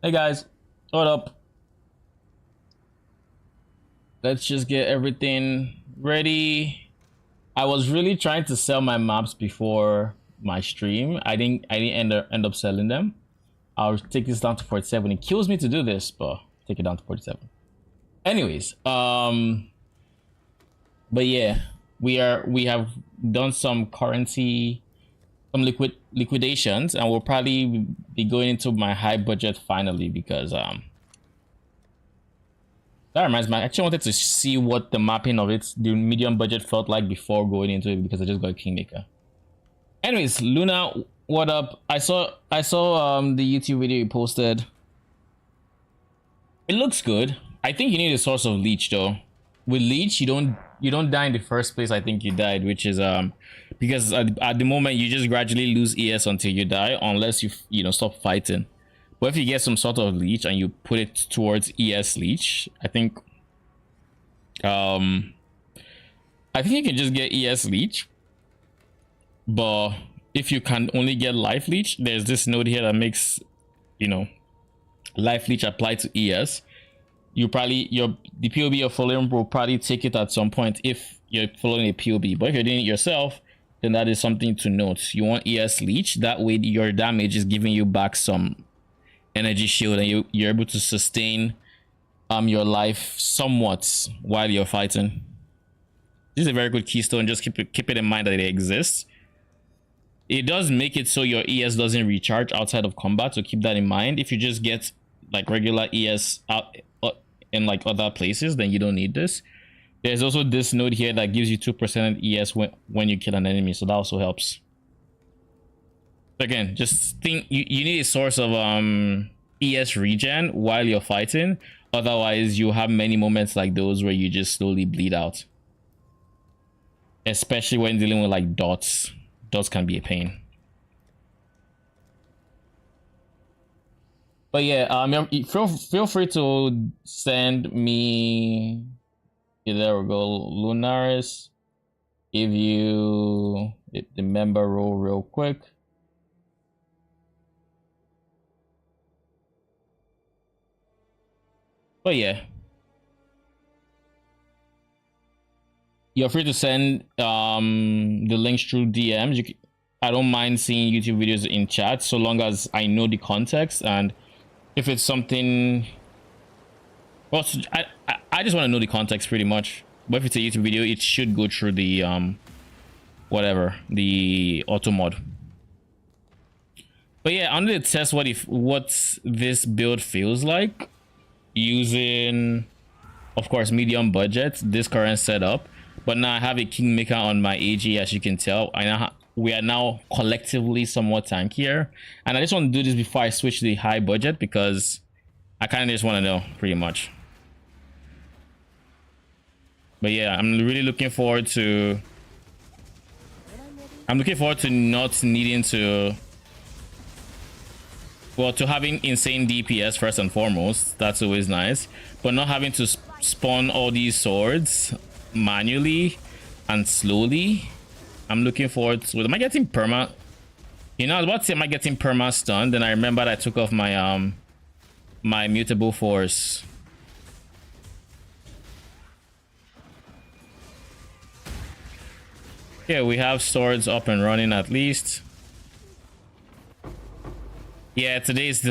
Hey guys, what up? Let's just get everything ready. I was really trying to sell my maps before my stream. I didn't end up selling them. I'll take this down to 47. It kills me to do this, but take it down to 47. Anyways, but yeah, we have done some currency, some liquidations, and we'll probably be going into my high budget finally because that reminds me, I actually wanted to see what the mapping of the medium budget felt like before going into it because I just got a Kingmaker. Anyways, Luna, what up? I saw the YouTube video you posted. It looks good. I think you need a source of leech though. With leech, you don't die in the first place. I think you died, which is because at the moment you just gradually lose ES until you die, unless you stop fighting. But if you get some sort of leech and you put it towards ES leech, I think you can just get ES leech. But if you can only get life leech, there's this node here that makes life leech apply to ES. The PoB you're following will probably take it at some point if you're following a PoB. But if you're doing it yourself, then that is something to note. You want ES leech, that way your damage is giving you back some energy shield and you're able to sustain your life somewhat while you're fighting. This is a very good keystone. Just keep it in mind that it exists. It does make it so your ES doesn't recharge outside of combat, so keep that in mind. If you just get like regular ES out in like other places, then you don't need this. There's also this node here that gives you 2% ES when you kill an enemy, so that also helps. Again, just think you need a source of ES regen while you're fighting. Otherwise, you have many moments like those where you just slowly bleed out. Especially when dealing with like dots. Dots can be a pain. But yeah, feel free to send me. Yeah, there we go, Lunaris. Give you the member role real quick. But yeah, you're free to send the links through DMs. I don't mind seeing YouTube videos in chat so long as I know the context, and if it's something, well, I just want to know the context pretty much. But if it's a YouTube video, it should go through the the auto mod. But yeah, I'm gonna test what this build feels like using, of course, medium budget, this current setup. But now I have a Kingmaker on my AG, as you can tell. We are now collectively somewhat tankier, and I just want to do this before I switch to the high budget because I kind of just want to know pretty much. But yeah, I'm really looking forward to not needing to, well, to having insane DPS first and foremost. That's always nice, but not having to spawn all these swords manually and slowly. I'm looking forward to it. Am I getting perma? I was about to say, am I getting perma stun? Then I remembered I took off my my mutable force. Yeah, we have swords up and running at least. Yeah, today's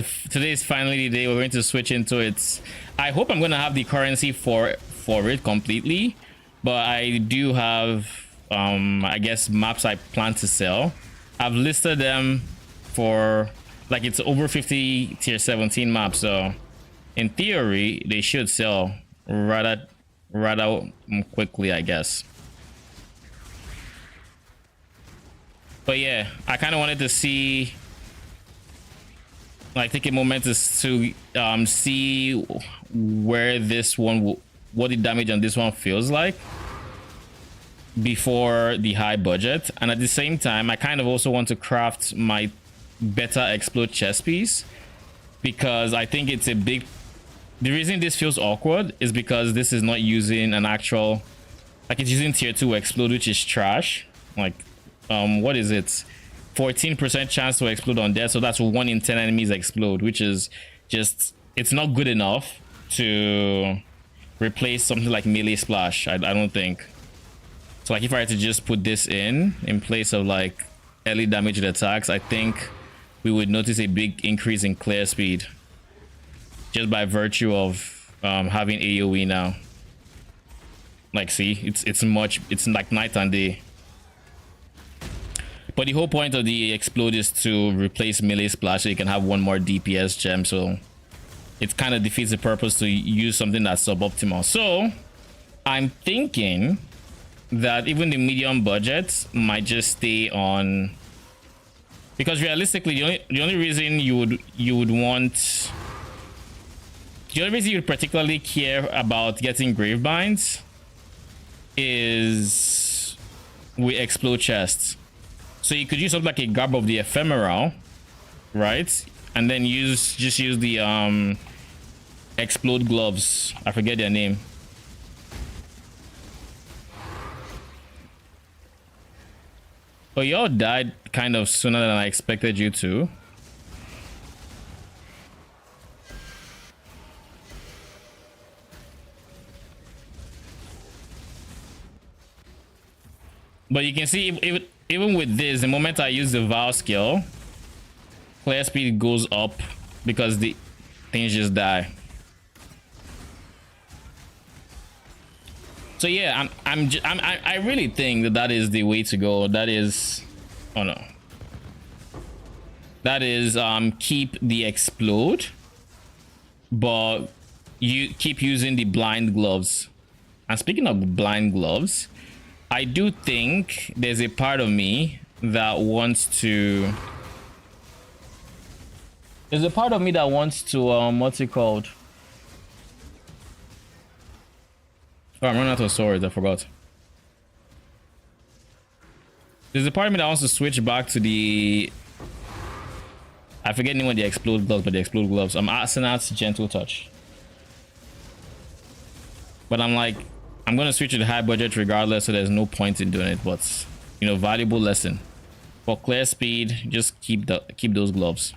finally the day we're going to switch into it. I hope I'm gonna have the currency for it completely, but I do have I guess maps I plan to sell. I've listed them for, like, it's over 50 tier 17 maps, so in theory they should sell rather quickly, I guess. But yeah, I kind of wanted to see, like, take a moment to see where this one what the damage on this one feels like before the high budget. And at the same time, I kind of also want to craft my Beta Explode chest piece, because I think it's a big, the reason this feels awkward is because this is not using an actual, like, it's using tier 2 explode, which is trash. Like, what is it, 14% chance to explode on death, so that's 1 in 10 enemies explode, which is just it's not good enough to replace something like melee splash. I don't think. So like if I had to just put this in place of like early damage attacks, I think we would notice a big increase in clear speed just by virtue of having AoE now. Like, see, it's like night and day. But the whole point of the explode is to replace melee splash so you can have one more DPS gem. So it kind of defeats the purpose to use something that's suboptimal. So I'm thinking that even the medium budget might just stay on, because realistically the only reason you would want, the only reason you would particularly care about getting grave binds is with explode chests. So you could use something like a garb of the ephemeral, right? And then just use the explode gloves. I forget their name. But y'all died kind of sooner than I expected you to. But you can see even with this, the moment I use the Vow skill, clear speed goes up because the things just die. So yeah, I really think that is the way to go. That is, oh no, that is keep the explode, but you keep using the blind gloves. And speaking of blind gloves, I do think there's a part of me that wants to, what's it called? Oh, I'm running out of swords, I forgot. There's a part of me that wants to switch back to the, I forget the name of the explode gloves, but the explode gloves. Arsenat's gentle touch. But I'm like, I'm gonna switch to the high budget regardless, so there's no point in doing it. But you know, valuable lesson. For clear speed, just keep those gloves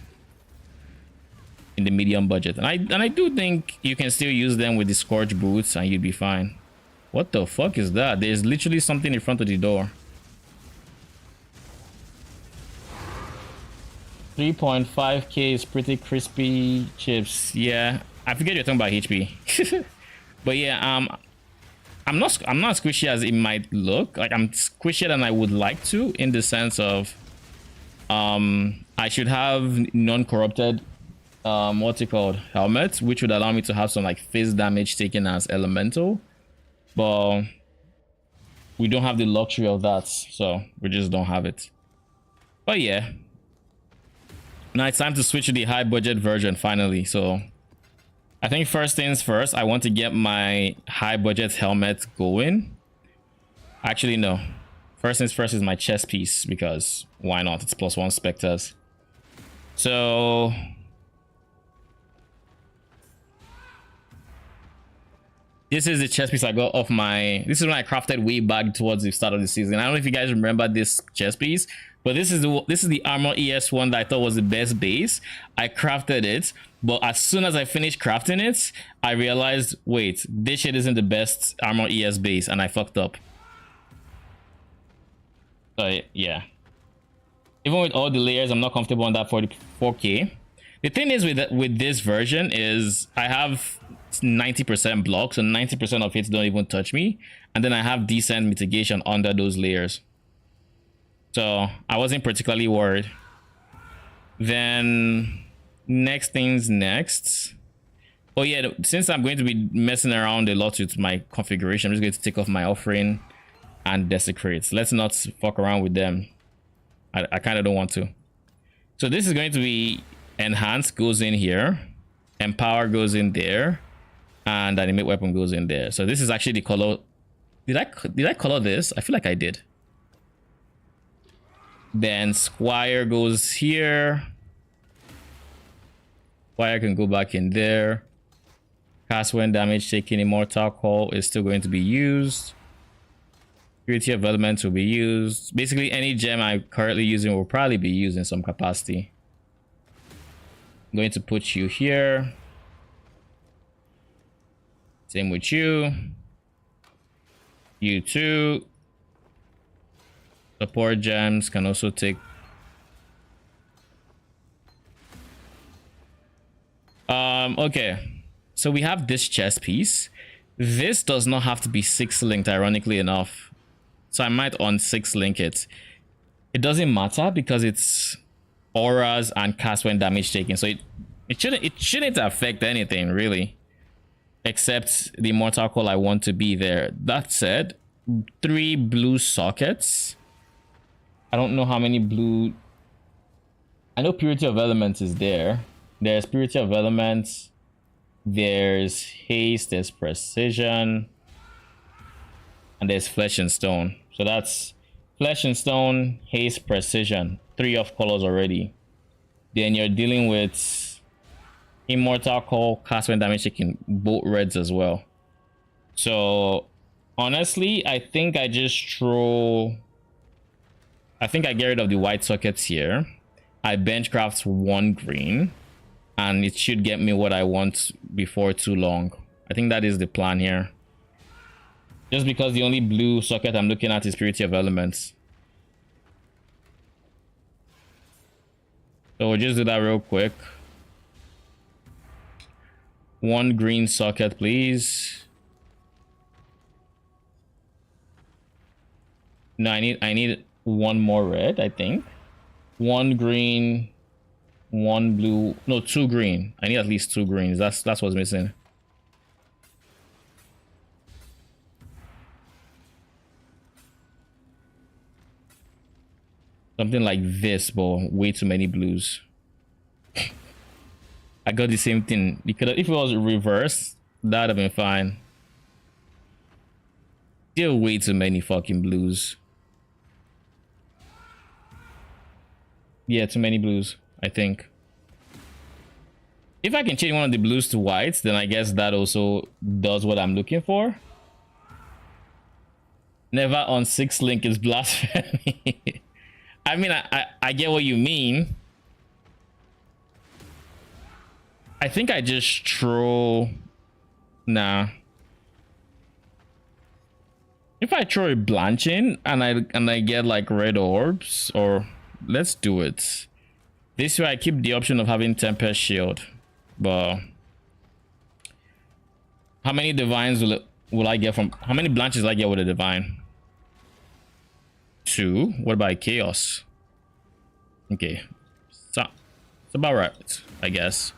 in the medium budget. And I do think you can still use them with the scorch boots and you'd be fine. What the fuck is that? There's literally something in front of the door. 3.5k is pretty crispy chips. Yeah, I forget you're talking about HP. But yeah, I'm not squishy as it might look. Like, I'm squishier than I would like to, in the sense of I should have non-corrupted what's it called, helmet, which would allow me to have some like phase damage taken as elemental, but we don't have the luxury of that, so we just don't have it. But yeah, now it's time to switch to the high budget version finally. So I think first things first, I want to get my high budget helmet going. Actually, no. First things first is my chest piece, because why not? It's +1 specters. So this is the chest piece I got off my, this is when I crafted way back towards the start of the season. I don't know if you guys remember this chest piece, but this is the armor ES one that I thought was the best base. I crafted it, but as soon as I finished crafting it, I realized, wait, this shit isn't the best armor ES base, and I fucked up. So yeah, even with all the layers, I'm not comfortable on that 44k. The thing is with this version is I have 90% block, so 90% of hits don't even touch me, and then I have decent mitigation under those layers, so I wasn't particularly worried. Then next things next. Oh yeah, since I'm going to be messing around a lot with my configuration, I'm just going to take off my offering and desecrate. Let's not fuck around with them. I kind of don't want to. So this is going to be enhance, goes in here, empower goes in there, and animate weapon goes in there. So this is actually the color. Did I color this? I feel like I did. Then squire goes here. Squire can go back in there. Cast when damage taken, immortal call is still going to be used. Purity of elements will be used. Basically any gem I'm currently using will probably be used in some capacity. going to put you here. Same with you. You too. Support gems can also take. Okay. So we have this chest piece. This does not have to be 6 linked, ironically enough. So I might on 6 link it. It doesn't matter because it's auras and cast when damage taken. So it shouldn't affect anything really. Except the Immortal Call I want to be there. That said, 3 blue sockets. I don't know how many blue. I know Purity of Elements is there. There's Purity of Elements. There's Haste, there's Precision. And there's Flesh and Stone. So that's Flesh and Stone, Haste, Precision. 3 of colors already. Then you're dealing with Immortal Call, cast when damage taking, both reds as well. So honestly, I think I just throw. I think I get rid of the white sockets here. I benchcraft 1 green. And it should get me what I want before too long. I think that is the plan here. Just because the only blue socket I'm looking at is Purity of Elements. So we'll just do that real quick. 1 green socket, please. No, I need 1 more red, I think. 1 green. 1 blue, no, 2 green. I need at least 2 greens. That's what's missing. Something like this, but way too many blues. I got the same thing. Because if it was reversed, that'd have been fine. Still way too many fucking blues. Yeah, too many blues. I think if I can change one of the blues to whites, then I guess that also does what I'm looking for. Never on 6 link is blasphemy. I mean, I get what you mean. I think I just throw. Nah. If I throw a blanching and I get like red orbs, or let's do it. This way I keep the option of having Tempest Shield, but how many divines will I get from, how many blanches will I get with a divine? 2. What about Chaos? Okay, so it's about right, I guess.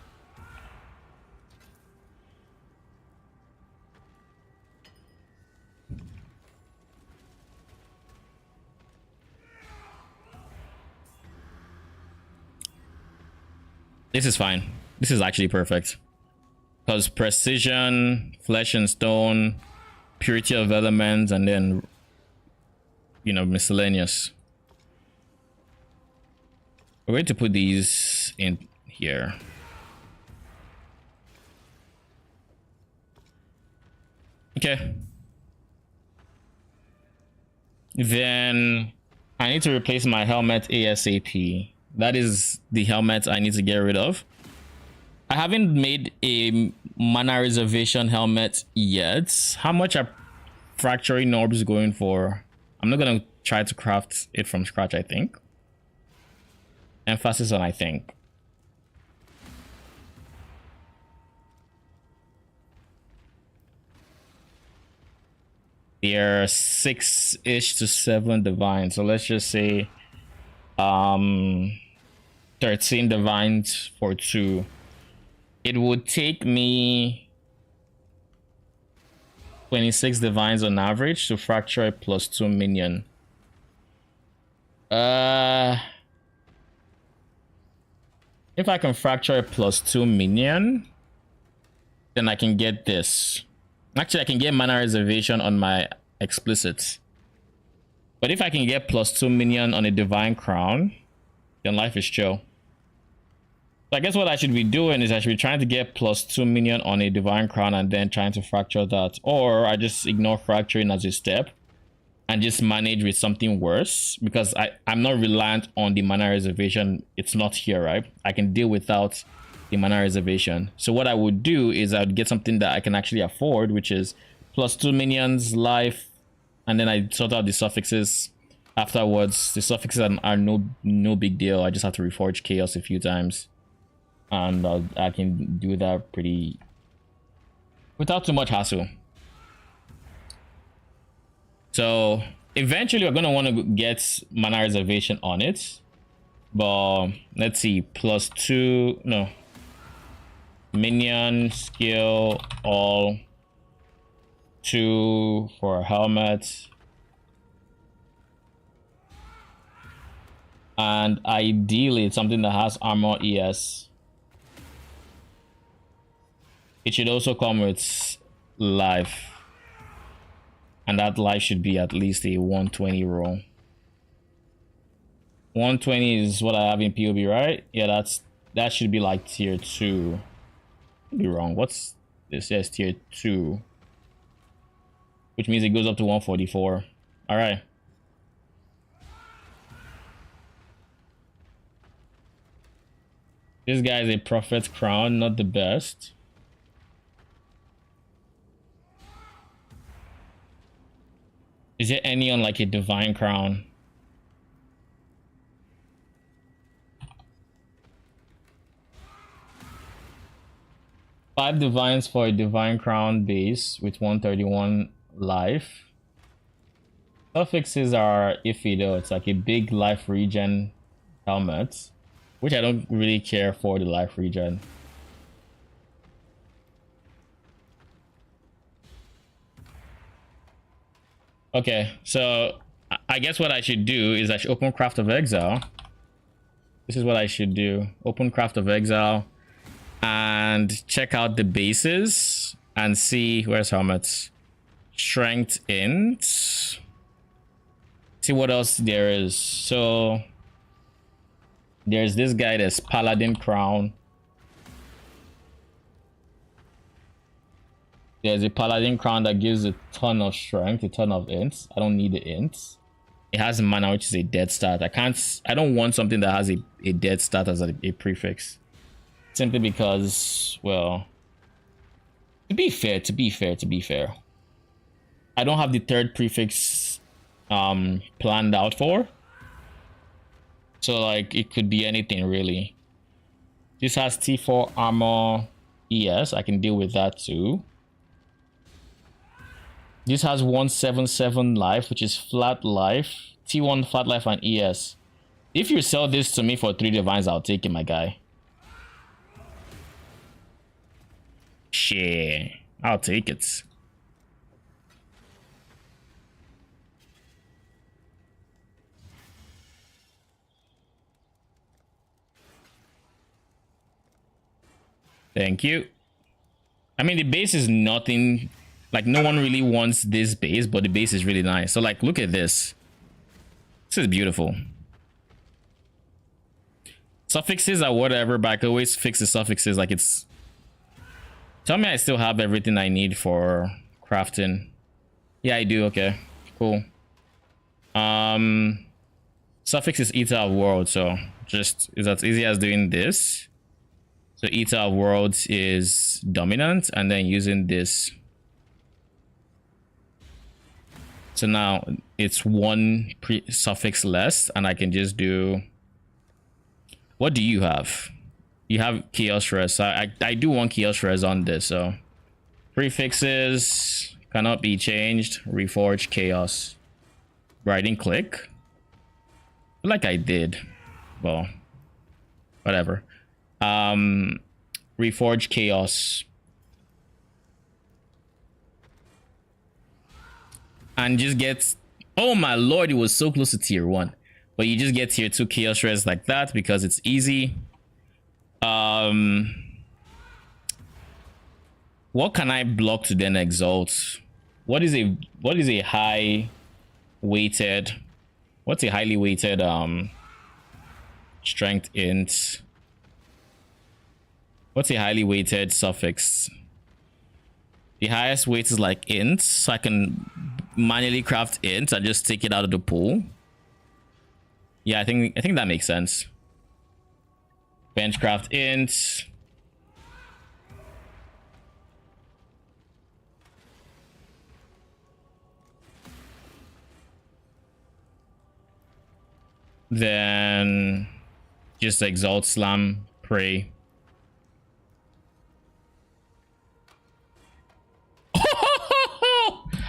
This is fine. This is actually perfect. Because Precision, Flesh and Stone, Purity of Elements, and then, you know, miscellaneous. We're going to put these in here. Okay. Then I need to replace my helmet ASAP. That is the helmet I need to get rid of. I haven't made a mana reservation helmet yet. How much are fracturing orbs going for? I'm not gonna try to craft it from scratch, I think. Emphasis on I think. There are 6-ish to 7 divines. So let's just say 13 divines for 2. It would take me 26 divines on average to fracture a +2 minion. If I can fracture a +2 minion, then I can get this. Actually, I can get mana reservation on my explicit. But if I can get +2 minion on a divine crown, then life is chill. So I guess what I should be doing is I should be trying to get +2 minion on a divine crown and then trying to fracture that. Or I just ignore fracturing as a step and just manage with something worse, because I'm not reliant on the mana reservation. It's not here, right? I can deal without the mana reservation. So what I would do is I would get something that I can actually afford, which is +2 minions, life, and then I sort out the suffixes afterwards. The suffixes are no big deal. I just have to reforge chaos a few times, and I can do that pretty without too much hassle. So eventually we're gonna want to get mana reservation on it, but let's see, +2, no, minion skill all 2 for a helmet, and ideally it's something that has armor ES. It should also come with life, and that life should be at least a 120 roll. 120 is what I have in PoB, right? Yeah, that should be like tier 2. Could be wrong. What's this? Yes, tier 2, which means it goes up to 144. All right. This guy is a prophet's crown, not the best. Is there any on like a divine crown? Five divines for a divine crown base with 131 life. Suffixes are iffy though. It's like a big life regen helmet, which I don't really care for the life regen. Okay, so I guess what I should do is I should open Craft of Exile. This is what I should do. Open Craft of Exile and check out the bases and see where's helmets. Strength int. See what else there is. So there's this guy, that's Paladin Crown. There's a Paladin Crown that gives a ton of strength, a ton of ints. I don't need the ints. It has mana, which is a dead stat. I don't want something that has a dead stat as a prefix. Simply because, well, to be fair, I don't have the third prefix planned out for. So like it could be anything really. This has T4 armor ES. I can deal with that too. This has 177 life, which is flat life, T1 flat life, and ES. If you sell this to me for 3 divines, I'll take it, my guy. Shit, I'll take it. Thank you. I mean, the base is nothing. Like, no one really wants this base, but the base is really nice. So, like, look at this. This is beautiful. Suffixes are whatever, but I can always fix the suffixes. Like, it's... Tell me I still have everything I need for crafting. Yeah, I do. Okay, cool. Suffix is Eater of Worlds, so just is as easy as doing this. So Eater of Worlds is dominant, and then using this. So now it's one suffix less, and I can just do... What do you have? You have Chaos Res. I do want Chaos Res on this, so... Prefixes cannot be changed. Reforge Chaos. Bro, I didn't click. I feel like I did. Well, whatever. Reforge Chaos. And just get, oh my lord, it was so close to tier 1, but you just get tier 2 Chaos Res like that because it's easy. What can I block to then exalt? What is a high weighted, what's a highly weighted strength int? What's a highly weighted suffix? The highest weight is like int, so I can manually craft int and just take it out of the pool. Yeah, I think that makes sense. Benchcraft int, Then just exalt, slam, pray.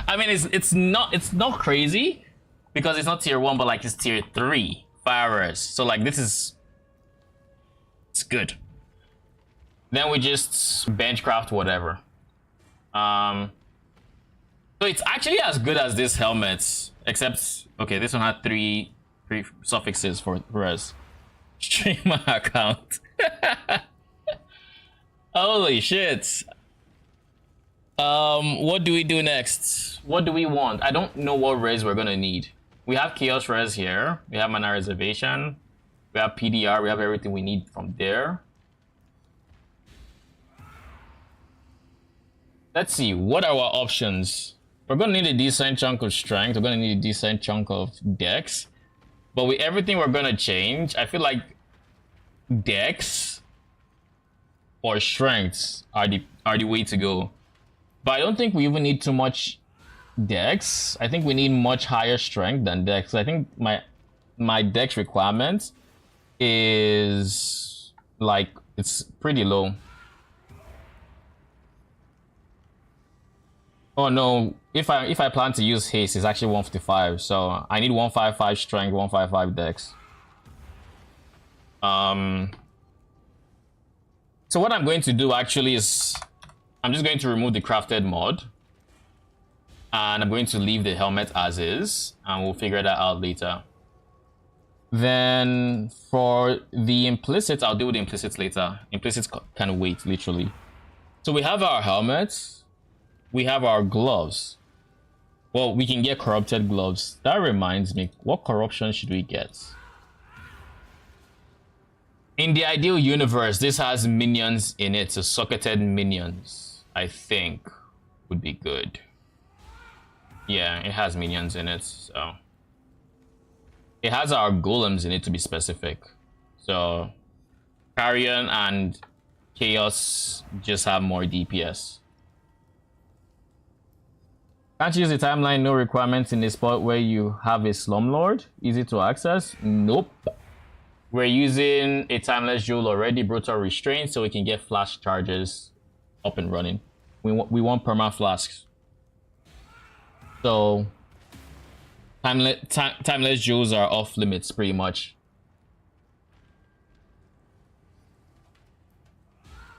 I mean, it's not crazy because it's not tier 1, but like it's tier 3 fire. So like it's good. Then we just benchcraft whatever. So it's actually as good as this helmet, except okay, this one had three suffixes for us. Streamer account. Holy shit. What do we do next? What do we want? I don't know what res we're gonna need. We have chaos res here. We have mana reservation. We have PDR. We have everything we need from there. Let's see. What are our options? We're gonna need a decent chunk of strength. We're gonna need a decent chunk of dex. But with everything we're gonna change, I feel like dex or strengths are the way to go. But I don't think we even need too much dex. I think we need much higher strength than dex. I think my dex requirement is like it's pretty low. Oh no, if I plan to use haste, it's actually 155. So I need 155 strength, 155 dex. So what I'm going to do actually is I'm just going to remove the crafted mod. And I'm going to leave the helmet as is, and we'll figure that out later. Then for the implicit, I'll deal with the implicits later. Implicits can wait, literally. So we have our helmets. We have our gloves. Well, we can get corrupted gloves. That reminds me, what corruption should we get? In the ideal universe, this has minions in it, so socketed minions, I think, would be good. Yeah, it has minions in it, so. It has our golems in it, to be specific. So, Carrion and Chaos just have more DPS. Can't use the timeline, no requirements in a spot where you have a slumlord. Easy to access? Nope. We're using a timeless jewel already, brutal restraint, so we can get flash charges up and running. We want perma flasks. So timeless jewels are off limits pretty much.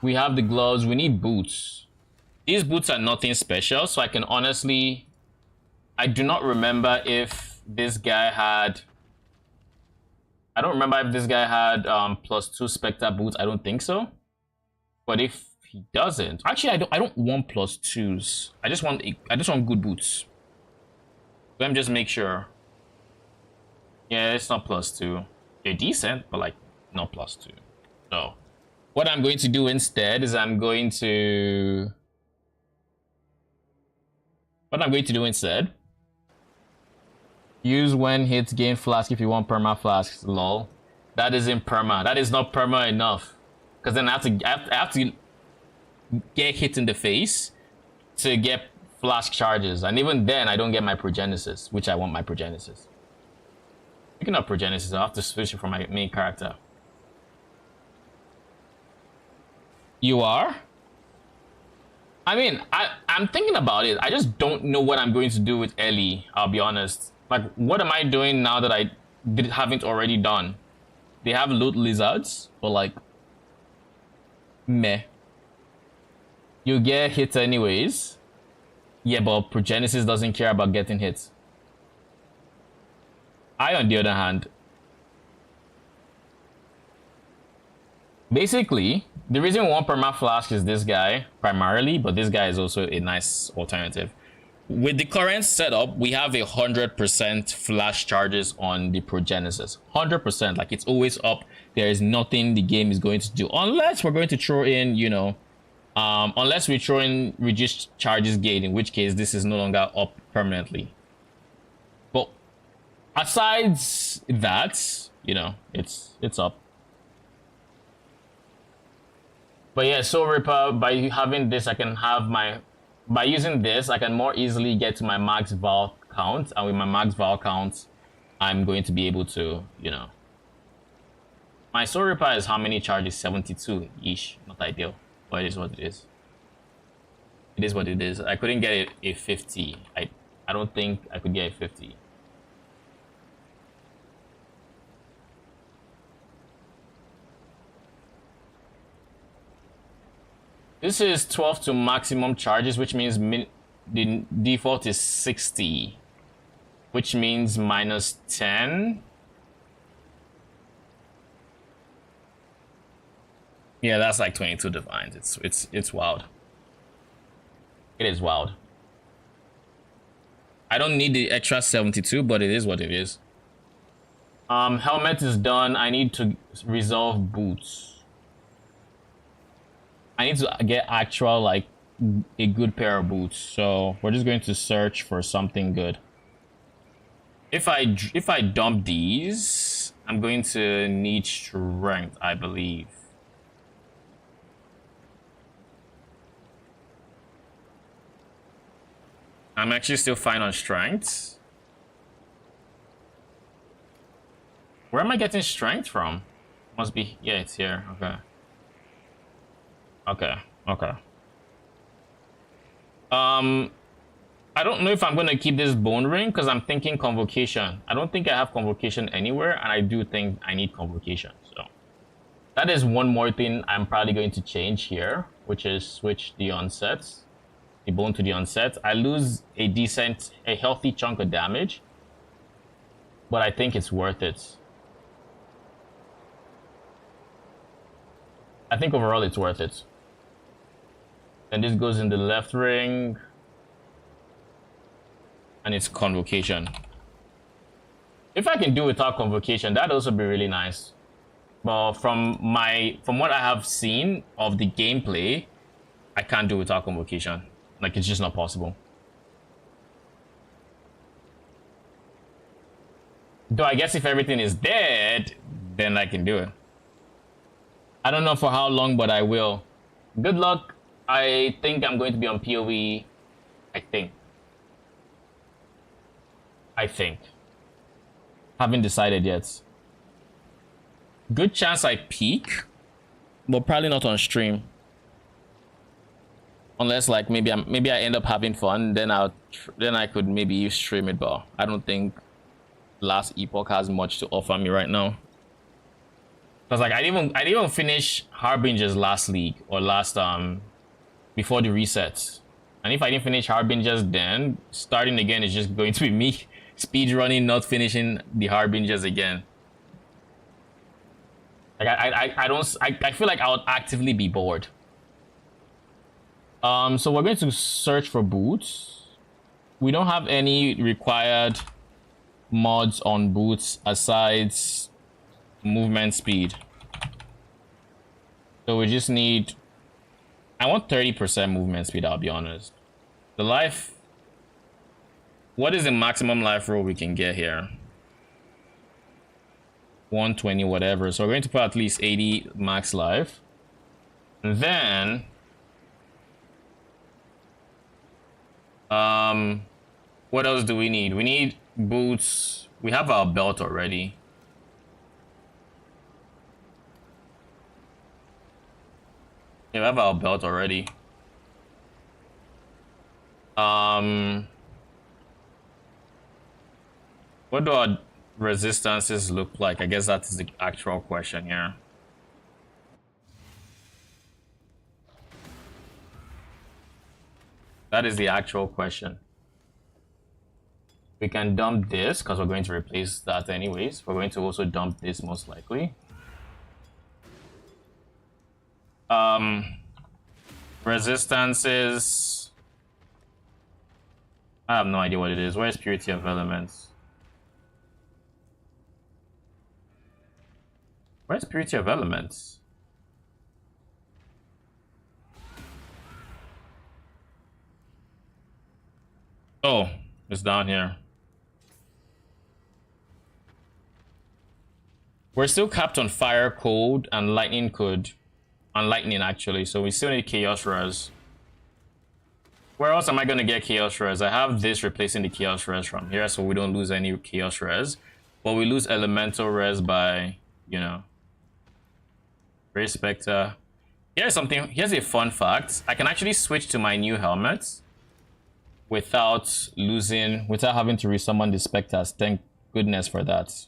We have the gloves. We need boots. These boots are nothing special, so I can honestly, I do not remember if this guy had, I don't remember if this guy had +2 Spectre boots. I don't think so. But if he doesn't, actually I don't want +2s. I just want good boots. Let me just make sure. Yeah, it's not +2. They're decent, but like not +2. So what I'm going to do instead is use when hits gain flask if you want perma flasks. Lol. That isn't perma. That is not perma enough. Because then I have to get hit in the face to get flask charges. And even then I don't get my progenesis, which I want my progenesis. Speaking of progenesis, I'll have to switch it from my main character. You are? I mean, I'm thinking about it. I just don't know what I'm going to do with Ellie, I'll be honest. Like, what am I doing now that I haven't already done? They have loot lizards, but like, meh. You get hit anyways. Yeah, but Progenesis doesn't care about getting hit. I, on the other hand, basically, the reason we want perma flask is this guy primarily, but this guy is also a nice alternative. With the current setup, we have 100% flash charges on the Progenesis. 100%, like it's always up. There is nothing the game is going to do unless we're going to throw in, you know, unless we throw in reduced charges gain, in which case this is no longer up permanently. But aside that, you know, it's up. But yeah, so Ripper, by having this, I can have by using this, I can more easily get to my max val count, and with my max val count, I'm going to be able to, you know. My Soul Reaper is how many charges? 72-ish. Not ideal, but it is what it is. It is what it is. I couldn't get a 50. I don't think I could get a 50. This is 12 to maximum charges, which means the default is 60, which means minus 10. Yeah, that's like 22 divines. It's wild. It is wild. I don't need the extra 72, but it is what it is. Helmet is done. I need to resolve boots. I need to get actual, like, a good pair of boots. So we're just going to search for something good. If I dump these, I'm going to need strength, I believe. I'm actually still fine on strength. Where am I getting strength from? Must be, yeah, it's here. Okay. Okay. I don't know if I'm gonna keep this bone ring because I'm thinking convocation. I don't think I have convocation anywhere, and I do think I need convocation. So that is one more thing I'm probably going to change here, which is switch the onset, the bone to the onset. I lose a healthy chunk of damage, but I think it's worth it. I think overall it's worth it. And this goes in the left ring. And it's convocation. If I can do without convocation, that'd also be really nice. But from what I have seen of the gameplay, I can't do without convocation. Like, it's just not possible. Though I guess if everything is dead, then I can do it. I don't know for how long, but I will. Good luck. I think I'm going to be on PoE. I think. Haven't decided yet. Good chance I peak, but probably not on stream. Unless, like, maybe I end up having fun, then I could maybe stream it. But I don't think Last Epoch has much to offer me right now. Cause like I didn't even finish Harbingers last league or last before the resets. And if I didn't finish Harbingers then, starting again is just going to be me speed running, not finishing the Harbingers again. Like I feel like I would actively be bored. So we're going to search for boots. We don't have any required mods on boots aside movement speed. So we just need, I want 30% movement speed, I'll be honest. The life, what is the maximum life roll we can get here? 120 whatever. So we're going to put at least 80 max life. And then what else do we need? We need boots. We have our belt already. Yeah, we have our belt already. What do our resistances look like? I guess that is the actual question here. That is the actual question. We can dump this because we're going to replace that anyways. We're going to also dump this most likely. Resistances. I have no idea what it is. Where's Purity of Elements? Where's Purity of Elements? Oh, it's down here. We're still capped on fire code and lightning code. On lightning actually, so we still need chaos res. Where else am I gonna get chaos res? I have this replacing the chaos res from here, so we don't lose any chaos res. But we lose elemental res by, you know, Ray Spectre. Here's something. Here's a fun fact. I can actually switch to my new helmet without having to resummon the specters. Thank goodness for that.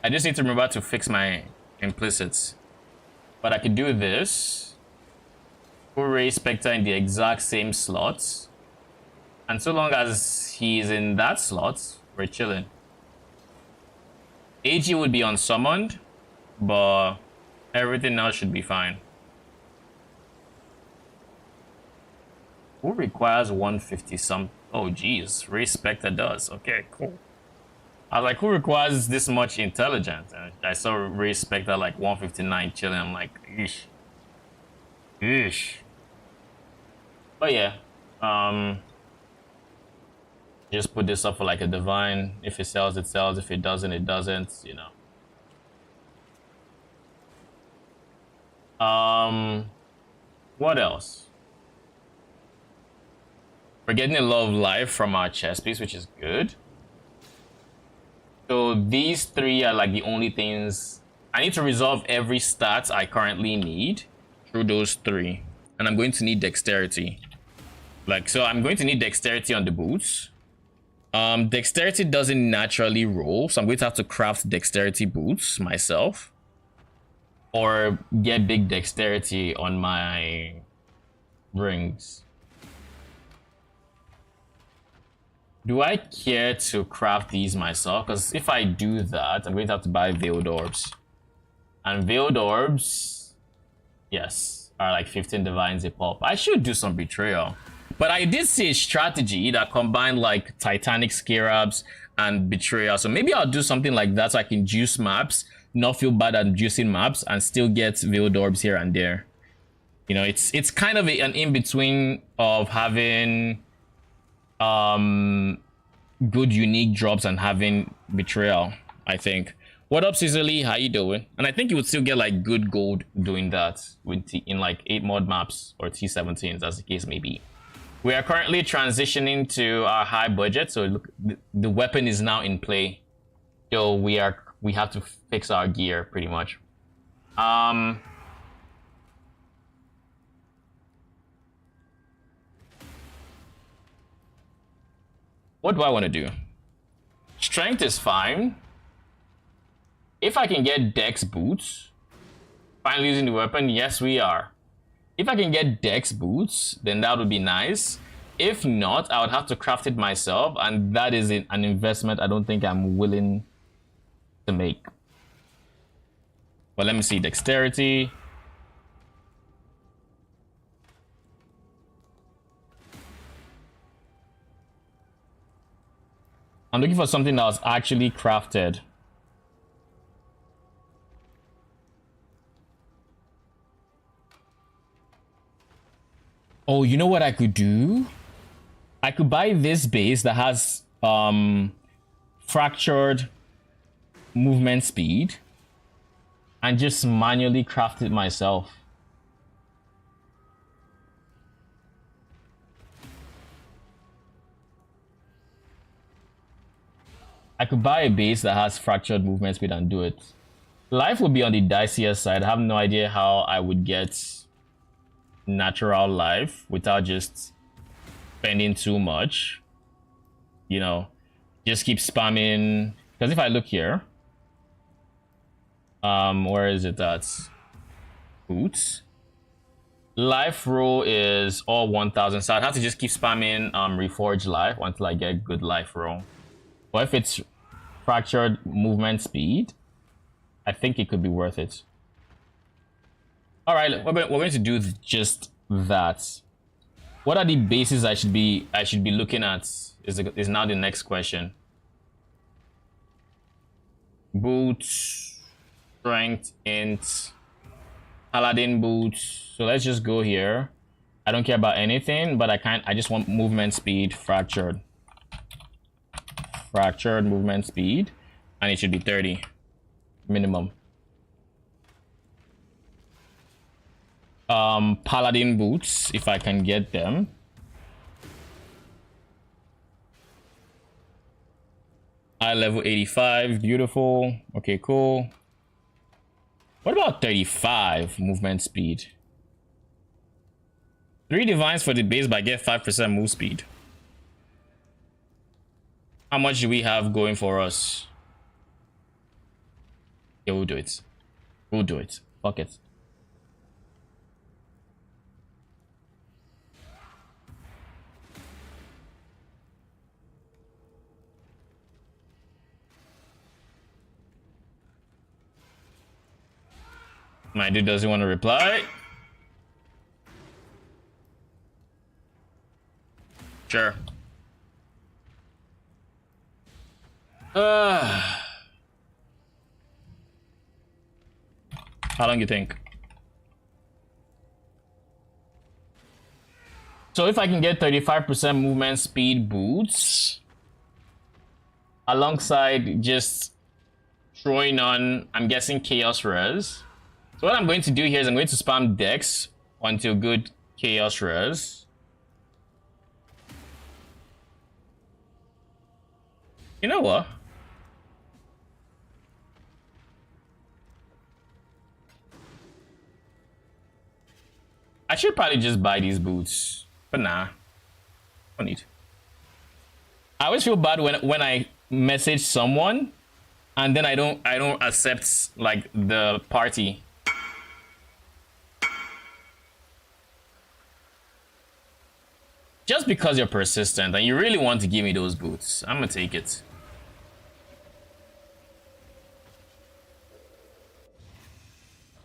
I just need to remember to fix my implicits. But I could do this. Put Ray Spectre in the exact same slot. And so long as he's in that slot, we're chilling. AG would be unsummoned, but everything else should be fine. Who requires 150 some? Oh, geez. Ray Spectre does. Okay, cool. I was like, who requires this much intelligence? And I saw Ray Spectre like 159 chilling. I'm like, eesh. Eesh. But yeah. Just put this up for like a divine. If it sells, it sells. If it doesn't, it doesn't, you know. What else? We're getting a lot of life from our chest piece, which is good. So these three are like the only things. I need to resolve every stat I currently need through those three. And I'm going to need dexterity. So I'm going to need dexterity on the boots. Dexterity doesn't naturally roll, so I'm going to have to craft dexterity boots myself. Or get big dexterity on my rings. Do I care to craft these myself? Because if I do that, I'm going to have to buy veiled orbs. And veiled orbs, yes, are like 15 divines a pop. I should do some betrayal. But I did see a strategy that combined like Titanic Scarabs and betrayal. So maybe I'll do something like that so I can juice maps, not feel bad at juicing maps, and still get veiled orbs here and there. You know, it's kind of an in-between of having good unique drops and having betrayal, I think. What up, Cicely? How you doing? And I think you would still get like good gold doing that in like 8 mod maps or T17s, as the case may be. We are currently transitioning to our high budget, so look, the weapon is now in play. So we have to fix our gear pretty much. What do I want to do? Strength is fine. If I can get dex boots, finally using the weapon, yes we are. If I can get dex boots, then that would be nice. If not, I would have to craft it myself, and that is an investment I don't think I'm willing to make. But let me see, dexterity. I'm looking for something that was actually crafted. Oh, you know what I could do? I could buy this base that has fractured movement speed and just manually craft it myself. I could buy a base that has fractured movement speed and do it. Life would be on the dicier side. I have no idea how I would get natural life without just spending too much. You know, just keep spamming. Because if I look here, where is it at? Boots. Life roll is all 1000, so I'd have to just keep spamming reforge life until I get good life roll. But if it's fractured movement speed, I think it could be worth it. All right, we're going to do just that. What are the bases I should be looking at? Is now the next question. Boots, strength, int, paladin boots. So let's just go here. I don't care about anything, but I just want movement speed fractured. Fractured movement speed, and it should be 30 minimum. Paladin boots, if I can get them. Eye level 85. Beautiful. Okay, cool. What about 35 movement speed? 3 divines for the base, but I get 5% move speed. How much do we have going for us? Yeah, we'll do it. We'll do it. Fuck it. My dude doesn't want to reply. Sure. How long you think? So if I can get 35% movement speed boots alongside just throwing on, I'm guessing, Chaos Res. So what I'm going to do here is I'm going to spam Dex until good Chaos Res. You know what? I should probably just buy these boots, but nah, don't need. I always feel bad when I message someone and then I don't accept like the party. Just because you're persistent and you really want to give me those boots, I'm gonna take it.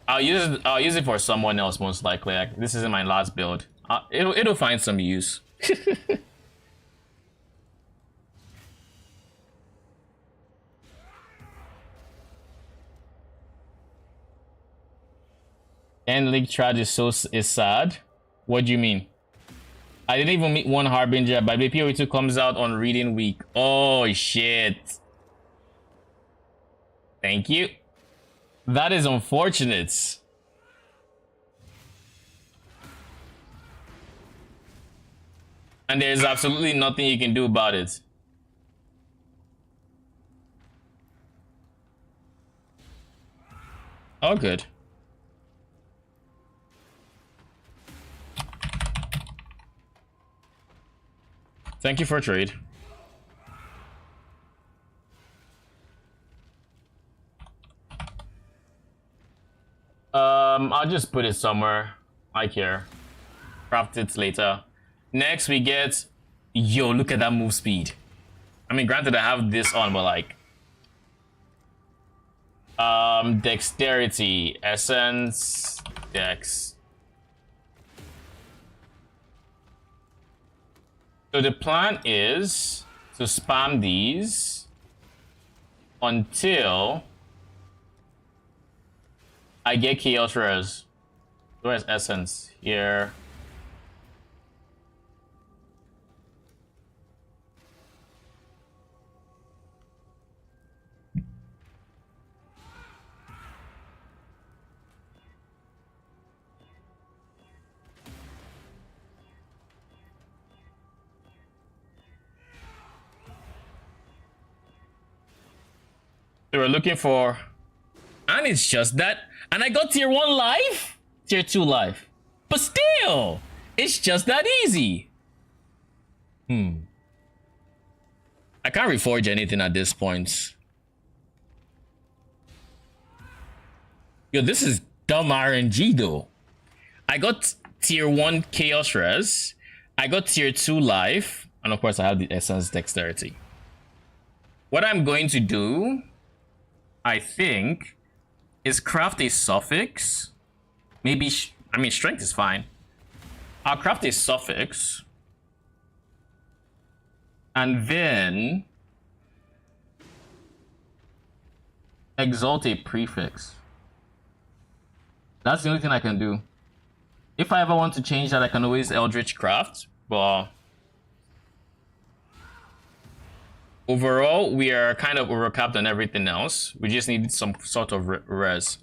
I'll use it for someone else most likely. Like, this isn't my last build. It'll find some use. End League Trad is sad. What do you mean? I didn't even meet one Harbinger, but the PoE 2 comes out on reading week. Oh shit. Thank you. That is unfortunate. And there's absolutely nothing you can do about it. Oh, good. Thank you for a trade. I'll just put it somewhere. I care. Craft it later. Next we get... Yo, look at that move speed. I mean, granted I have this on, but like... Dexterity. Essence. Dex. So the plan is to spam these until I get Chaos Res. Where's Essence? Here. So we're looking for... And it's just that... And I got tier 1 life? Tier 2 life. But still! It's just that easy. I can't reforge anything at this point. Yo, this is dumb RNG though. I got tier 1 Chaos Res. I got tier 2 life. And of course I have the Essence Dexterity. What I'm going to do... I think, is craft a suffix. Maybe, I mean, strength is fine. I'll craft a suffix. And then exalt a prefix. That's the only thing I can do. If I ever want to change that, I can always Eldritch craft, but overall, we are kind of overcapped on everything else. We just need some sort of res.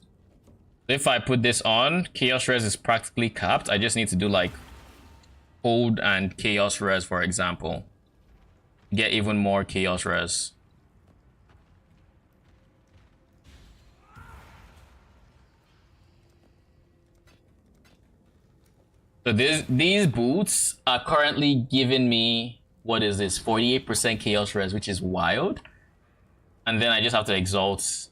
If I put this on, Chaos Res is practically capped. I just need to do like Hold and Chaos Res, for example. Get even more Chaos Res. So these boots are currently giving me, what is this, 48% chaos res, which is wild. And then I just have to exalt.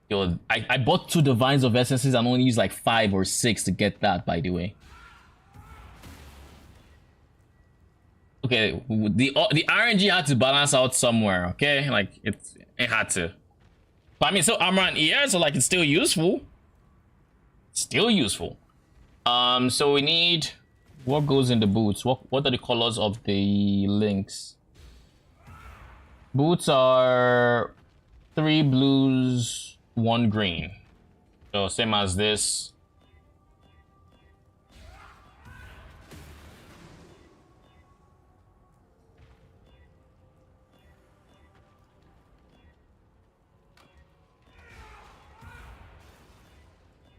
Yo, I bought 2 divines of essences and only used like 5 or 6 to get that, by the way. Okay, the RNG had to balance out somewhere, okay? Like it had to. But I mean, so armor and ER, so like it's still useful. Still useful. So we need, what goes in the boots? What are the colors of the links? Boots are 3 blues, 1 green. So same as this.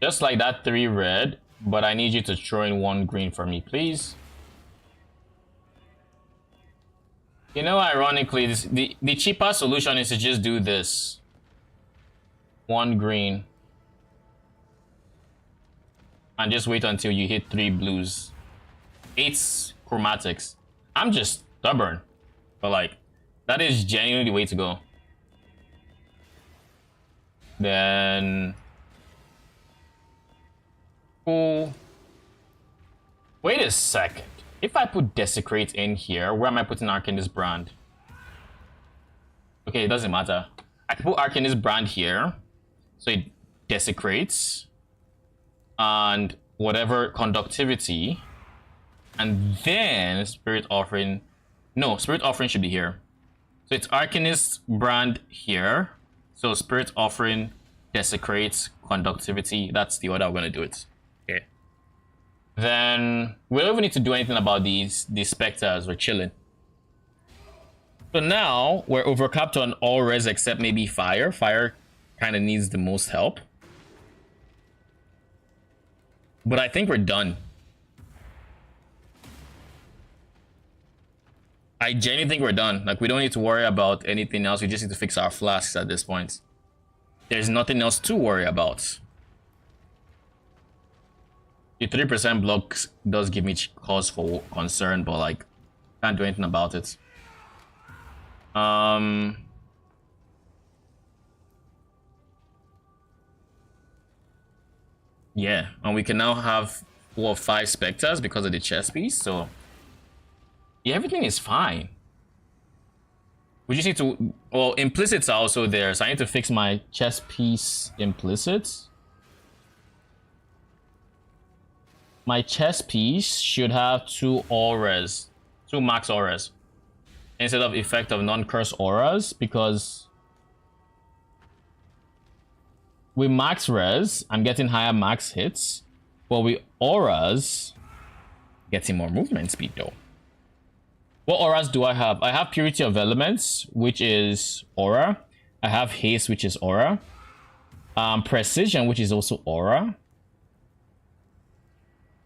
Just like that, 3 red, but I need you to throw in 1 green for me, please. You know, ironically, the cheaper solution is to just do this. 1 green. And just wait until you hit 3 blues. 8 chromatics. I'm just stubborn. But like, that is genuinely the way to go. Then... Cool. Wait a second. If I put Desecrate in here, where am I putting Arcanist Brand? Okay, it doesn't matter. I can put Arcanist Brand here. So it desecrates. And whatever conductivity. And then Spirit Offering. No, Spirit Offering should be here. So it's Arcanist Brand here. So Spirit Offering, desecrates, conductivity. That's the order I'm going to do it. Okay. Then we don't even need to do anything about these specters. We're chilling. So now we're overcapped on all res except maybe fire. Fire kind of needs the most help. But I think we're done. I genuinely think we're done. Like, we don't need to worry about anything else. We just need to fix our flasks at this point. There's nothing else to worry about. The 3% block does give me cause for concern, but like, can't do anything about it. Yeah, and we can now have 4 or 5 specters because of the chess piece, so yeah, everything is fine. We just need to, well, implicits are also there, so I need to fix my chess piece implicits. My chess piece should have 2 auras, 2 max auras, instead of effect of non-curse auras, because with max res, I'm getting higher max hits, but with auras, getting more movement speed though. What auras do I have? I have Purity of Elements, which is aura. I have Haste, which is aura. Precision, which is also aura.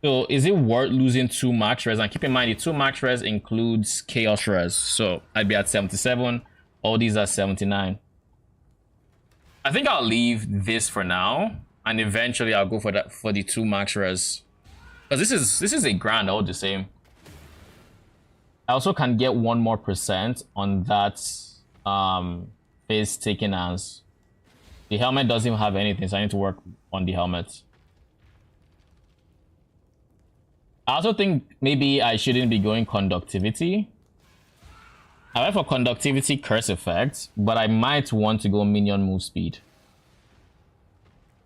So is it worth losing 2 max res? And keep in mind, the 2 max res includes chaos res. So I'd be at 77. All these are 79. I think I'll leave this for now, and eventually I'll go for that for the 2 max res. Because this is a grand all the same. I also can get 1 more % on that phase taken as. The helmet doesn't even have anything, so I need to work on the helmet. I also think maybe I shouldn't be going conductivity. I went for conductivity curse effect, but I might want to go minion move speed.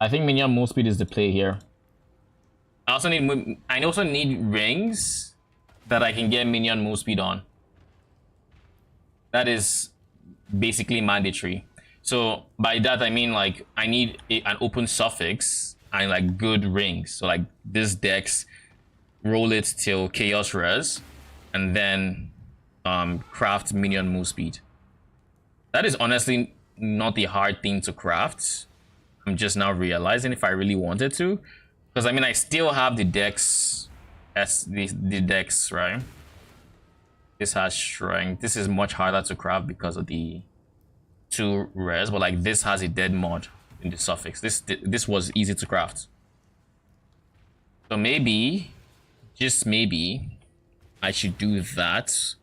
I think minion move speed is the play here. I also need rings that I can get minion move speed on. That is basically mandatory. So by that I mean, like, I need an open suffix and like good rings. So like this dex, roll it till chaos res, and then craft minion move speed. That is honestly not the hard thing to craft. I'm just now realizing if I really wanted to, because I mean I still have the dex, the dex, right? This has strength. This is much harder to craft because of the 2 res, but like this has a dead mod in the suffix. This was easy to craft. So maybe just maybe I should do that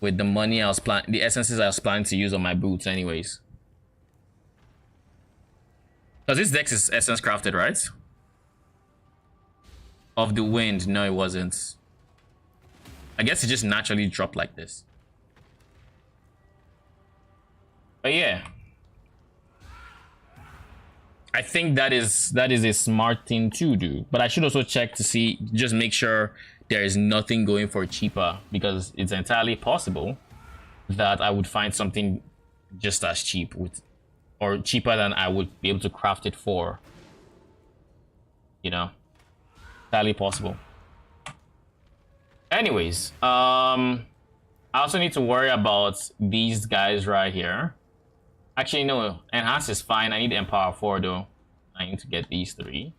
with the money I was planning, the essences I was planning to use on my boots anyways. Because this deck is essence crafted, right? Of the wind. No, it wasn't. I guess it just naturally dropped like this. But yeah. I think that is a smart thing to do. But I should also check to see, just make sure there is nothing going for cheaper, because it's entirely possible that I would find something just as cheap with, or cheaper than I would be able to craft it for. You know, entirely possible. Anyways, I also need to worry about these guys right here. Actually, no, enhance is fine. I need empower 4 though. I need to get these 3.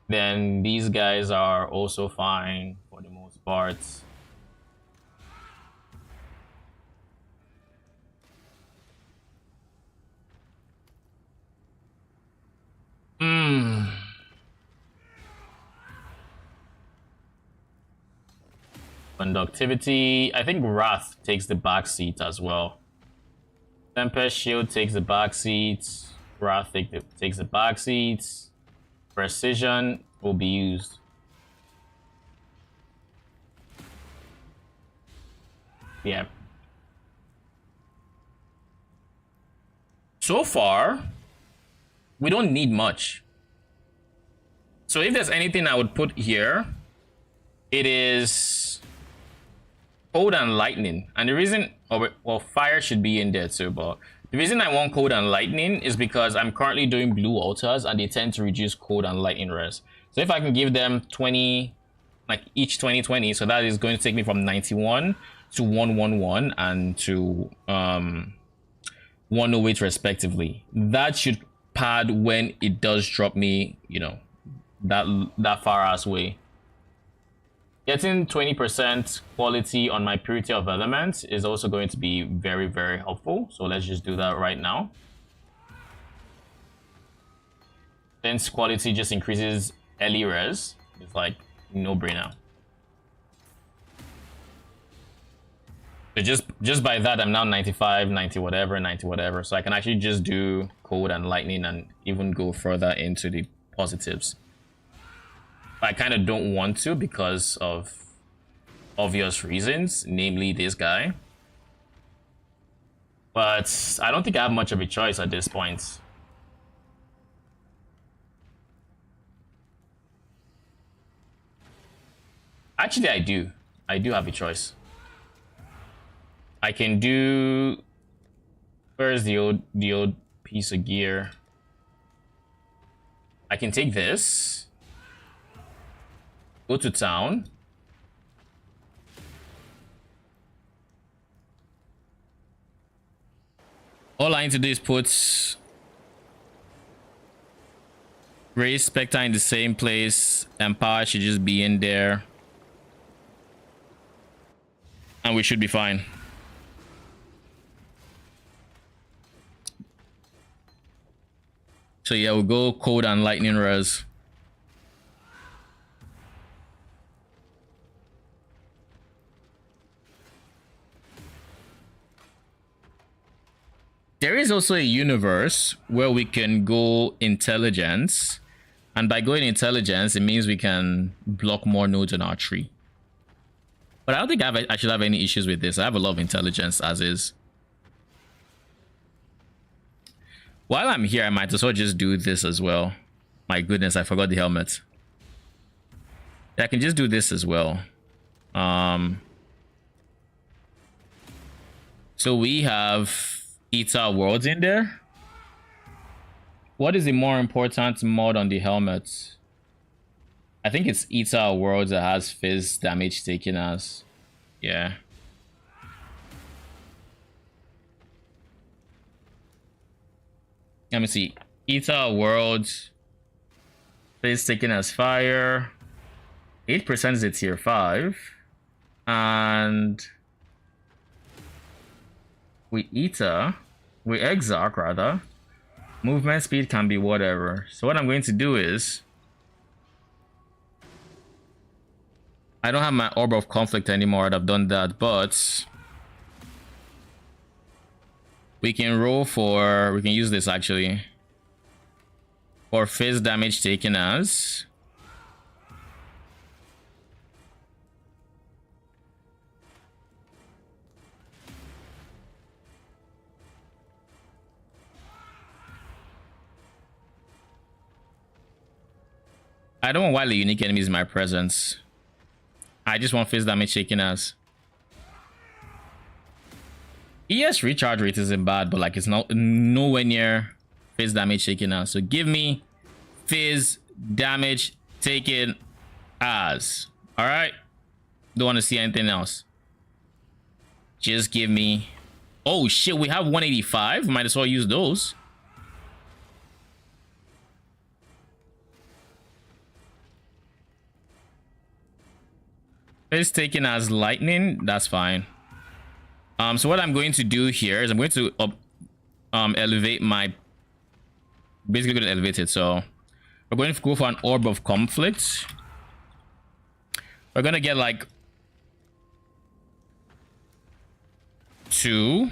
Then these guys are also fine for the most part. Conductivity. I think Wrath takes the back seat as well. Tempest Shield takes the back seat. Wrath takes the back seat. Precision will be used. Yeah. So far, we don't need much. So if there's anything I would put here, it is Cold and Lightning. And the reason, well, Fire should be in there too, but the reason I want Cold and Lightning is because I'm currently doing blue altars and they tend to reduce Cold and Lightning res. So if I can give them 20, like each 20, so that is going to take me from 91 to 111 and to 108 respectively. That should pad when it does drop me, you know, that far ass way. Getting 20% quality on my Purity of Elements is also going to be very, very helpful. So let's just do that right now. Since quality just increases early res, it's like no brainer. So just by that, I'm now 95, 90 whatever. So I can actually just do Cold and Lightning and even go further into the positives. I kind of don't want to because of obvious reasons, namely this guy. But I don't think I have much of a choice at this point. Actually, I do. I do have a choice. I can do... Where's the old piece of gear? I can take this. Go to town. All I need to do is put Raise Spectre in the same place. Empower should just be in there. And we should be fine. So yeah, we'll go Cold and Lightning res. There is also a universe where we can go intelligence, and by going intelligence, it means we can block more nodes on our tree. But I don't think I should have any issues with this. I have a lot of intelligence as is. While I'm here, I might as well just do this as well. My goodness, I forgot the helmet. I can just do this as well. So we have Eater Worlds in there. What is the more important mod on the helmet? I think it's Eater Worlds that has Fizz damage taken as. Yeah. Let me see. Eater Worlds. Fizz taken as fire. 8% is a tier 5. And we Exarch rather. Movement speed can be whatever. So what I'm going to do is I don't have my Orb of Conflict anymore. I've done that, but we can roll for... We can use this, actually. For phase damage taken as... I don't want wildly unique enemies in my presence. I just want phase damage taken as. ES recharge rate isn't bad, but like it's not nowhere near phase damage taken as. So give me phase damage taken as. All right. Don't want to see anything else. Just give me. Oh shit, we have 185. Might as well use those. It's taken as lightning. That's fine. So what I'm going to do here is I'm going to elevate my... Basically going to elevate it. So we're going to go for an Orb of Conflict. We're going to get like 2.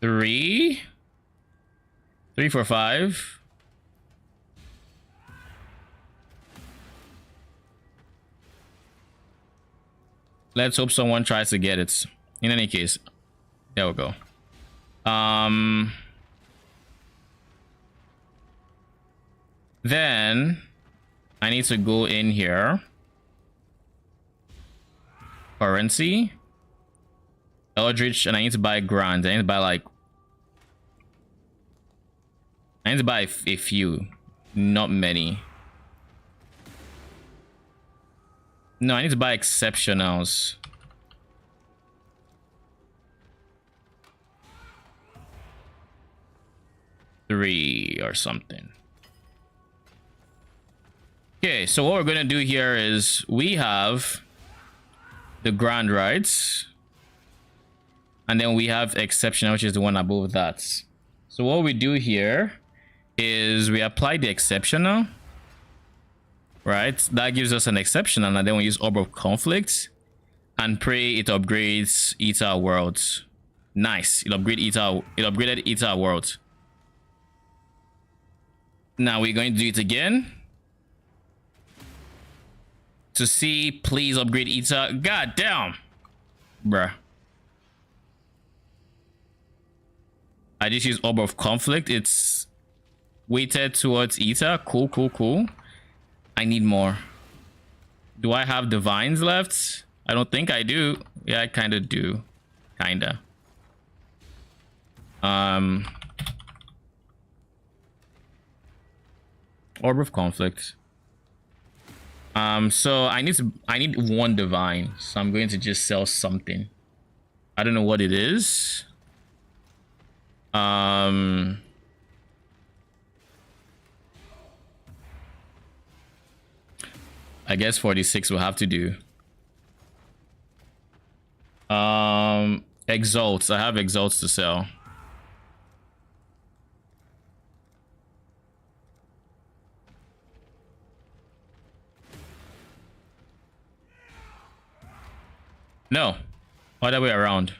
3. 3, 4, 5. Let's hope someone tries to get it. In any case, there we go. Then I need to go in here. Currency. Eldritch, and I need to buy Grand. I need to buy like... I need to buy a few, not many. No, I need to buy exceptionals. Three or something. Okay, so what we're gonna do here is we have the grand rights, and then we have exceptional, which is the one above that. So what we do here is we apply the exceptional, right? That gives us an exceptional, and then we use Orb of Conflict and pray it upgrades Ether Worlds. Nice. It upgraded Ether Worlds. Now we're going to do it again to see. Please upgrade Ether. God damn, bruh. I just use Orb of Conflict. It's weighted towards Ether. Cool, cool, cool. I need more. Do I have divines left? I don't think I do. Yeah, I kind of do. Kinda. Orb of Conflict. So I need one divine. So I'm going to just sell something. I don't know what it is. I guess 46 will have to do. Exalts. I have exalts to sell. No, other way around.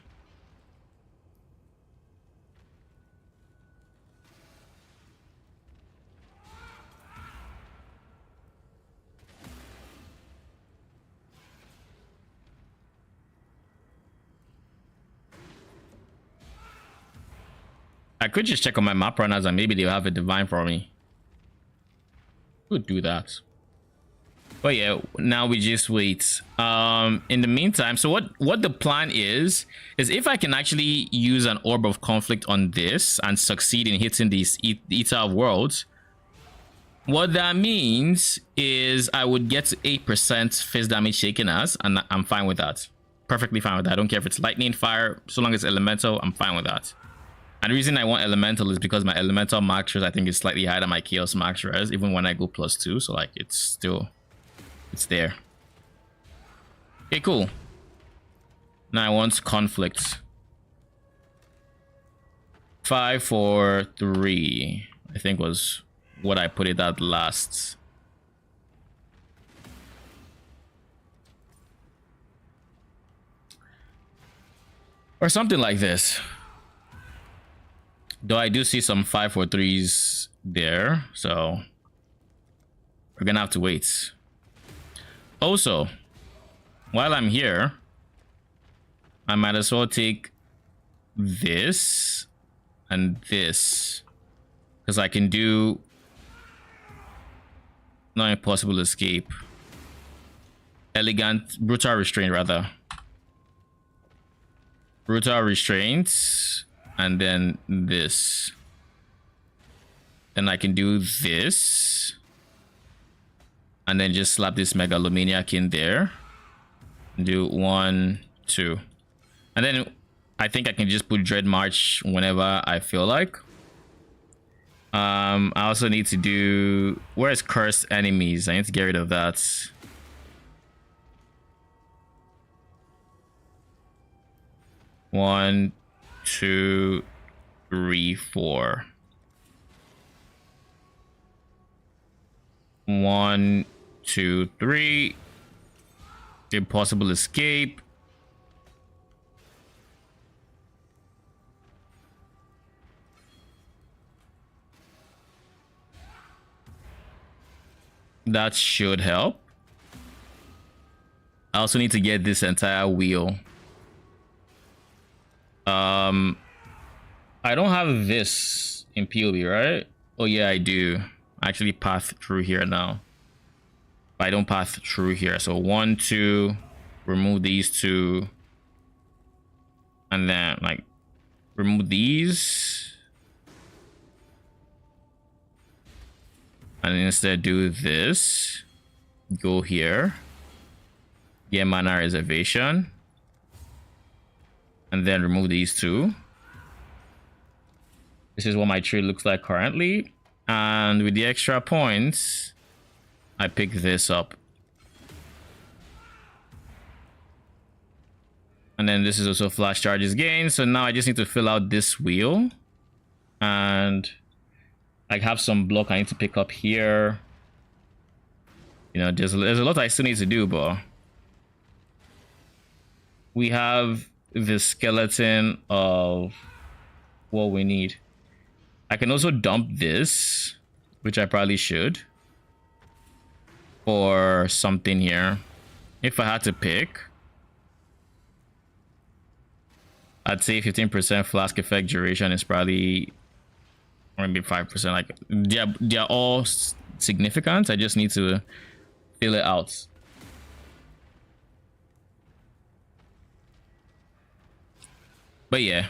I could just check on my map runners and maybe they'll have a divine for me. Could do that. But yeah, now we just wait. In the meantime, so what the plan is if I can actually use an Orb of Conflict on this and succeed in hitting these Ether Worlds, what that means is I would get to 8% phase damage taken as, and I'm fine with that. Perfectly fine with that. I don't care if it's lightning, fire, so long as it's elemental, I'm fine with that. And the reason I want elemental is because my elemental max res I think is slightly higher than my chaos max res, even when I go +2, so like it's there. Okay, cool. Now I want conflict. 5, 4, 3, I think was what I put it at last. Or something like this. Though I do see some 5, 4, 3s there, so we're gonna have to wait. Also, while I'm here, I might as well take this and this, because I can do not impossible escape, elegant, brutal restraint rather, brutal restraints, and then this. Then I can do this, and then just slap this megalomaniac in there. Do 1, 2, and then I think I can just put Dread March whenever I feel like. I also need to do, where's cursed enemies? I need to get rid of that. One, 2, 3, 4. 1, 2, 3. Impossible escape. That should help. I also need to get this entire wheel. I don't have this in PoE, right? Oh yeah, I do. I actually path through here now. I don't path through here. So 1, 2, remove these 2, and then like remove these, and instead do this. Go here, get mana reservation, and then remove these 2. This is what my tree looks like currently, and with the extra points I pick this up. And then this is also flash charges gain. So now I just need to fill out this wheel, and I have some block I need to pick up here. You know, there's a lot I still need to do, but we have the skeleton of what we need. I can also dump this, which I probably should, or something here. If I had to pick, I'd say 15% flask effect duration is probably, or maybe 5%. Like they're all significant. I just need to fill it out. But yeah,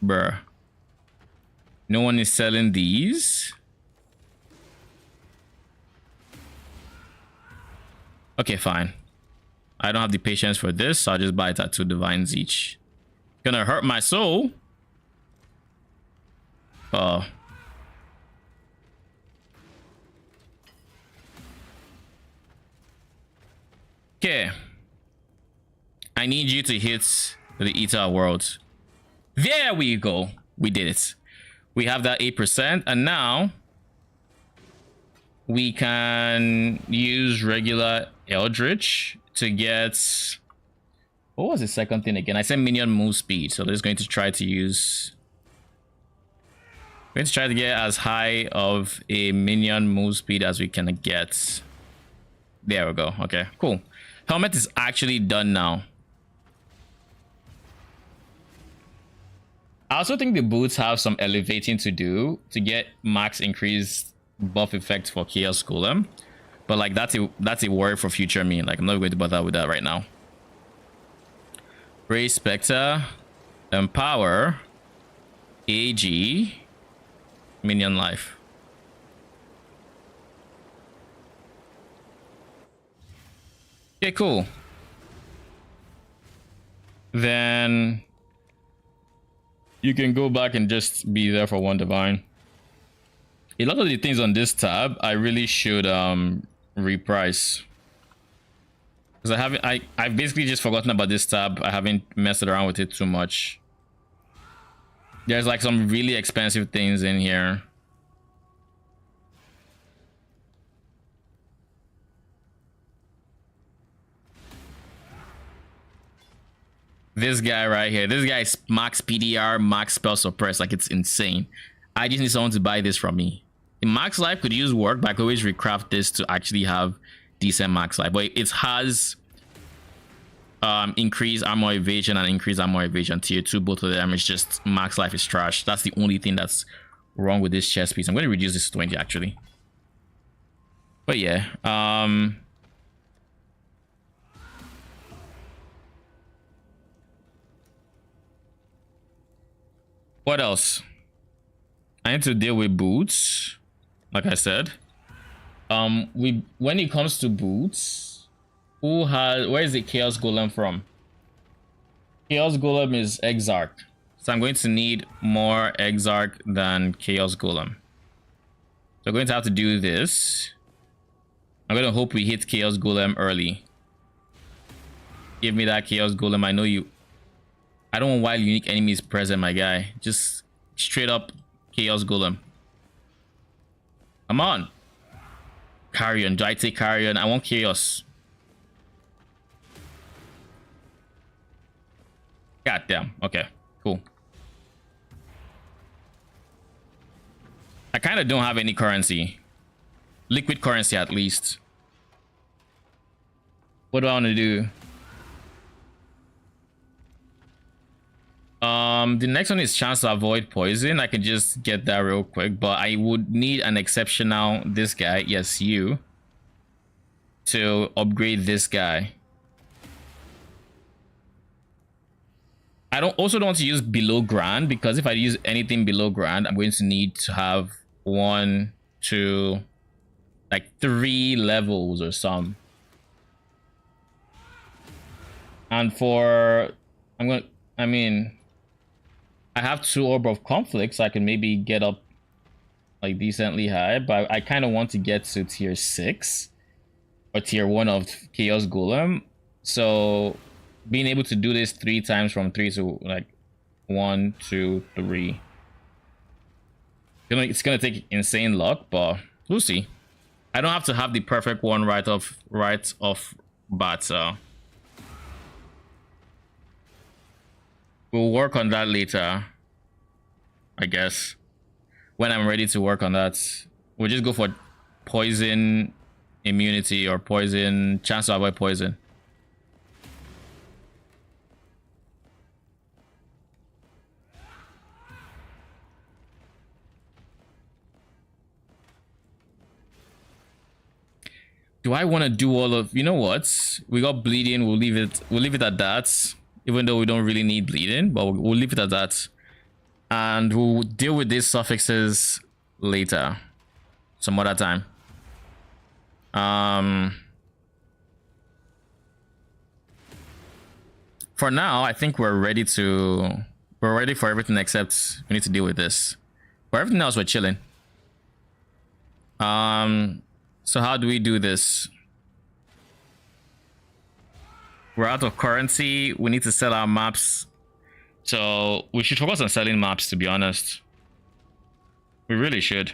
bruh, no one is selling these. Okay, fine. I don't have the patience for this, so I'll just buy it at 2 divines each. Gonna hurt my soul. Oh. Okay. I need you to hit the Eater World. There we go. We did it. We have that 8%, and now we can use regular Eldritch to get, what was the second thing again? I said minion move speed, so we're just going to try to use, we're going to try to get as high of a minion move speed as we can get. There we go. Okay, cool. Helmet is actually done now. I also think the boots have some elevating to do to get max increased buff effect for Chaos Golem, but like that's a worry for future me. Like I'm not going to bother with that right now. Ray Spectre, Empower, AG, Minion Life. Okay, cool. Then you can go back and just be there for 1 divine. A lot of the things on this tab I really should reprice, because I've basically just forgotten about this tab. I haven't messed around with it too much. There's like some really expensive things in here. This guy right here. This guy is max PDR, max spell suppress. Like, it's insane. I just need someone to buy this from me. In max life could use work, but I could always recraft this to actually have decent max life. But it has increased armor evasion and increased armor evasion tier 2. Both of them is just max life is trash. That's the only thing that's wrong with this chest piece. I'm going to reduce this to 20 actually. But yeah, what else? I need to deal with boots, like I said. When it comes to boots, where is the Chaos Golem from? Chaos Golem is Exarch, so I'm going to need more Exarch than Chaos Golem. So I'm going to have to do this. I'm going to hope we hit Chaos Golem early. Give me that Chaos Golem. I know you. I don't want wild unique enemies present, my guy. Just straight up Chaos Golem. Come on. Carrion. Do I take Carrion? I want Chaos. God damn. Okay. Cool. I kind of don't have any currency. Liquid currency at least. What do I want to do? The next one is chance to avoid poison. I can just get that real quick, but I would need an exceptional this guy, yes, you, to upgrade this guy. I also don't want to use below grand, because if I use anything below grand, I'm going to need to have 1, 2, like 3 levels or some. And for I have 2 Orb of Conflict, so I can maybe get up like decently high, but I kind of want to get to tier 6 or tier 1 of Chaos Golem. So being able to do this 3 times from 3 to like 1, 2, 3. It's gonna take insane luck, but we'll see. I don't have to have the perfect one right off bat, so we'll work on that later, I guess. When I'm ready to work on that, we'll just go for poison immunity or poison chance to avoid poison. Do I want to do all of, you know what? We got bleeding, we'll leave it at that. Even though we don't really need bleeding, but we'll leave it at that. And we'll deal with these suffixes later. Some other time. For now, I think we're ready for everything except we need to deal with this. For everything else, we're chilling. So how do we do this? We're out of currency. We need to sell our maps. So we should focus on selling maps, to be honest. We really should.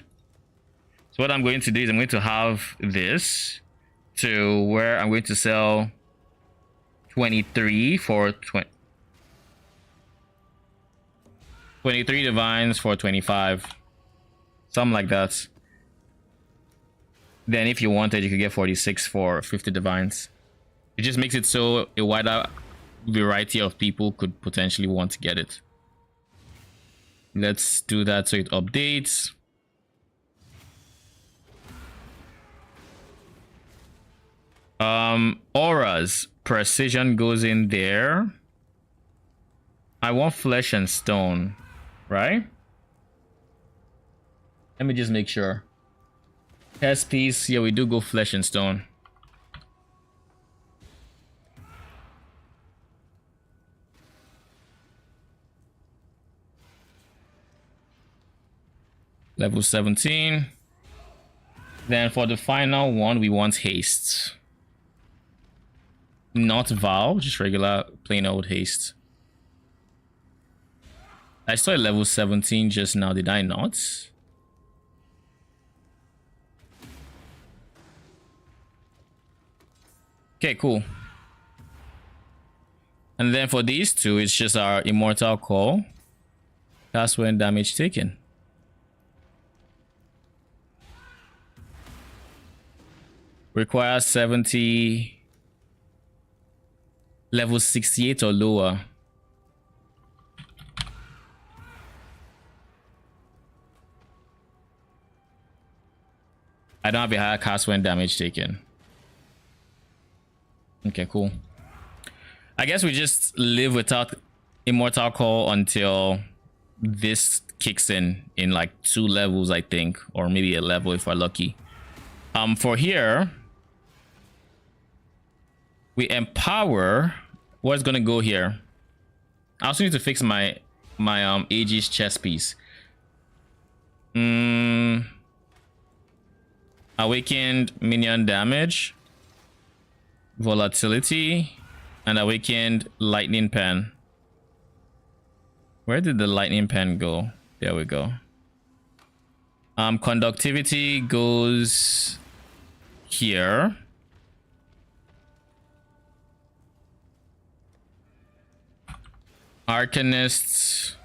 So what I'm going to do is I'm going to have this to where I'm going to sell 23 for 23 divines for 25. Something like that. Then if you wanted, you could get 46 for 50 divines. It just makes it so a wider variety of people could potentially want to get it. Let's do that so it updates. Auras. Precision goes in there. I want flesh and stone, right? Let me just make sure. Test piece, yeah, we do go flesh and stone. Level 17. Then for the final one, we want haste. Not Vow, just regular plain old haste. I saw a level 17 just now, did I not? Okay, cool. And then for these two, it's just our immortal call. That's when damage taken. Requires 70, level 68 or lower. I don't have a higher cast when damage taken. Okay, cool. I guess we just live without immortal call until this kicks in like 2 levels, I think, or maybe a level if we're lucky. For here, we empower. What's gonna go here? I also need to fix my Aegis chest piece. Awakened minion damage, volatility, and awakened lightning pen. Where did the lightning pen go? There we go. Conductivity goes here. Arcanist's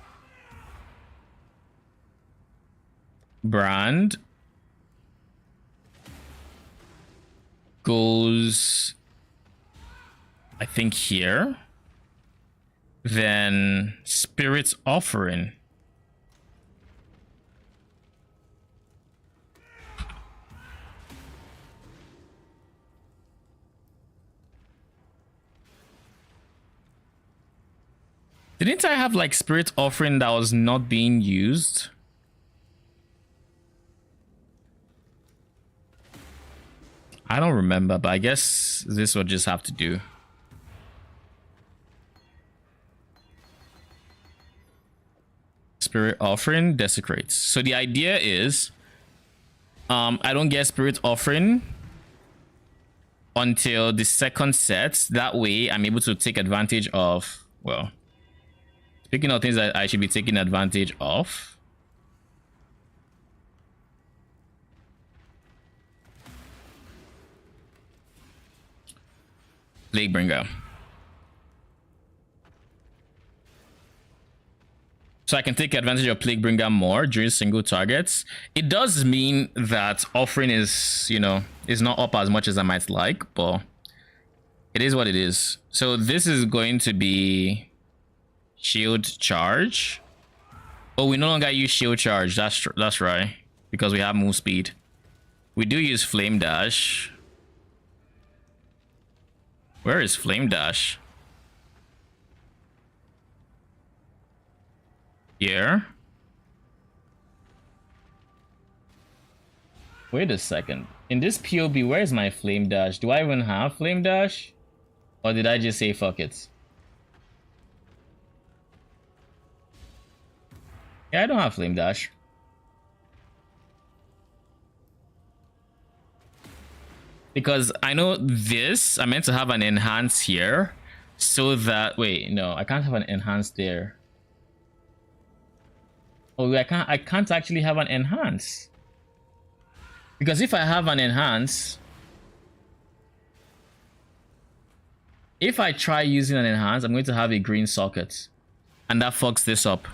brand goes, I think, here. Then Spirit's offering. Didn't I have like Spirit offering that was not being used? I don't remember, but I guess this will just have to do. Spirit offering desecrates. So the idea is I don't get Spirit offering until the second set. That way I'm able to take advantage of, well, speaking of things that I should be taking advantage of, Plaguebringer. So I can take advantage of Plaguebringer more during single targets. It does mean that offering is, you know, is not up as much as I might like, but it is what it is. So this is going to be shield charge. Oh, we no longer use shield charge. That's right, because we have move speed. We do use flame dash. Where is flame dash? Here. Wait a second. In this POB, where is my flame dash? Do I even have flame dash? Or did I just say fuck it? Yeah, I don't have flame dash. Because I know this, I meant to have an enhance here. So that, wait, no, I can't have an enhance there. Oh, I can't actually have an enhance. Because if I have an enhance, if I try using an enhance, I'm going to have a green socket. And that fucks this up.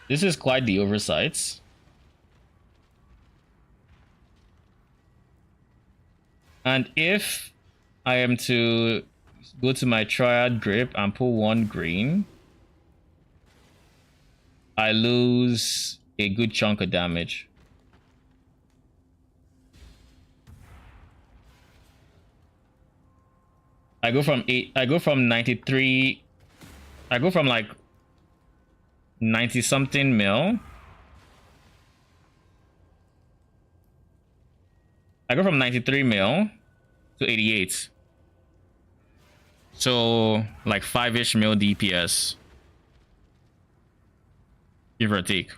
This is quite the oversight. And if I am to go to my triad grip and pull 1 green, I lose a good chunk of damage. I go from 93, I go from like 90 something mil. I go from 93 mil to 88. So like 5-ish mil DPS. Give or take.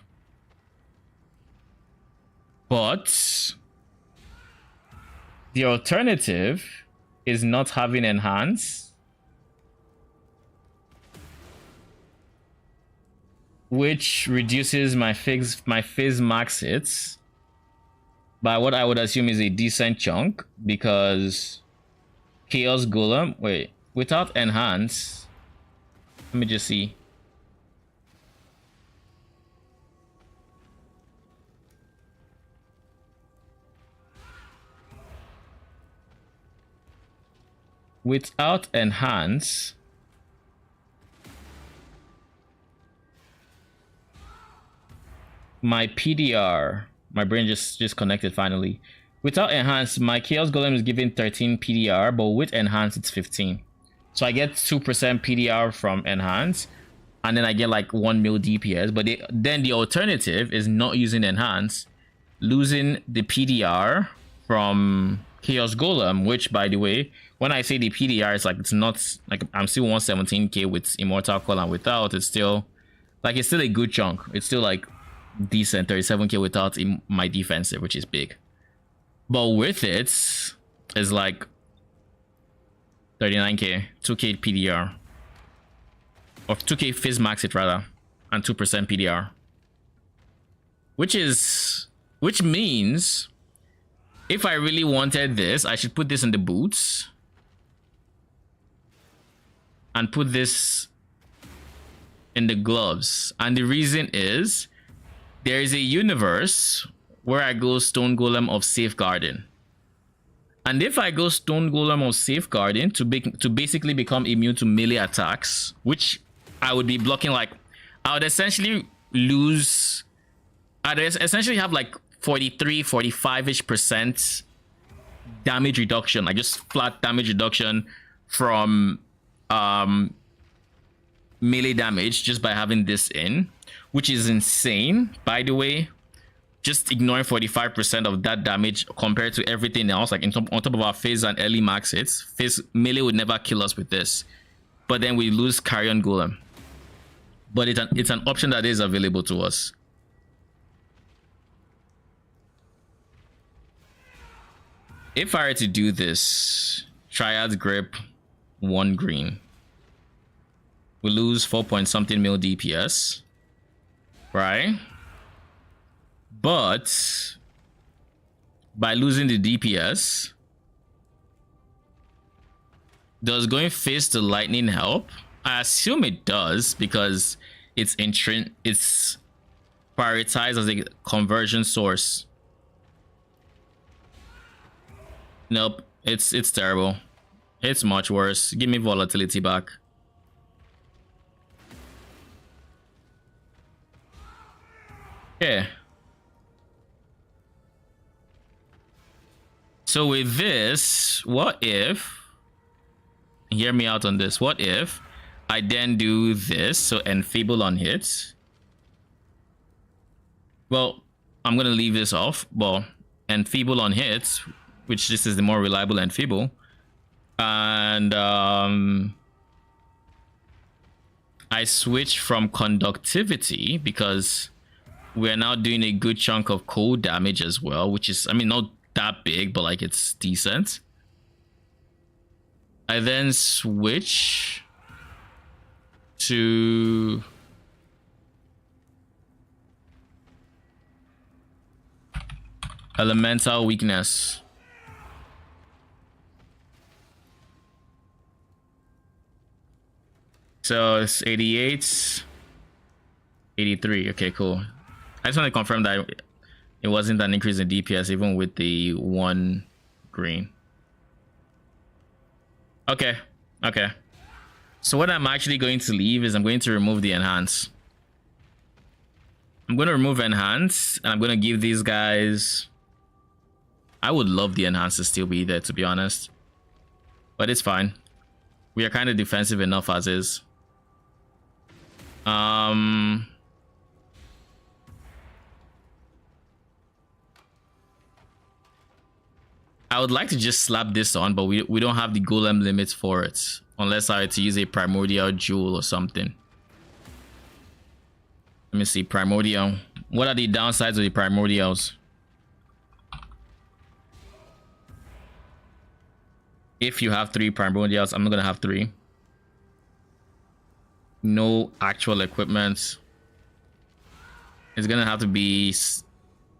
But The alternative is not having enhance, which reduces my phase max hits by what I would assume is a decent chunk, because Chaos Golem, wait, without enhance, let me just see. Without enhance, my PDR, my brain just connected finally. Without enhance, my Chaos Golem is given 13 PDR, but with enhance, it's 15. So I get 2% PDR from enhance, and then I get like 1 mil DPS. But then the alternative is not using enhance, losing the PDR from Chaos Golem, which, by the way, when I say the PDR, it's like, it's not like I'm still 117k with Immortal Call, and without, it's still like, it's still a good chunk. It's still like decent, 37k without my defensive, which is big. But with it, it's like 39k, 2k PDR, or 2k phase max it rather, and 2% PDR, which means if I really wanted this, I should put this in the boots and put this in the gloves. And the reason is there is a universe where I go Stone Golem of Safeguarding. And if I go Stone Golem of Safeguarding to basically become immune to melee attacks, which I would be blocking, like, I would essentially lose, I'd essentially have like 43, 45-ish% damage reduction, like just flat damage reduction from melee damage just by having this in, which is insane, by the way. Just ignoring 45% of that damage compared to everything else, like on top of our phase and early max hits. Phase melee would never kill us with this, but then we lose Carrion Golem. But it's an option that is available to us. If I were to do this, Triad Grip, 1 green, we lose 4 point something mil DPS, right? But by losing the DPS, does going face to lightning help? I assume it does, because it's prioritized as a conversion source. Nope, it's terrible. It's much worse. Give me volatility back. Okay. So with this, what if, hear me out on this, what if I then do this, so enfeeble on hits? Well, I'm gonna leave this off. Well, enfeeble on hits, which this is the more reliable enfeeble, and I switch from conductivity, because we're now doing a good chunk of cold damage as well, which is, I mean, not that big, but like it's decent. I then switch to elemental weakness. So it's 88, 83. Okay, cool. I just want to confirm that it wasn't an increase in DPS even with the 1 green. Okay, okay. So what I'm actually going to leave is I'm going to remove the enhance. I'm going to remove enhance, and I'm going to give these guys... I would love the enhance to still be there, to be honest. But it's fine. We are kind of defensive enough as is. I would like to just slap this on, but we don't have the golem limits for it, unless I had to use a primordial jewel or something. Let me see, primordial. What are the downsides of the primordials? If you have 3 primordials, I'm not gonna have 3. No actual equipment. It's gonna have to be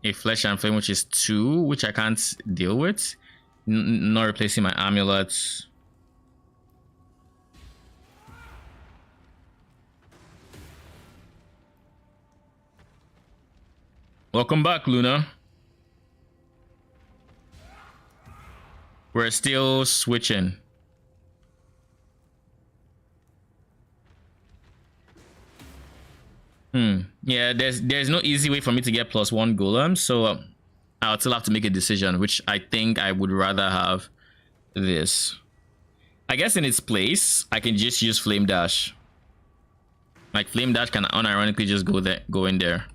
a flesh and flame, which is 2, which I can't deal with. Not replacing my amulets. Welcome back, Luna. We're still switching. Yeah, there's no easy way for me to get +1 golem, so I'll still have to make a decision, which I think I would rather have this. I guess in its place, I can just use Flame Dash. Like Flame Dash can unironically just go in there.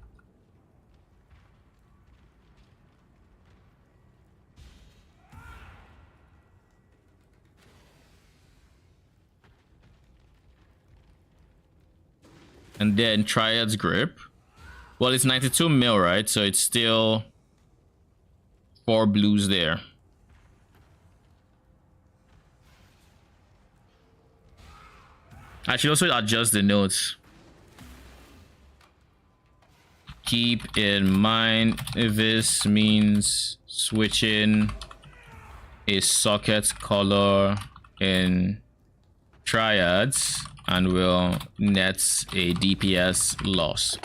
And then Triad's Grip. Well, it's 92 mil, right? So it's still 4 blues there. I should also adjust the notes. Keep in mind, this means switching a socket color in Triads and will net a DPS loss.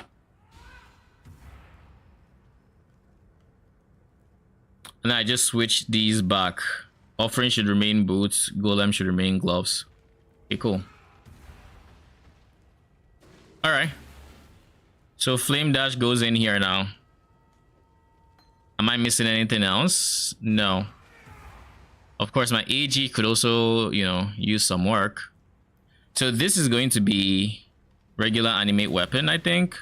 And I just switch these back. Offering should remain boots, golem should remain gloves. Okay, cool. Alright. So Flame Dash goes in here now. Am I missing anything else? No. Of course, my AG could also, you know, use some work. So this is going to be regular animate weapon, I think.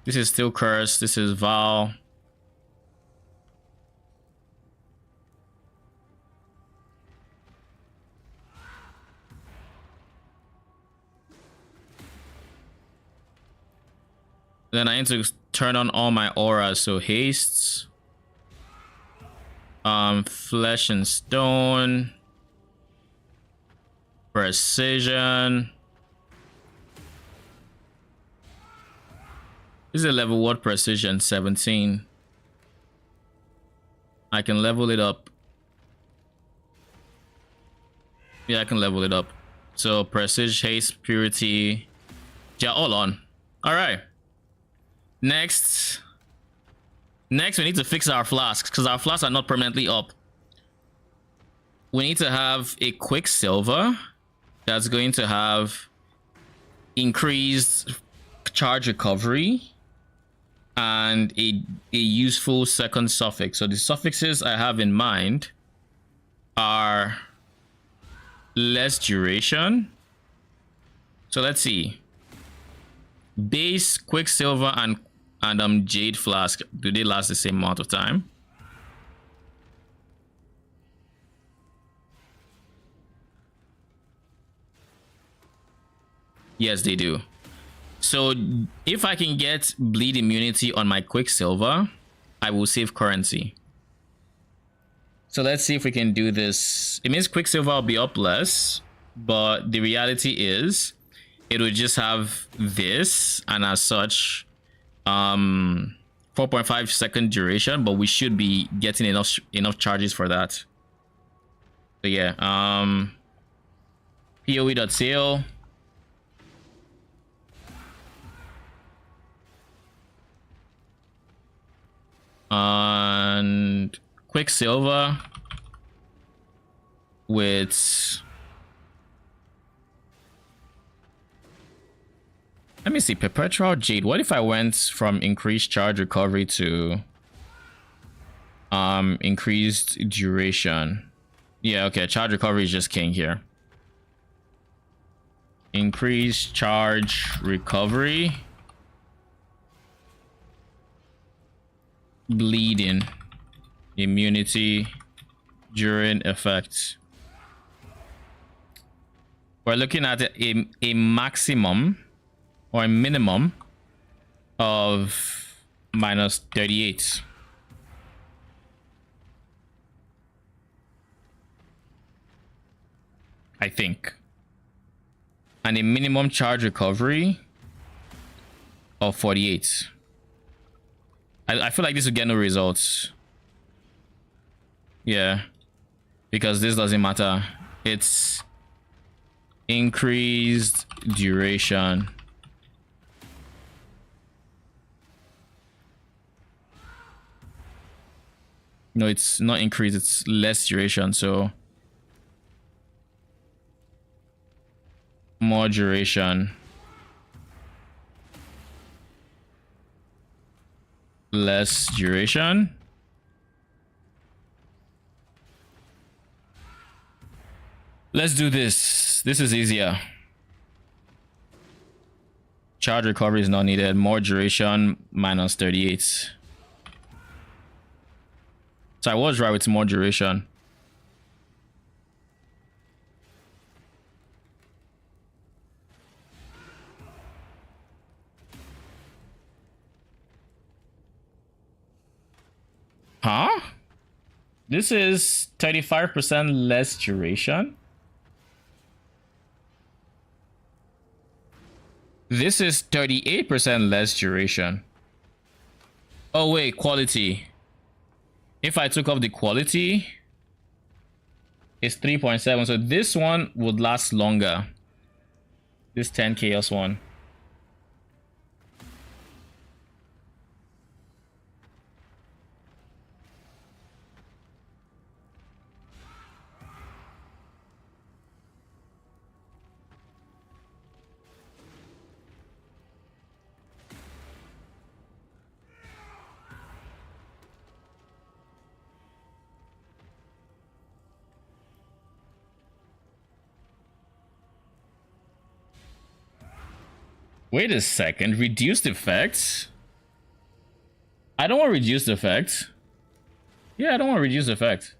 This is still Curse. This is Val. Then I need to turn on all my auras. So hastes. Flesh and Stone. Precision. This is a level what precision? 17. I can level it up. Yeah, I can level it up. So precision, haste, purity. Yeah, all on. Alright. Next we need to fix our flasks because our flasks are not permanently up. We need to have a Quicksilver that's going to have increased charge recovery and a useful second suffix. So the suffixes I have in mind are less duration. So let's see. Base, Quicksilver, and Jade Flask, do they last the same amount of time? Yes, they do. So if I can get bleed immunity on my Quicksilver, I will save currency. So let's see if we can do this. It means Quicksilver will be up less, but the reality is it will just have this, and as such 4.5 second duration, but we should be getting enough charges for that. So yeah, PoE.sale. And Quicksilver with, let me see, Perpetual Jade. What if I went from increased charge recovery to increased duration? Yeah, okay, charge recovery is just king here. Increased charge recovery. Bleeding immunity during effects. We're looking at a maximum or a minimum of -38. I think. And a minimum charge recovery of 48. I feel like this will get no results. Yeah. Because this doesn't matter. It's increased duration. No, it's not increased, it's less duration, so more duration. Less duration. Let's do this. This is easier. Charge recovery is not needed. More duration minus 38. So I was right with more duration. Huh? This is 35% less duration. This is 38% less duration. Oh wait, quality. If I took off the quality, it's 3.7. So this one would last longer. This 10 chaos one. Wait a second, reduced effects? I don't want reduced effects. Yeah, I don't want reduced effect.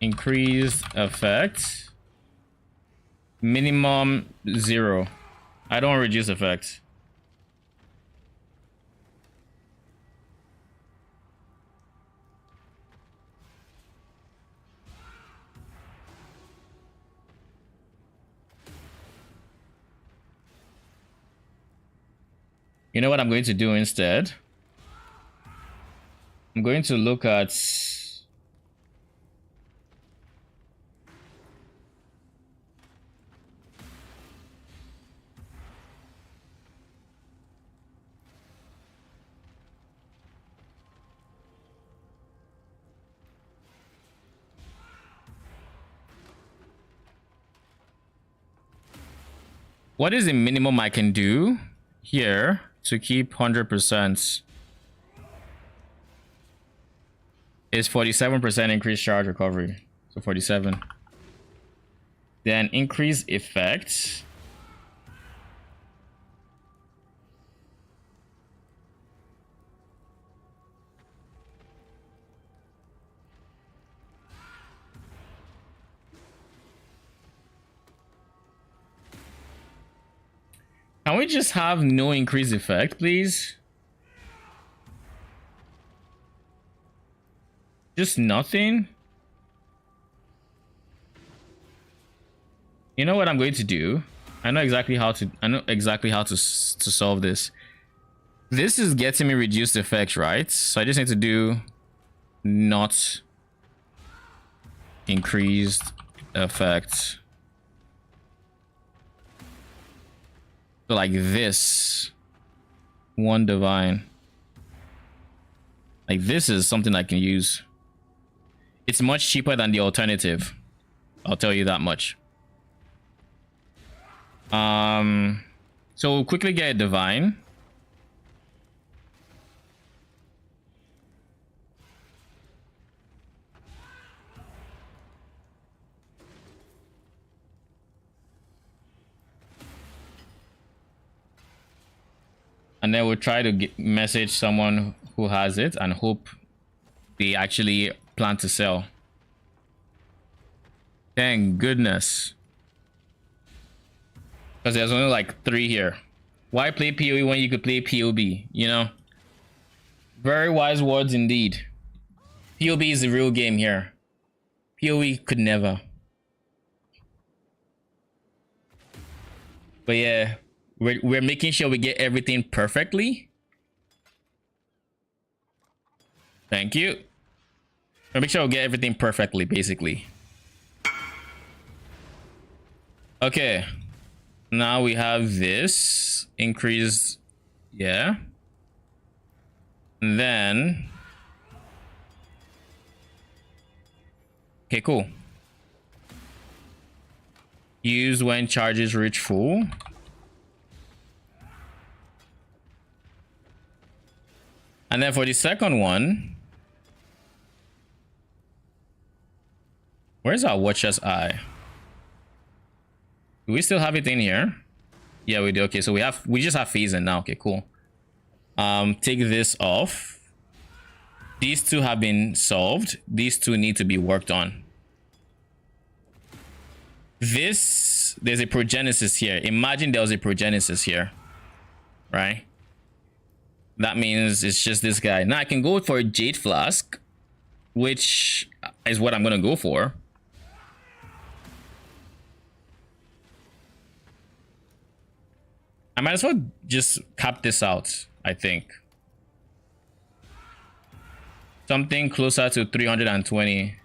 Increased effect. Minimum 0. I don't want reduced effect. You know what I'm going to do instead? I'm going to look at what is the minimum I can do here to keep 100%. Is 47% increased charge recovery. So 47. Then increase effect. Can we just have no increase effect, please? Just nothing? You know what I'm going to do? I know exactly how to solve this. This is getting me reduced effect, right? So I just need to do not increased effect. So like this. One divine. Like this is something I can use. It's much cheaper than the alternative. I'll tell you that much. So we'll quickly get a divine. And then we'll try to message someone who has it and hope they actually plan to sell. Thank goodness. Because there's only like 3 here. Why play PoE when you could play POB, you know? Very wise words indeed. PoB is the real game here. PoE could never. But yeah, we're making sure we get everything perfectly. Thank you. We'll make sure we get everything perfectly, basically. Okay. Now we have this increase. Yeah. And then. Okay, cool. Use when charges reach full. And then for the second one, where's our Watcher's Eye? Do we still have it in here? Yeah, we do. Okay, so we just have phasing now. Okay, cool. Take this off. These two have been solved. These two need to be worked on. There's a progenesis here. Imagine there was a progenesis here, right? That means it's just this guy. Now I can go for a Jade Flask, which is what I'm gonna go for. I might as well just cap this out, I think. Something closer to 320.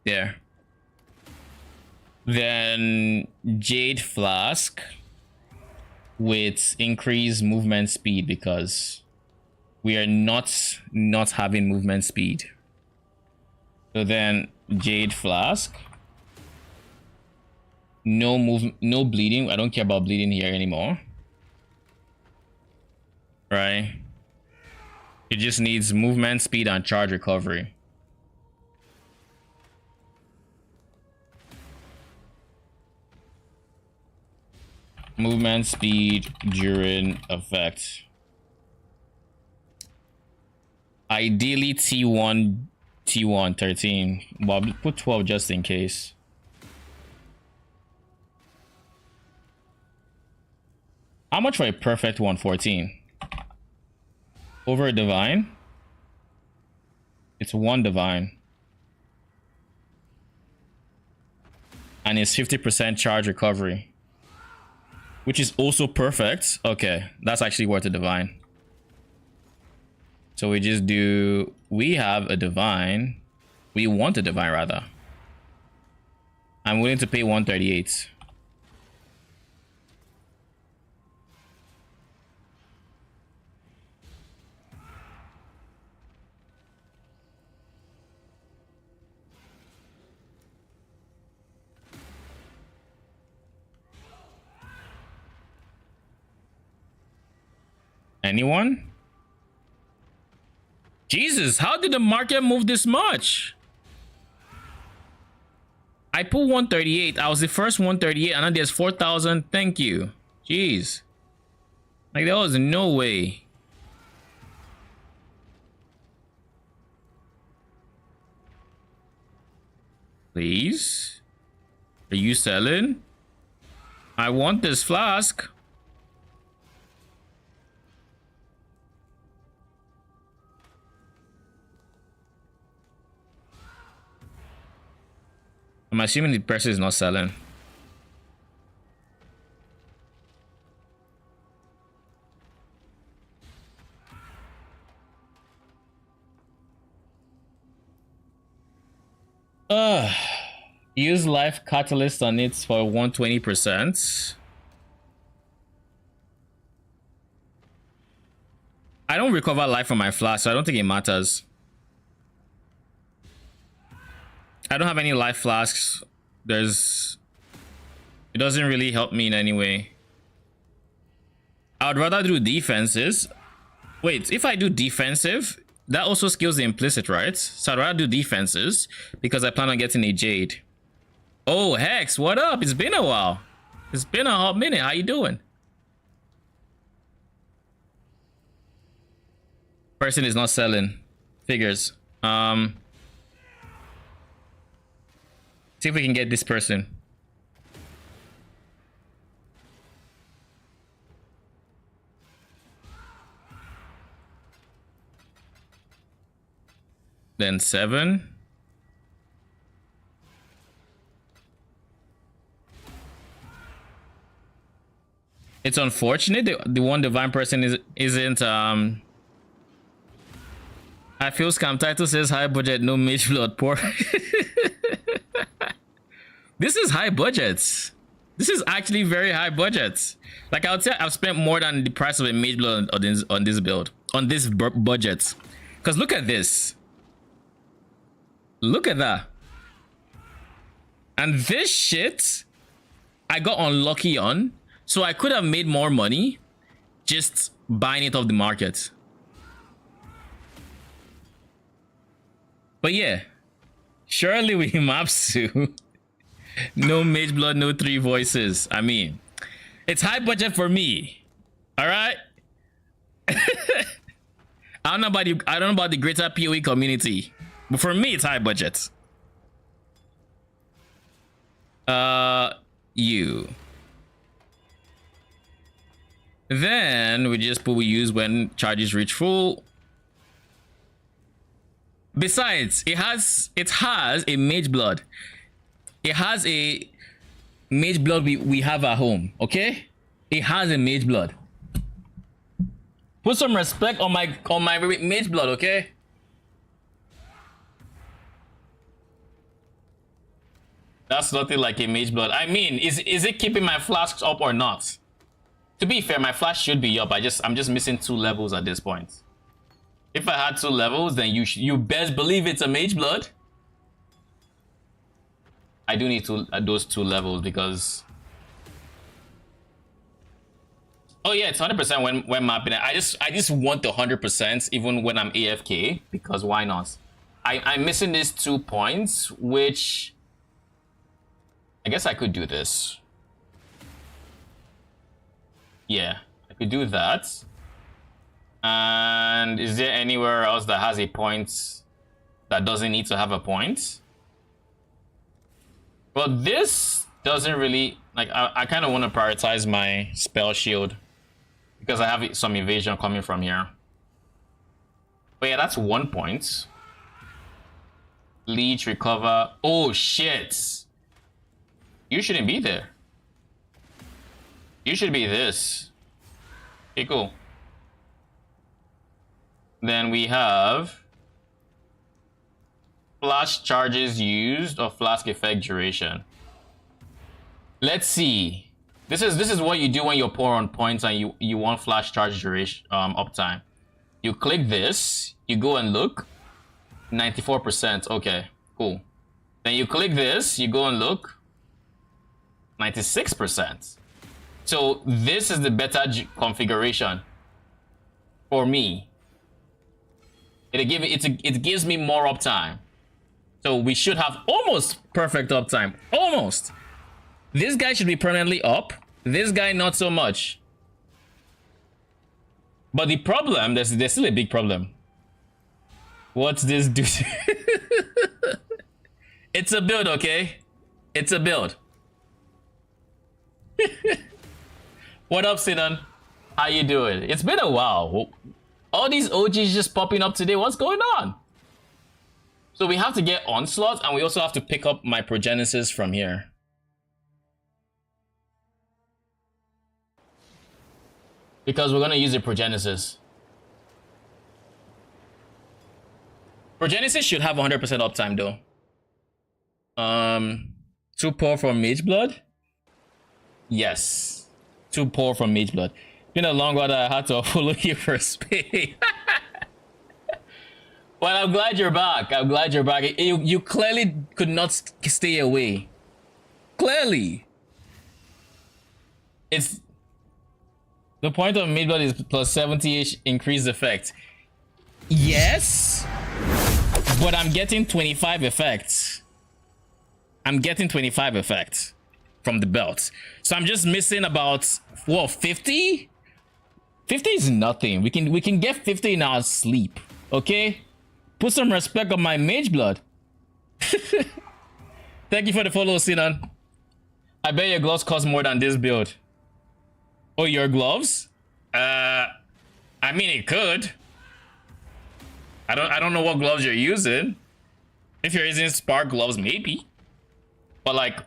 There. Then Jade Flask with increased movement speed, because we are not having movement speed. So then Jade Flask. No bleeding. I don't care about bleeding here anymore. Right? It just needs movement speed and charge recovery. Movement speed during effect. Ideally T1 13. Well, put 12 just in case. How much for a perfect 114? Over a divine? It's 1 divine. And it's 50% charge recovery, which is also perfect. Okay, that's actually worth a divine. So we just do, we have a divine. We want a divine rather. I'm willing to pay 138. Anyone? Jesus, how did the market move this much? I put 138. I was the first 138, and then there's 4,000. Thank you. Jeez. Like, there was no way. Please? Are you selling? I want this flask. I'm assuming the person is not selling. Use life catalyst on it for 120%. I don't recover life from my flask, so I don't think it matters. I don't have any life flasks. It doesn't really help me in any way. I would rather do defenses. Wait, if I do defensive, that also skills the implicit, right? So I'd rather do defenses because I plan on getting a Jade. Oh, Hex, what up? It's been a while. It's been a hot minute. How you doing? Person is not selling. Figures. See if we can get this person. Then 7. It's unfortunate the one divine person isn't I feel scam title says high budget, no mage blood poor. This is high budgets. This is actually very high budgets. Like I would say I've spent more than the price of a mage blood on this build, on this budget. Because look at this. Look at that. And this shit I got unlucky on. So I could have made more money just buying it off the market. But yeah, surely we Mapsu. No mage blood, no 3 voices. I mean, it's high budget for me. All right. I don't know about the greater PoE community, but for me, it's high budget. You. Then we just put we use when charges reach full. Besides, it has a mage blood. It has a mage blood we have at home, okay? It has a mage blood. Put some respect on my mage blood, okay? That's nothing like a mage blood. I mean, is it keeping my flasks up or not? To be fair, my flash should be up. I'm just missing 2 levels at this point. If I had 2 levels, then you best believe it's a mage blood. I do need those 2 levels because. Oh yeah, it's 100% when mapping it. I just want the 100% even when I'm AFK because why not? I'm missing these 2 points, which I guess I could do this. Yeah, I could do that. And is there anywhere else that has a point that doesn't need to have a point? Well, this doesn't really, like, I kind of want to prioritize my spell shield because I have some evasion coming from here. But yeah, that's 1 point. Leech, recover. Oh, shit. You shouldn't be there. You should be this. Okay, cool. Then we have flash charges used or flask effect duration. Let's see. This is what you do when you're poor on points and you want flash charge duration uptime. You click this, you go and look. 94%. Okay, cool. Then you click this, you go and look. 96%. So this is the better configuration for me. It gives me more uptime. So we should have almost perfect uptime. Almost. This guy should be permanently up. This guy not so much. But the problem, there's still a big problem. What's this do? It's a build, okay? It's a build. What up, Sinan? How you doing? It's been a while. All these OGs just popping up today. What's going on? So we have to get Onslaught, and we also have to pick up my Progenesis from here. Because we're going to use the Progenesis. Progenesis should have 100% uptime, though. Too poor for Mage Blood? Yes. Too poor from Mage Blood. Been a long while that I had to follow you for space. Well, I'm glad you're back. I'm glad you're back. You clearly could not stay away. Clearly. It's... The point of Mage Blood is plus 70-ish increased effect. Yes. But I'm getting 25 effects. I'm getting 25 effects from the belt. So I'm just missing about, what, 50? 50 is nothing. We can get 50 in our sleep. Okay? Put some respect on my Mage Blood. Thank you for the follow, Sinan. I bet your gloves cost more than this build. Oh, your gloves? I mean, it could. I don't know what gloves you're using. If you're using spark gloves, maybe. But like,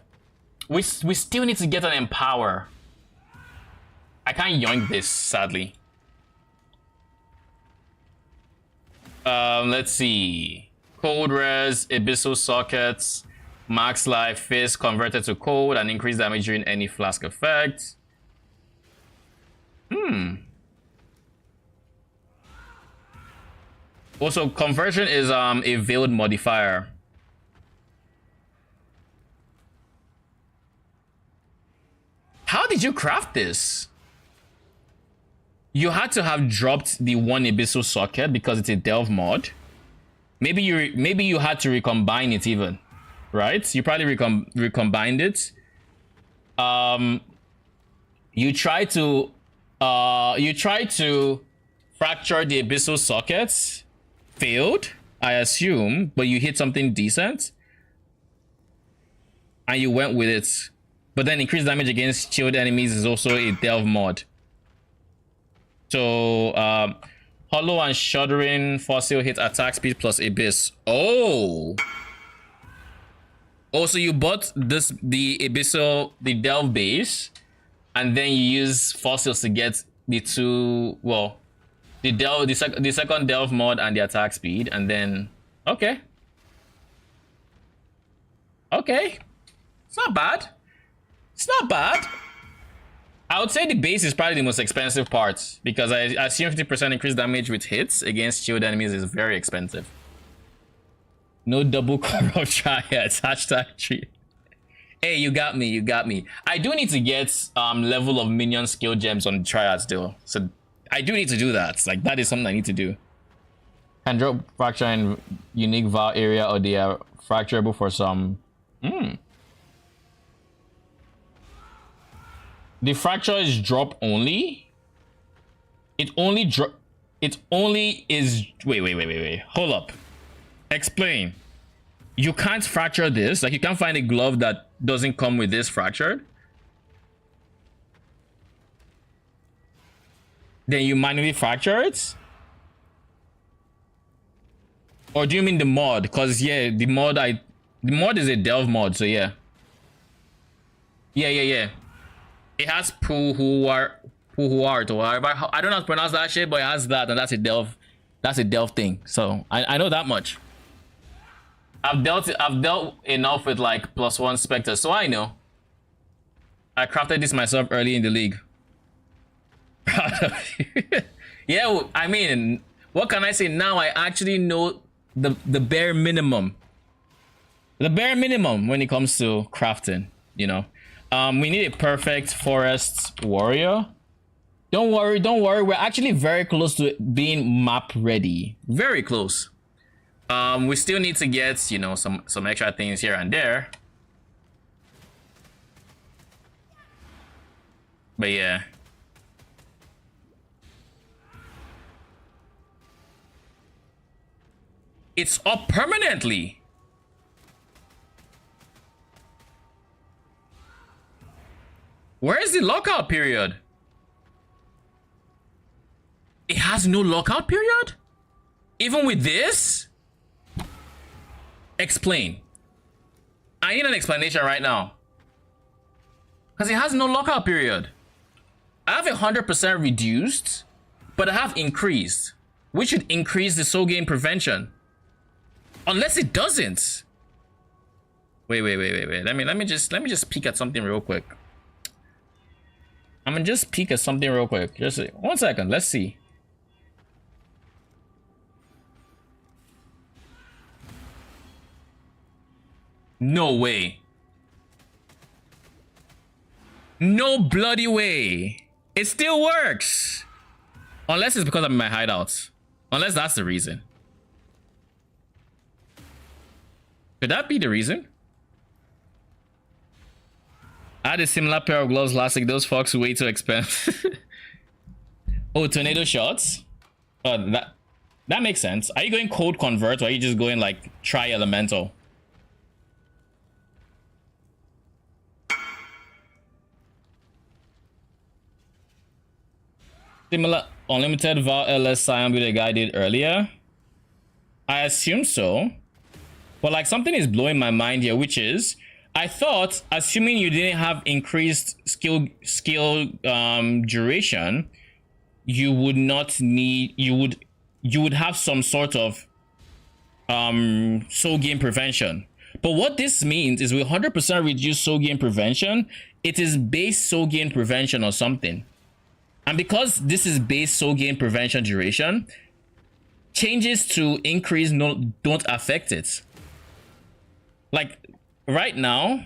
we still need to get an empower. I can't yoink this, sadly. Let's see. Cold res, abyssal sockets, max life, fist converted to cold, and increase damage during any flask effect. Also, conversion is a veiled modifier. How did you craft this? You had to have dropped the one abyssal socket because it's a delve mod. Maybe you had to recombine it even, right? You probably recombined it. You try to fracture the abyssal sockets. Failed, I assume, but you hit something decent and you went with it. But then increased damage against shield enemies is also a delve mod. So hollow and shuddering fossil hit attack speed plus abyss. Oh, so you bought the delve base, and then you use fossils to get the two, well, the second delve mod and the attack speed, and then okay, it's not bad. It's not bad. I would say the base is probably the most expensive part, because I assume 50% increased damage with hits against shield enemies is very expensive. No double corrupt triads. #3. Hey, you got me. I do need to get level of minion skill gems on triads though. So I do need to do that. Like, that is something I need to do. Can drop fracture in unique val area, or they are fracturable for some. The fracture is drop only. It only is. Wait. Hold up. Explain. You can't fracture this. Like, you can't find a glove that doesn't come with this fractured. Then you manually fracture it? Or do you mean the mod? Because yeah, the mod is a delve mod, so yeah. Yeah. It has Puhuart or whatever. I don't know how to pronounce that shit, but it has that, and that's a delve thing. So I know that much. I've dealt enough with like +1 specters, so I know. I crafted this myself early in the league. Proud of you. Yeah, I mean, what can I say now? I actually know the bare minimum. The bare minimum when it comes to crafting, you know. We need a perfect forest warrior. Don't worry. We're actually very close to being map ready. Very close. We still need to get, you know, some extra things here and there. But yeah. It's up permanently. Where is the lockout period? It has no lockout period? Even with this? Explain. I need an explanation right now. Because it has no lockout period. I have 100% reduced, but I have increased, which should increase the soul gain prevention. Unless it doesn't. Wait. Let me just peek at something real quick. I'm gonna just peek at something real quick. Just 1 second. Let's see. No way. No bloody way. It still works. Unless it's because I'm in my hideouts. Unless that's the reason. Could that be the reason? I had a similar pair of gloves last week. Those fucks way too expensive. Oh, tornado shots? Oh, that makes sense. Are you going cold convert, or are you just going like tri-elemental? Similar unlimited Val LS Scion build a guy did earlier. I assume so. But like something is blowing my mind here, which is I thought, assuming you didn't have increased skill duration, you would not need you would have some sort of soul gain prevention. But what this means is we 100% reduce soul gain prevention. It is base soul gain prevention or something. And because this is base soul gain prevention duration, changes to increase don't affect it. Like right now,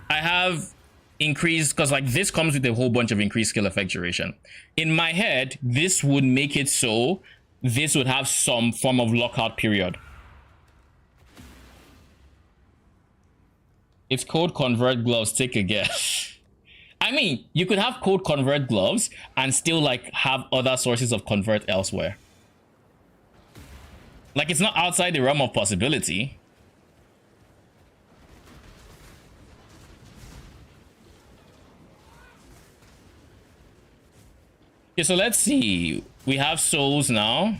I have increased because like this comes with a whole bunch of increased skill effect duration. In my head, this would make it so this would have some form of lockout period. It's code convert gloves, take a guess. I mean, you could have code convert gloves and still like have other sources of convert elsewhere. Like it's not outside the realm of possibility. Okay, so let's see. We have souls now.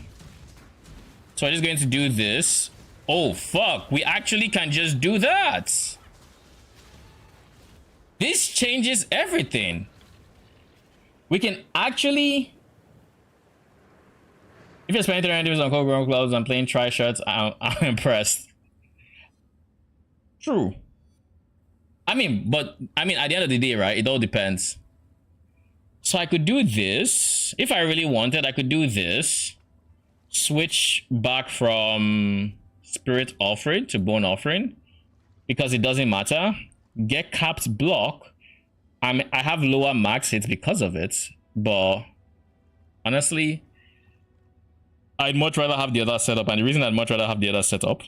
So I'm just going to do this. Oh, fuck. We actually can just do that. This changes everything. We can actually... If you're spending 300 on cold ground gloves and plain tri shirts, I'm impressed. True. I mean, at the end of the day, right? It all depends. So I could do this. If I really wanted, I could do this. Switch back from Spirit Offering to Bone Offering. Because it doesn't matter. Get capped block. I have lower max hits because of it. But honestly, I'd much rather have the other setup. And the reason I'd much rather have the other setup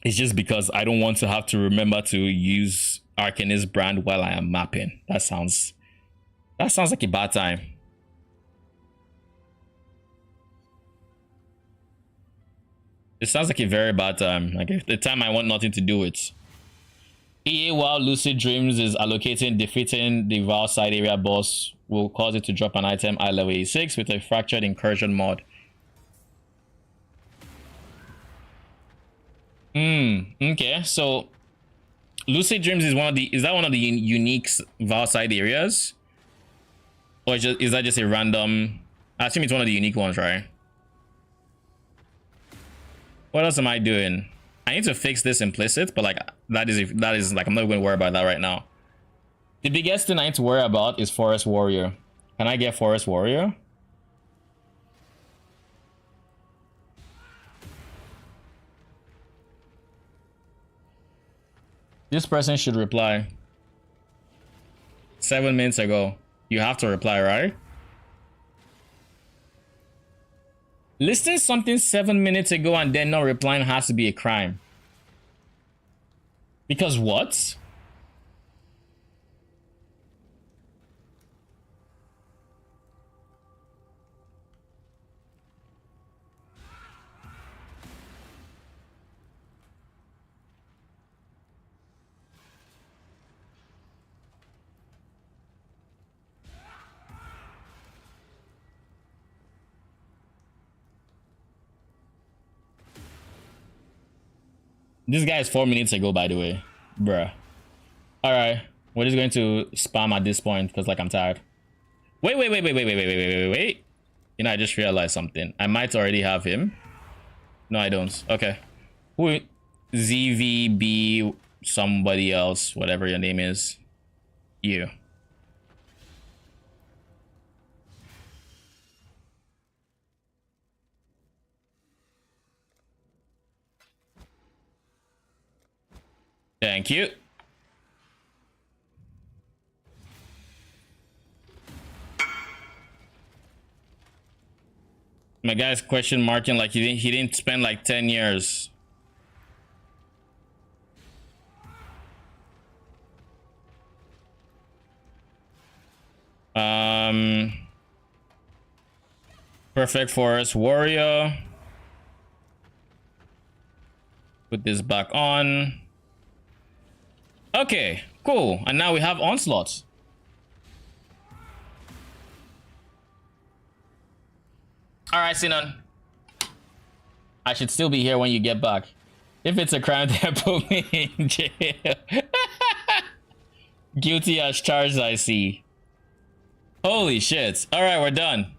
is just because I don't want to have to remember to use Arcanist brand while I am mapping. That sounds like a bad time. It sounds like a very bad time. Like the time I want nothing to do with. EA while Lucid Dreams is allocating defeating the Val side area boss will cause it to drop an item at level 86 with a fractured incursion mod. Okay, so Lucid Dreams is one of the unique Val side areas? Or is that just a random? I assume it's one of the unique ones, right? What else am I doing? I need to fix this implicit, but like that is like I'm not going to worry about that right now. The biggest thing I need to worry about is Forest Warrior. Can I get Forest Warrior? This person should reply. 7 minutes ago. You have to reply, right? Listing something 7 minutes ago and then not replying has to be a crime. Because what? This guy is 4 minutes ago, by the way. Bruh. Alright. We're just going to spam at this point because like I'm tired. Wait. You know, I just realized something. I might already have him. No, I don't. Okay. Who? ZVB somebody else, whatever your name is. You. Thank you. My guy's question marking like he didn't spend like 10 years. Perfect Forest Warrior. Put this back on. Okay, cool. And now we have Onslaught. All right, Sinan. I should still be here when you get back. If it's a crime, then put me in jail. Guilty as charged, I see. Holy shit. Alright, we're done.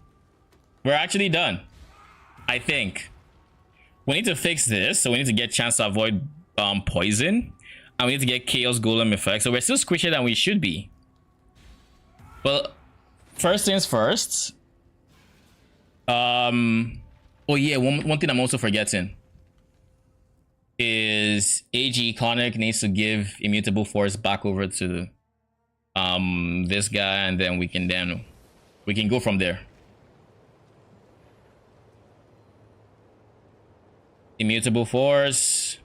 We're actually done. I think. We need to fix this, so we need to get chance to avoid poison. And we need to get Chaos Golem effect. So we're still squishier than we should be. Well, first things first. Oh yeah, one thing I'm also forgetting is AG Conic needs to give Immutable Force back over to this guy, and then we can go from there. Immutable Force.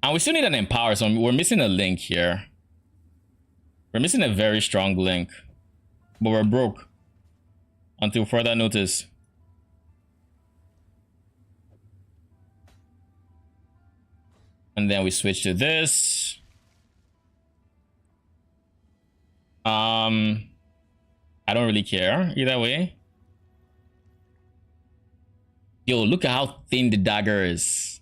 And we still need an Empower, so we're missing a link here. We're missing a very strong link. But we're broke. Until further notice. And then we switch to this. I don't really care either way. Yo, look at how thin the dagger is.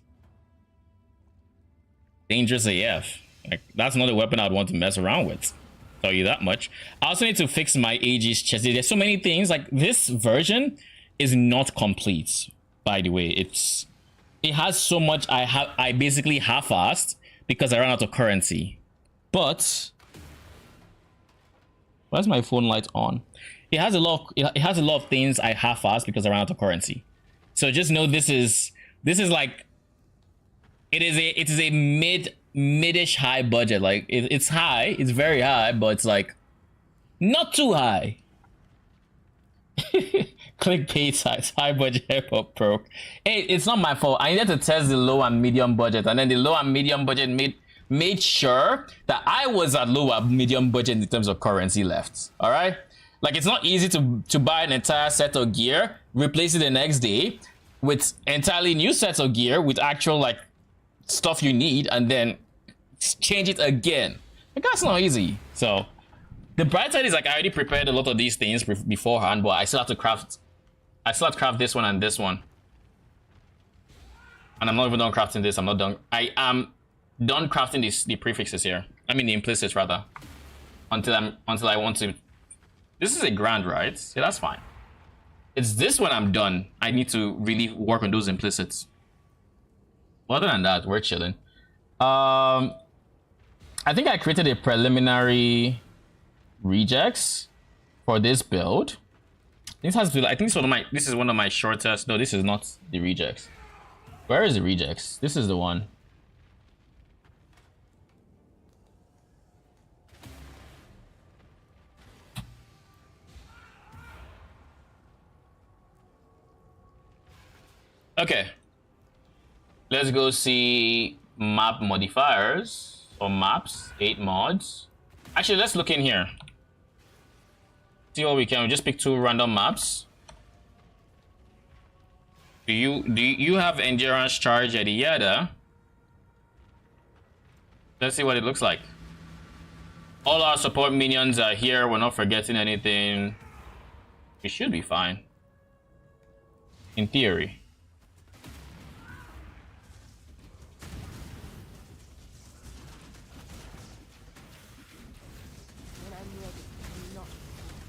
Dangerous AF. Like, that's not a weapon I'd want to mess around with. Tell you that much. I also need to fix my AG's chest. There's so many things. Like, this version is not complete, by the way. It has so much I basically half-assed because I ran out of currency. But why's my phone light on? It has a lot of things I half-assed because I ran out of currency. So just know this is like it is a mid-ish high budget. Like it's high, it's very high, but it's like not too high. Clickbait size, high budget hip hop pro. Hey, it's not my fault. I needed to test the low and medium budget, and then the low and medium budget made sure that I was at low and medium budget in terms of currency left. All right. Like, it's not easy to buy an entire set of gear, replace it the next day with entirely new sets of gear with actual, like, stuff you need, and then change it again. Like, that's not easy. So, the bright side is, like, I already prepared a lot of these things beforehand, but I still have to craft this one and this one. And I'm not even done crafting this. I'm not done. I am done crafting the prefixes here. I mean, the implicits, rather. Until I want to. This is a grand, right? Yeah, that's fine. It's this when I'm done. I need to really work on those implicits. Other than that, we're chilling. I think I created a preliminary regex for this build. This has to. I think this is one of my shortest. No, this is not the regex. Where is the regex? This is the one. Okay, let's go see map modifiers or maps, 8 mods. Actually, let's look in here. See what we can. We just pick 2 random maps. Do you have endurance charge at yada? Let's see what it looks like. All our support minions are here. We're not forgetting anything. We should be fine. In theory.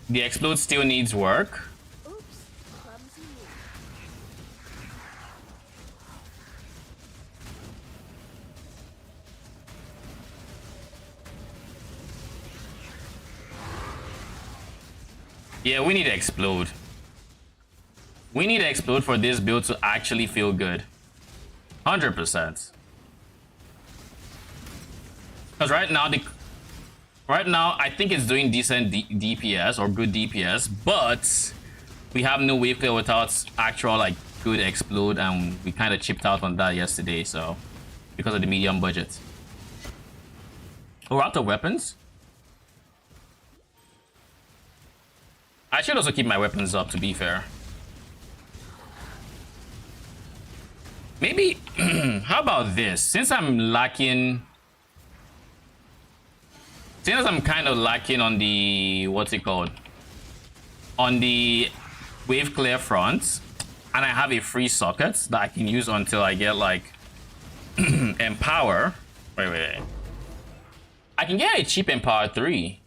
The explode still needs work. Oops, clumsy me. Yeah, we need to explode. We need to explode for this build to actually feel good. 100%. Because right now, I think it's doing decent DPS or good DPS, but we have no wave clear without actual, like, good explode, and we kind of chipped out on that yesterday, so because of the medium budget. Oh, we're out of weapons. I should also keep my weapons up, to be fair. Maybe, how about this? Since I'm lacking, since I'm kind of lacking on the, what's it called? On the wave clear front, and I have a free socket that I can use until I get like empower. Wait. I can get a cheap empower 3.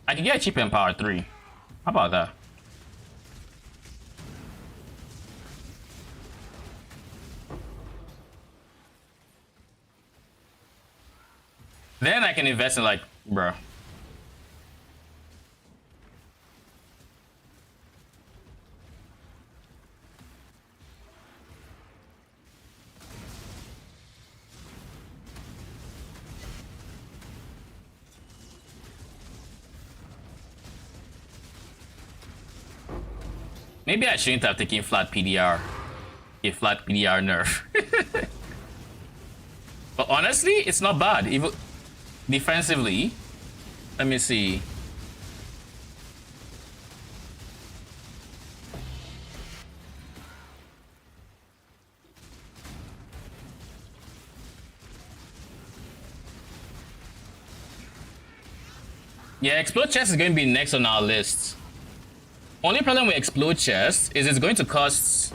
I can get a cheap empower 3. How about that? Then I can invest in like, bro. Maybe I shouldn't have taken flat PDR. A flat PDR nerf. But honestly, it's not bad. Even defensively, let me see. Yeah, explode chest is going to be next on our list. Only problem with explode chest is it's going to cost.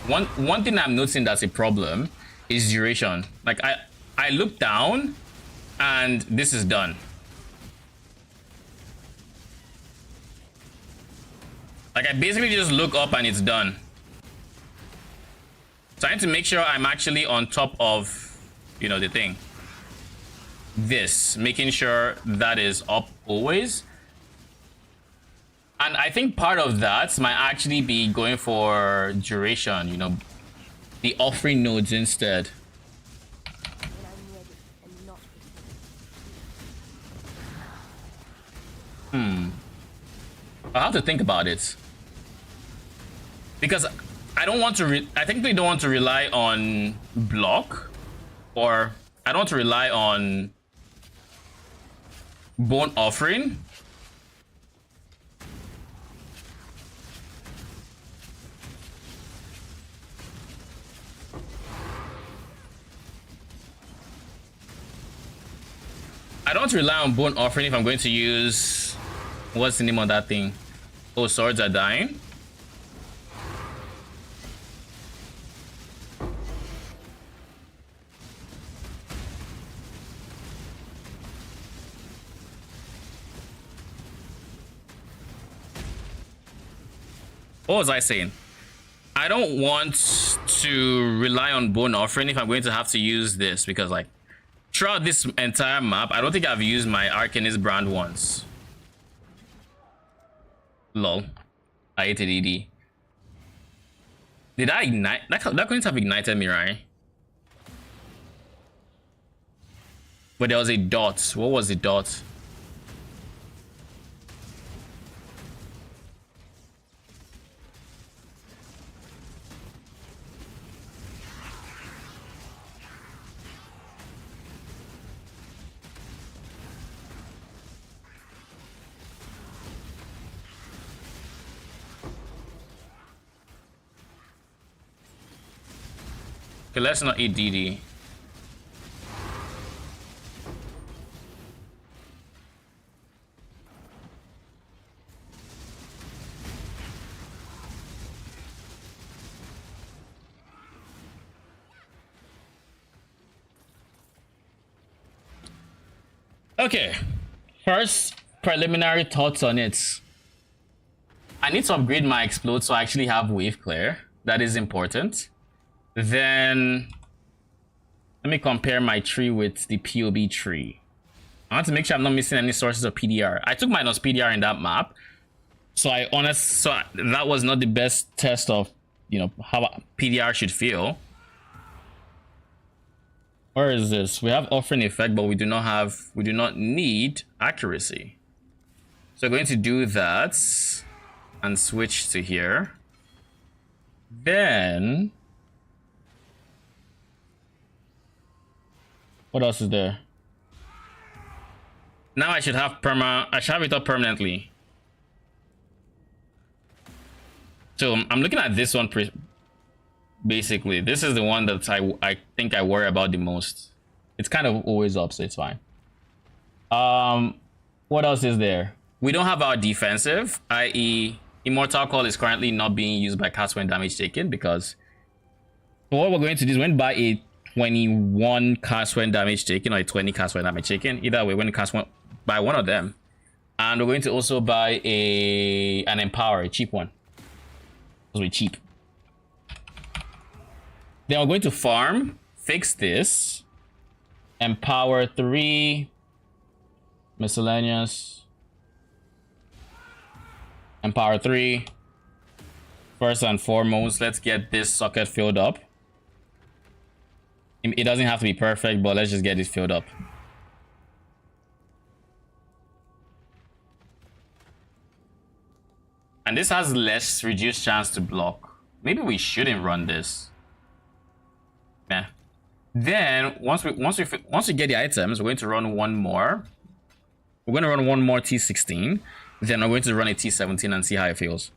One thing I'm noticing that's a problem is duration. Like I look down and this is done. Like I basically just look up and it's done. So I need to make sure I'm actually on top of, you know, the thing. This, making sure that is up always. And I think part of that might actually be going for duration, you know, the offering nodes instead. I'll have to think about it. Because I don't want to, I think they don't want to rely on block, or I don't want to rely on bone offering. I don't rely on bone offering if I'm going to use, what's the name of that thing? Oh, swords are dying. What was I saying? I don't want to rely on bone offering if I'm going to have to use this, because like throughout this entire map, I don't think I've used my Arcanist brand once. Lol. I ate it, ED. Did I ignite? That couldn't have ignited me, right? But there was a dot. What was the dot? Okay, let's not eat DD. Okay, first preliminary thoughts on it. I need to upgrade my explode so I actually have wave clear. That is important. Then let me compare my tree with the PoB tree. I want to make sure I'm not missing any sources of PDR. I took minus PDR in that map, so that was not the best test of, you know, how PDR should feel. Where is this? We have offering effect, but we do not need accuracy. So we're going to do that and switch to here. Then what else is there? Now I should have I should have it up permanently. So I'm looking at this one. Basically, this is the one that I think I worry about the most. It's kind of always up, so it's fine. What else is there? We don't have our defensive, i.e. Immortal Call is currently not being used by cast when damage taken, because what we're going to do is when buy a 21 cast when damage taken or a 20 cast when damage taken. Either way, when you cast one, buy one of them. And we're going to also buy an Empower, a cheap one. Because we're cheap. Then we're going to farm, fix this, Empower 3, miscellaneous, Empower 3. First and foremost, let's get this socket filled up. It doesn't have to be perfect, but let's just get it filled up. And this has less reduced chance to block. Maybe we shouldn't run this. Yeah. Then once we get the items, we're going to run one more. We're going to run one more T16. Then we're going to run a T17 and see how it feels.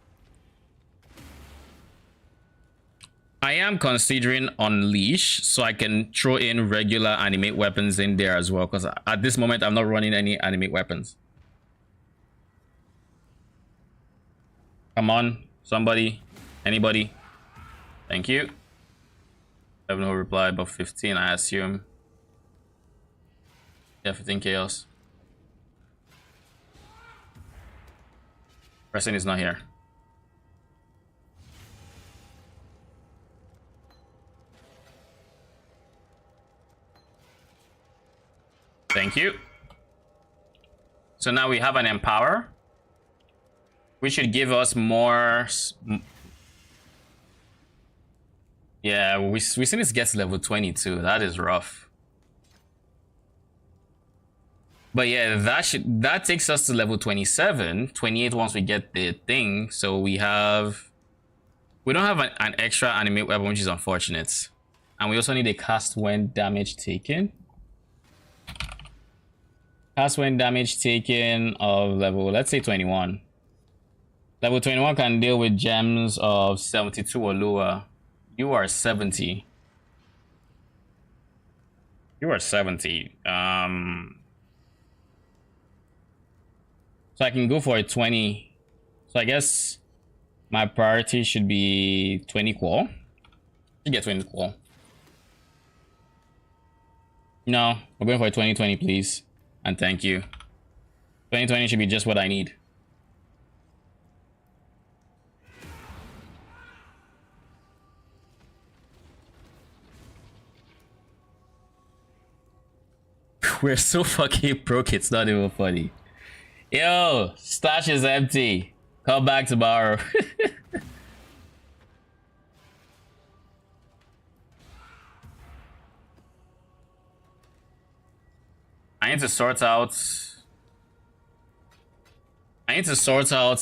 I am considering Unleash, so I can throw in regular animate weapons in there as well, because at this moment I'm not running any animate weapons. Come on, somebody, anybody. Thank you. I have no reply, but 15 I assume. Yeah, 15 chaos. Person is not here. Thank you. So now we have an Empower, which should give us more. Yeah, we seen this gets level 22. That is rough. But yeah, that takes us to level 27, 28 once we get the thing. So we don't have an extra animate weapon, which is unfortunate. And we also need a cast when damage taken. Cast when damage taken of level, let's say 21. Level 21 can deal with gems of 72 or lower. You are 70. You are 70. So I can go for a 20. So I guess my priority should be 20 qual. You get 20 qual. No, we're going for a 2020, please. And thank you. 2020 should be just what I need. We're so fucking broke, it's not even funny. Yo, stash is empty. Come back tomorrow. I need to sort out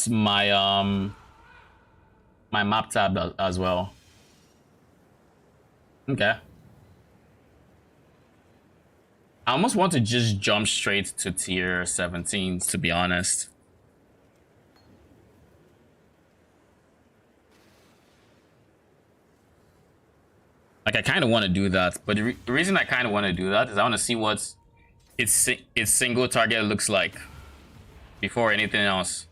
my my map tab as well. Okay. I almost want to just jump straight to tier 17s, to be honest. Like, I kind of want to do that, but the reason I kind of want to do that is I want to see what its single target looks like before anything else.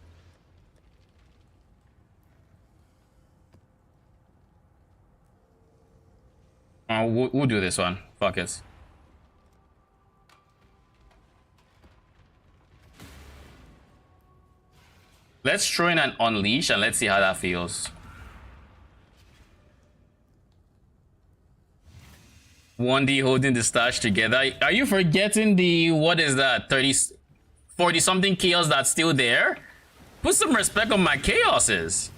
We'll do this one. Fuck it. Let's throw in an Unleash and let's see how that feels. One D holding the stash together. Are you forgetting the, what is that, 40 something chaos that's still there? Put some respect on my chaoses.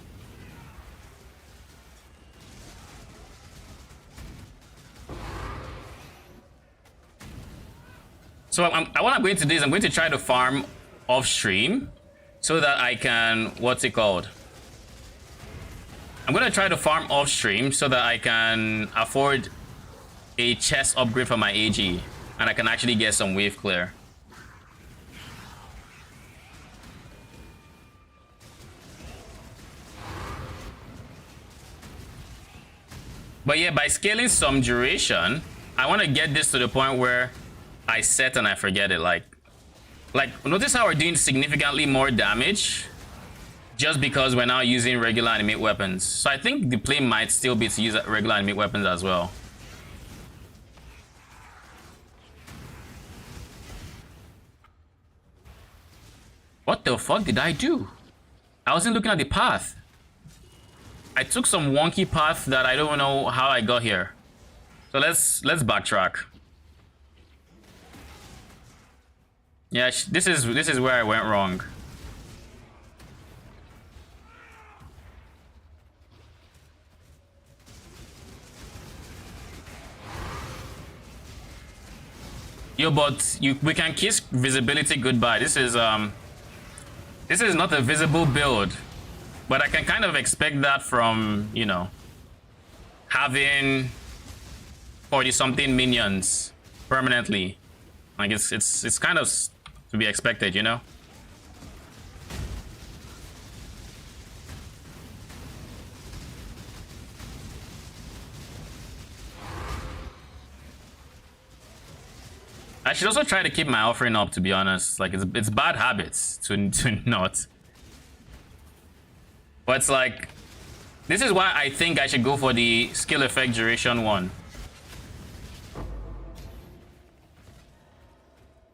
So what I'm going to do is I'm going to try to farm off stream so that I can, what's it called? I'm going to try to farm off stream so that I can afford a chest upgrade for my AG and I can actually get some wave clear. But yeah, by scaling some duration, I want to get this to the point where I set and I forget it. Like notice how we're doing significantly more damage just because we're now using regular animate weapons. So I think the play might still be to use regular animate weapons as well. What the fuck did I do? I wasn't looking at the path. I took some wonky path that I don't know how I got here. So let's backtrack. Yeah, this is where I went wrong. Yo, but we can kiss visibility goodbye. This is not a visible build, but I can kind of expect that from, you know, having 40-something minions permanently. Like it's kind of to be expected, you know. I should also try to keep my offering up, to be honest. Like it's bad habits to not. But it's like, this is why I think I should go for the skill effect duration one.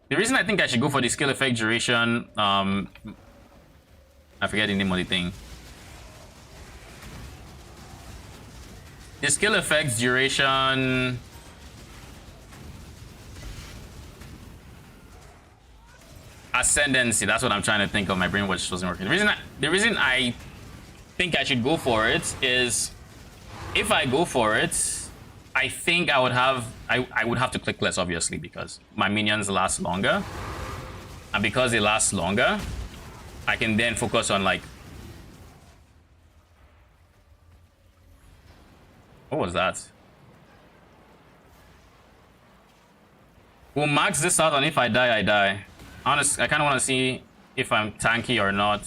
The reason I think I should go for the skill effect duration, I forget the name of the thing. The skill effects duration. Ascendancy, that's what I'm trying to think of. My brain wasn't working. The reason I think I should go for it is, if I go for it, I think I would have to click less, obviously, because my minions last longer. And because they last longer, I can then focus on, like, what was that? We'll max this out, and if I die, I die. Honestly, I kind of want to see if I'm tanky or not.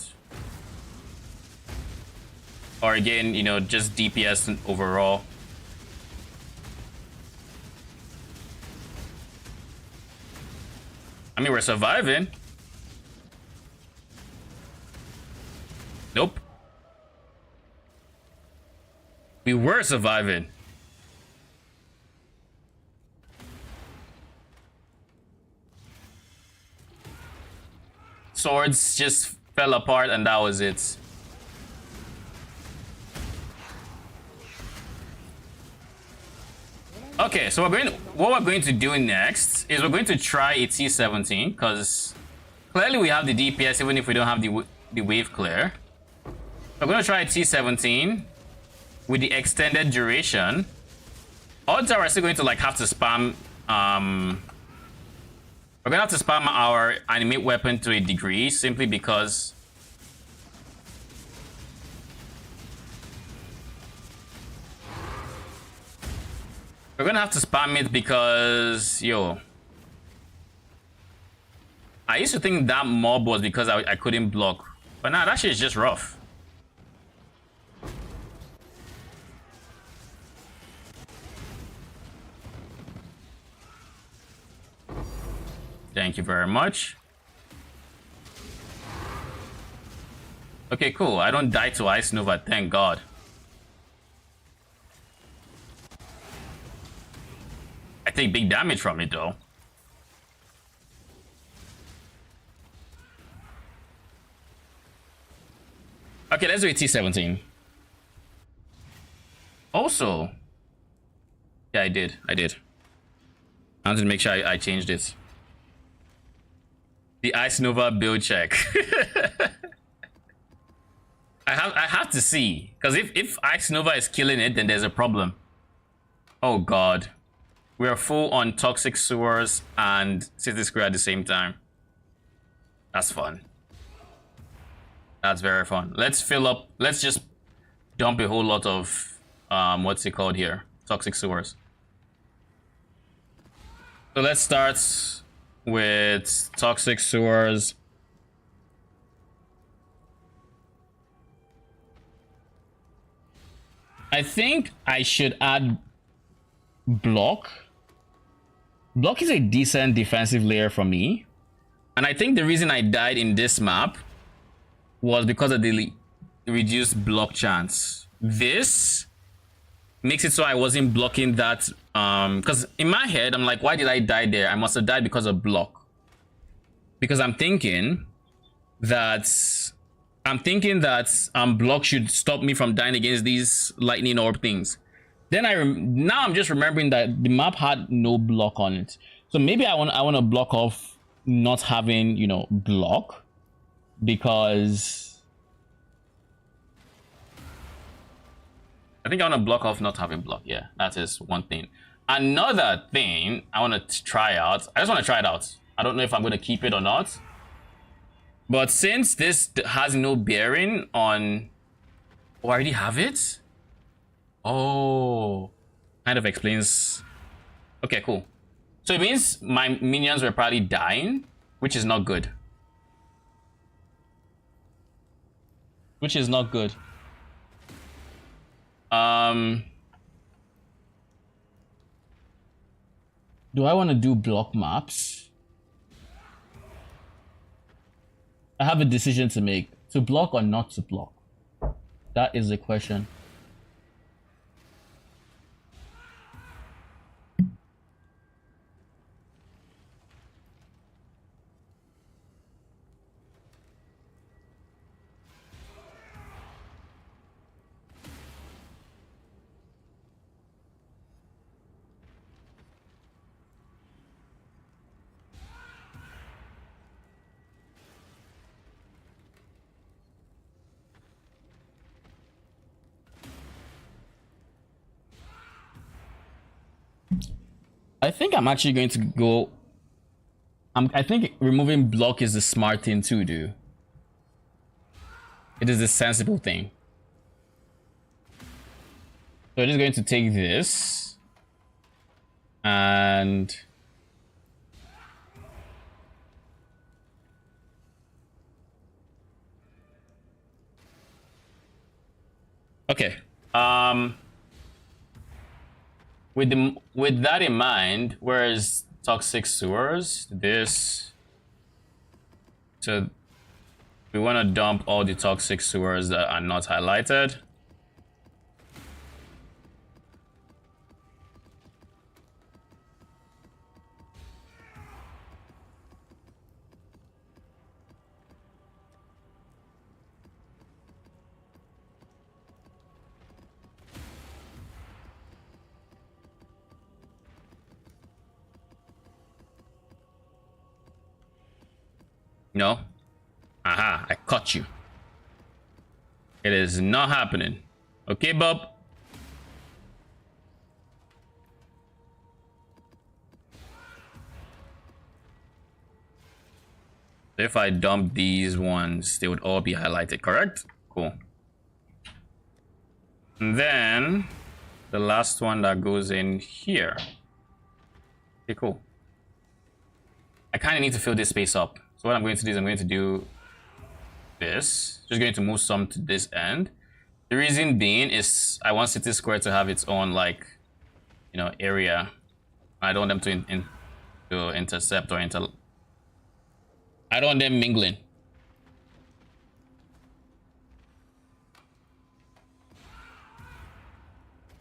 Or again, you know, just DPS overall. I mean, we're surviving. Nope. We were surviving. Swords just fell apart and that was it. Okay, so what we're going to do next is we're going to try a T17, because clearly we have the DPS even if we don't have the wave clear. We're going to try a T17 with the extended duration. Odds are we're still going to like have to spam we're gonna have to spam our animate weapon to a degree, simply because we're gonna have to spam it because, yo, I used to think that mob was because I couldn't block, but now that shit is just rough. Thank you very much. Okay, cool. I don't die to Ice Nova, thank God. I take big damage from it, though. Okay, let's do a T17. Also, yeah, I did. I wanted to make sure I changed it. The Ice Nova build check. I have to see, because if Ice Nova is killing it, then there's a problem. Oh God, we are full on Toxic Sewers and City Square at the same time. That's fun. That's very fun. Let's fill up. Let's just dump a whole lot of what's it called here? Toxic Sewers. So let's start with Toxic Sewers. I think I should add block. Block is a decent defensive layer for me. And I think the reason I died in this map was because of the reduced block chance. This makes it so I wasn't blocking that. Because in my head, I'm like, why did I die there? I must have died because of block. Because I'm thinking that block should stop me from dying against these lightning orb things. Then now I'm just remembering that the map had no block on it. So maybe I want to block off not having, you know, block, because I think I want to block off not having block. Yeah, that is one thing. Another thing I want to try out. I just want to try it out. I don't know if I'm going to keep it or not. But since this has no bearing on... Oh, I already have it? Oh, kind of explains. Okay, cool. So it means my minions were probably dying, which is not good. Which is not good. Do I want to do block maps? I have a decision to make. To block or not to block? That is the question. I think I'm actually going to go... I think removing block is the smart thing to do. It is the sensible thing. So I'm just going to take this. And... Okay. With that in mind, whereas toxic sewers, this, so we want to dump all the toxic sewers that are not highlighted. No. Aha, I caught you. It is not happening. Okay, Bob. If I dump these ones, they would all be highlighted, correct? Cool. And then the last one that goes in here. Okay, cool. I kind of need to fill this space up. So what I'm going to do is I'm going to do this. Just going to move some to this end. The reason being is I want City Square to have its own, like, you know, area. I don't want them to intercept or I don't want them mingling.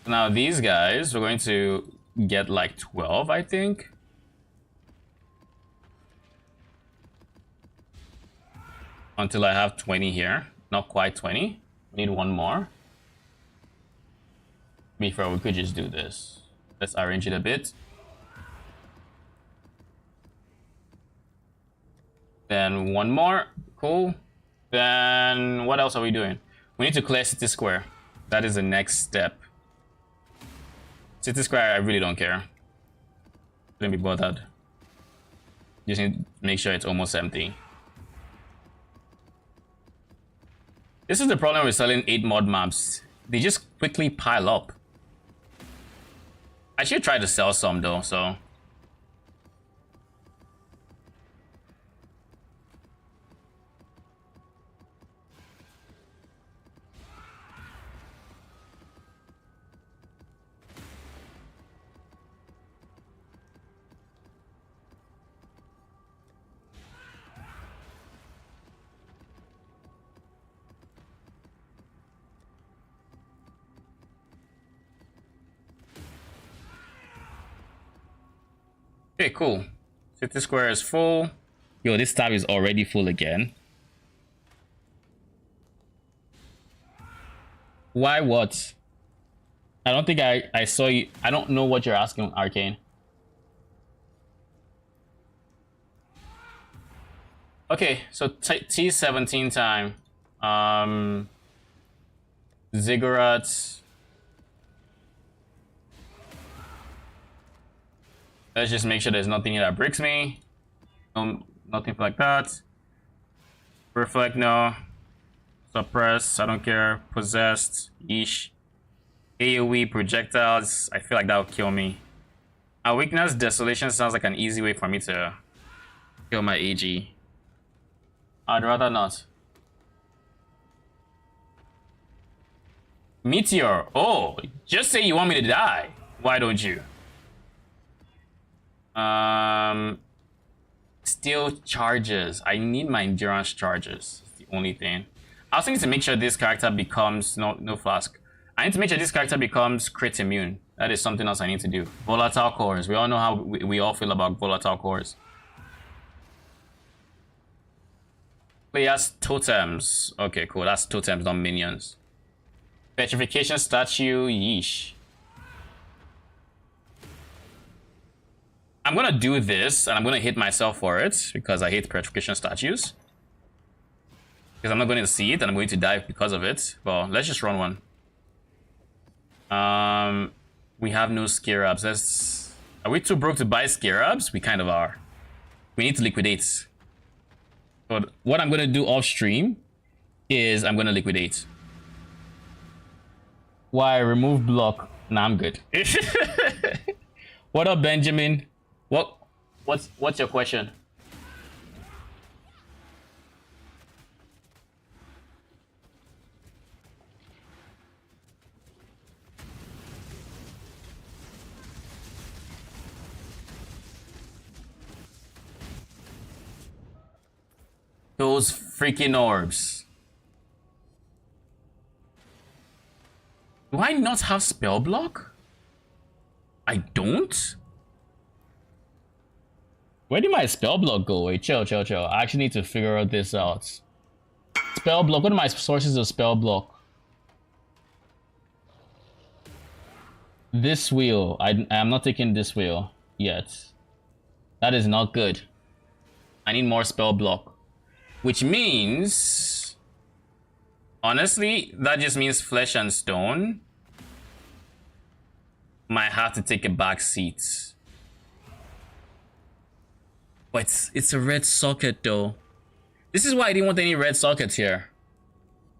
Now these guys, we're going to get like 12, I think. Until I have 20 here. Not quite 20. Need one more. Before we could just do this. Let's arrange it a bit. Then one more. Cool. Then what else are we doing? We need to clear City Square. That is the next step. City Square, I really don't care. Don't be bothered. Just need to make sure it's almost empty. This is the problem with selling 8 mod maps. They just quickly pile up. I should try to sell some though, so. Okay, cool. City square is full. Yo, this tab is already full again. Why what? I don't think I saw you. I don't know what you're asking, Arcane. Okay, so T17 time. Ziggurat. Let's just make sure there's nothing here that breaks me. Nothing like that. Reflect, no. Suppress, I don't care. Possessed, yeesh. AoE projectiles, I feel like that would kill me. Weakness, desolation sounds like an easy way for me to kill my AG. I'd rather not. Meteor, oh, just say you want me to die. Why don't you? Still charges. I need my endurance charges. It's the only thing. I also need to make sure this character becomes no flask. I need to make sure this character becomes crit immune. That is something else I need to do. Volatile cores. We all know how we all feel about volatile cores. Players totems. Okay, cool. That's totems, not minions. Petrification statue. Yeesh. I'm gonna do this, and I'm gonna hit myself for it because I hate petrification statues. Because I'm not going to see it, and I'm going to die because of it. Well, let's just run one. We have no scarabs. Are we too broke to buy scarabs? We kind of are. We need to liquidate. But what I'm gonna do off stream is I'm gonna liquidate. Why remove block? Nah, I'm good. What up, Benjamin? What's your question? Those freaking orbs. Do I not have spell block? I don't? Where did my spell block go? Wait, chill. I actually need to figure this out. Spell block. What are my sources of spell block? This wheel. I am not taking this wheel yet. That is not good. I need more spell block. Which means... honestly, that just means flesh and stone might have to take a back seat. But it's a red socket though. This is why I didn't want any red sockets here.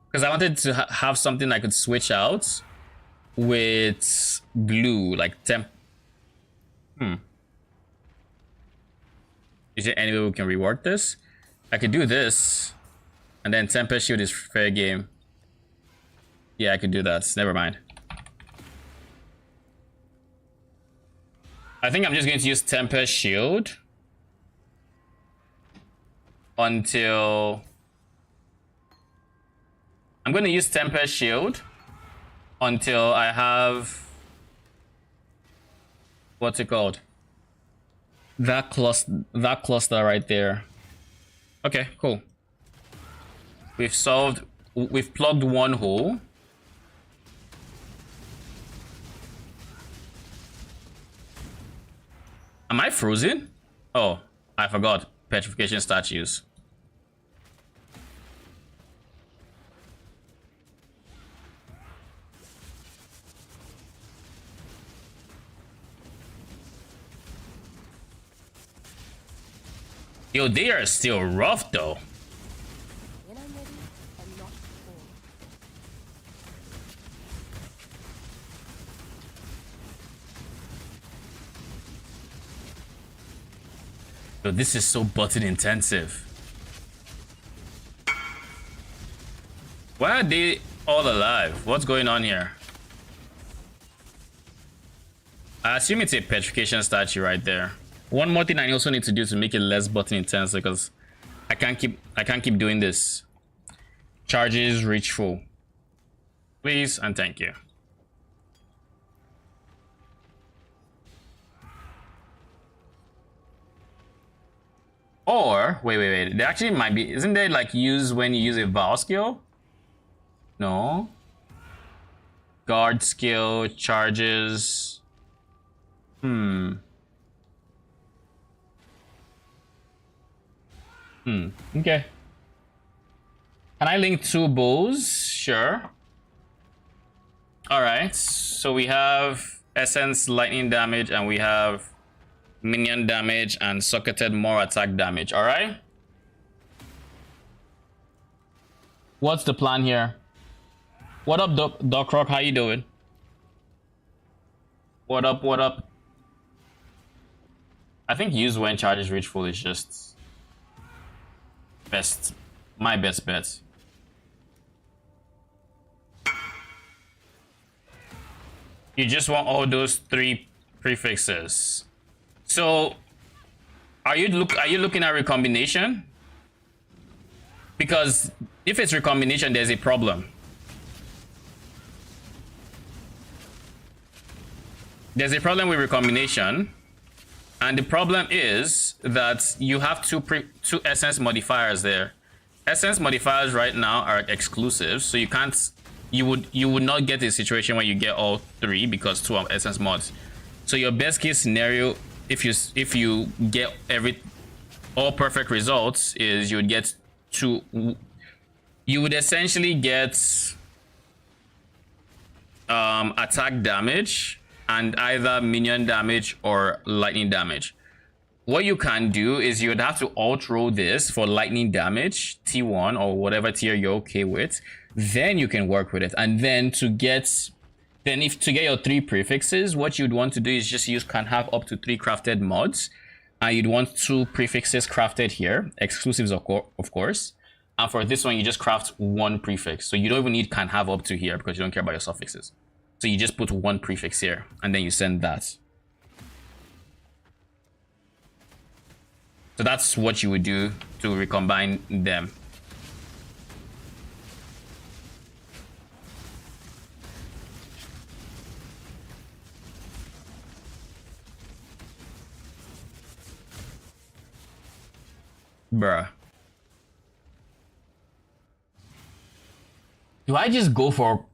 Because I wanted to have something I could switch out with glue, like temp. Is there any way we can rework this? I could do this, and then Tempest Shield is fair game. Yeah, I could do that. Never mind. I think I'm just going to use Tempest Shield until... I'm going to use Tempest Shield until I have... what's it called? That cluster right there. Okay, cool. We've plugged one hole. Am I frozen? Oh, I forgot. Petrification statues. Yo, they are still rough though. When I'm ready, I'm not before. Yo, this is so button intensive. Why are they all alive? What's going on here? I assume it's a petrification statue right there. One more thing I also need to do to make it less button intense, because I can't keep doing this. Charges reach full. Please and thank you. Or wait. There actually might be. Isn't there like use when you use a Val skill? No. Guard skill charges. Okay. Can I link 2 bows? Sure. Alright. So we have essence lightning damage and we have minion damage and socketed more attack damage. Alright. What's the plan here? What up, Doc Rock? How you doing? What up? I think use when charges reach full is just my best bet. You just want all those 3 prefixes. So are you looking at recombination? Because if it's recombination, there's a problem. There's a problem with recombination, and the problem is that you have two essence modifiers there. Essence modifiers right now are exclusive, so you can't. You would not get a situation where you get all 3 because 2 are essence mods. So your best case scenario, if you get all perfect results, is you would get 2. You would essentially get attack damage and either minion damage or lightning damage. What you can do is you would have to alt roll this for lightning damage, T1 or whatever tier you're okay with. Then you can work with it. And then to get your 3 prefixes, what you'd want to do is just can have up to 3 crafted mods. And you'd want 2 prefixes crafted here, exclusives of course. And for this one, you just craft 1 prefix. So you don't even need can have up to here because you don't care about your suffixes. So you just put 1 prefix here and then you send that. So that's what you would do to recombine them. Bruh. Do I just go for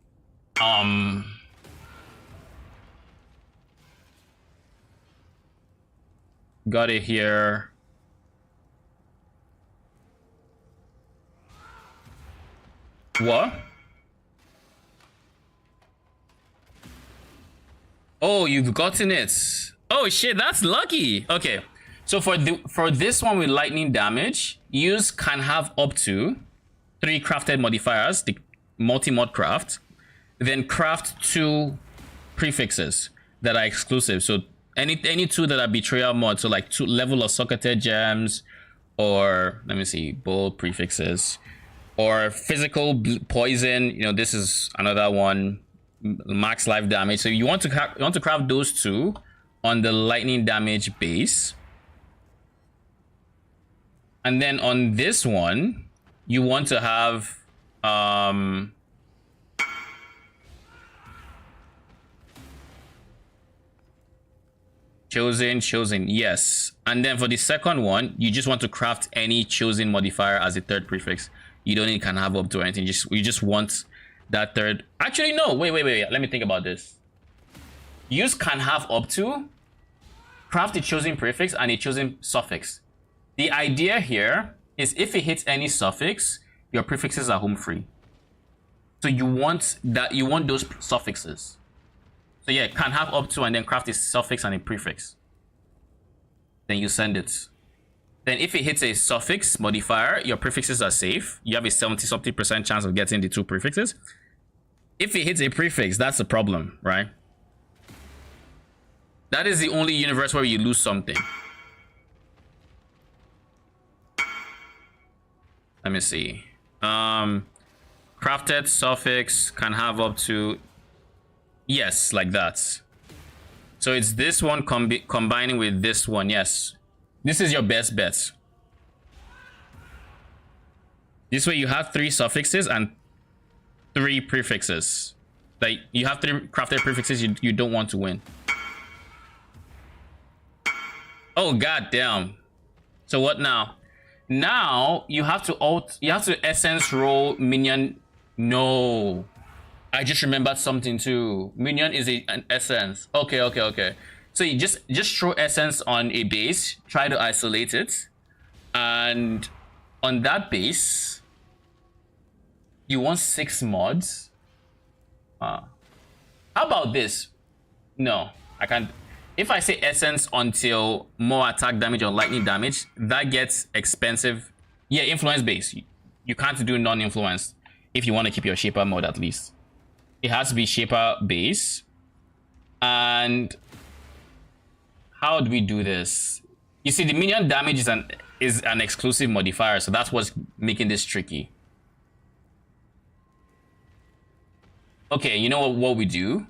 got it here. What? Oh, you've gotten it. Oh shit, that's lucky. Okay. So for this one with lightning damage, use can have up to 3 crafted modifiers, the multi-mod craft, then craft 2 prefixes that are exclusive. So any 2 that are betrayal mods, so like 2 level of socketed gems, or let me see, bold prefixes, or physical poison. You know, this is another one, max life damage. So you want to craft those 2 on the lightning damage base. And then on this one, you want to have chosen, yes. And then for the second one, you just want to craft any chosen modifier as a 3rd prefix. You don't need can have up to anything. You just want that 3rd. Actually, no. Wait. Let me think about this. Use can have up to, craft a chosen prefix and a chosen suffix. The idea here is if it hits any suffix, your prefixes are home free. So you want those suffixes. So yeah, can have up to and then craft a suffix and a prefix. Then you send it. Then if it hits a suffix modifier, your prefixes are safe. You have a 70-something% chance of getting the 2 prefixes. If it hits a prefix, that's a problem, right? That is the only universe where you lose something. Let me see. Crafted suffix can have up to, yes, like that. So it's this one combining with this one. Yes, this is your best bet. This way you have 3 suffixes and 3 prefixes. Like you have 3 crafted prefixes you don't want to win. Oh god damn. So what now? Now you have to essence roll minion. No, I just remembered something too. Minion is an essence. Okay. So you just throw essence on a base, try to isolate it, and on that base, you want 6 mods. How about this? No, I can't. If I say essence until more attack damage or lightning damage, that gets expensive. Yeah, influence base. You can't do non-influence if you want to keep your shaper mod at least. It has to be shaper base. And how do we do this? You see, the minion damage is an exclusive modifier, so that's what's making this tricky. Okay, you know what we do?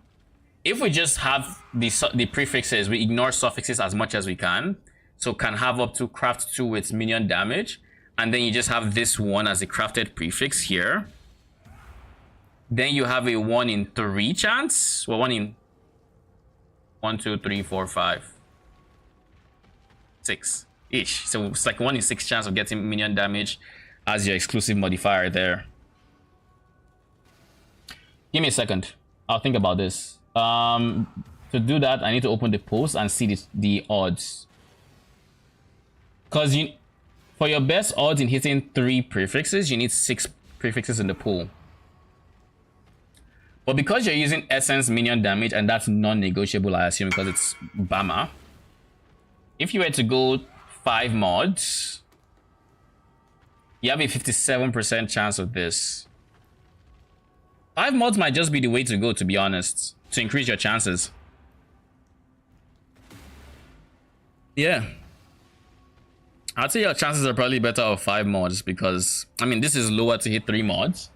If we just have the prefixes, we ignore suffixes as much as we can. So can have up to craft 2 with minion damage. And then you just have this one as a crafted prefix here. Then you have a 1 in 3 chance. Well, 1 in 1, 2, 3, 4, 5, 6 ish. So it's like 1 in 6 chance of getting minion damage as your exclusive modifier there. Give me a second. I'll think about this. To do that, I need to open the post and see the odds. Because for your best odds in hitting 3 prefixes, you need 6 prefixes in the pool. But because you're using essence minion damage, and that's non-negotiable, I assume, because it's Bama. If you were to go 5 mods, you have a 57% chance of this. 5 mods might just be the way to go, to be honest, to increase your chances. Yeah. I'd say your chances are probably better of 5 mods because, I mean, this is lower to hit 3 mods,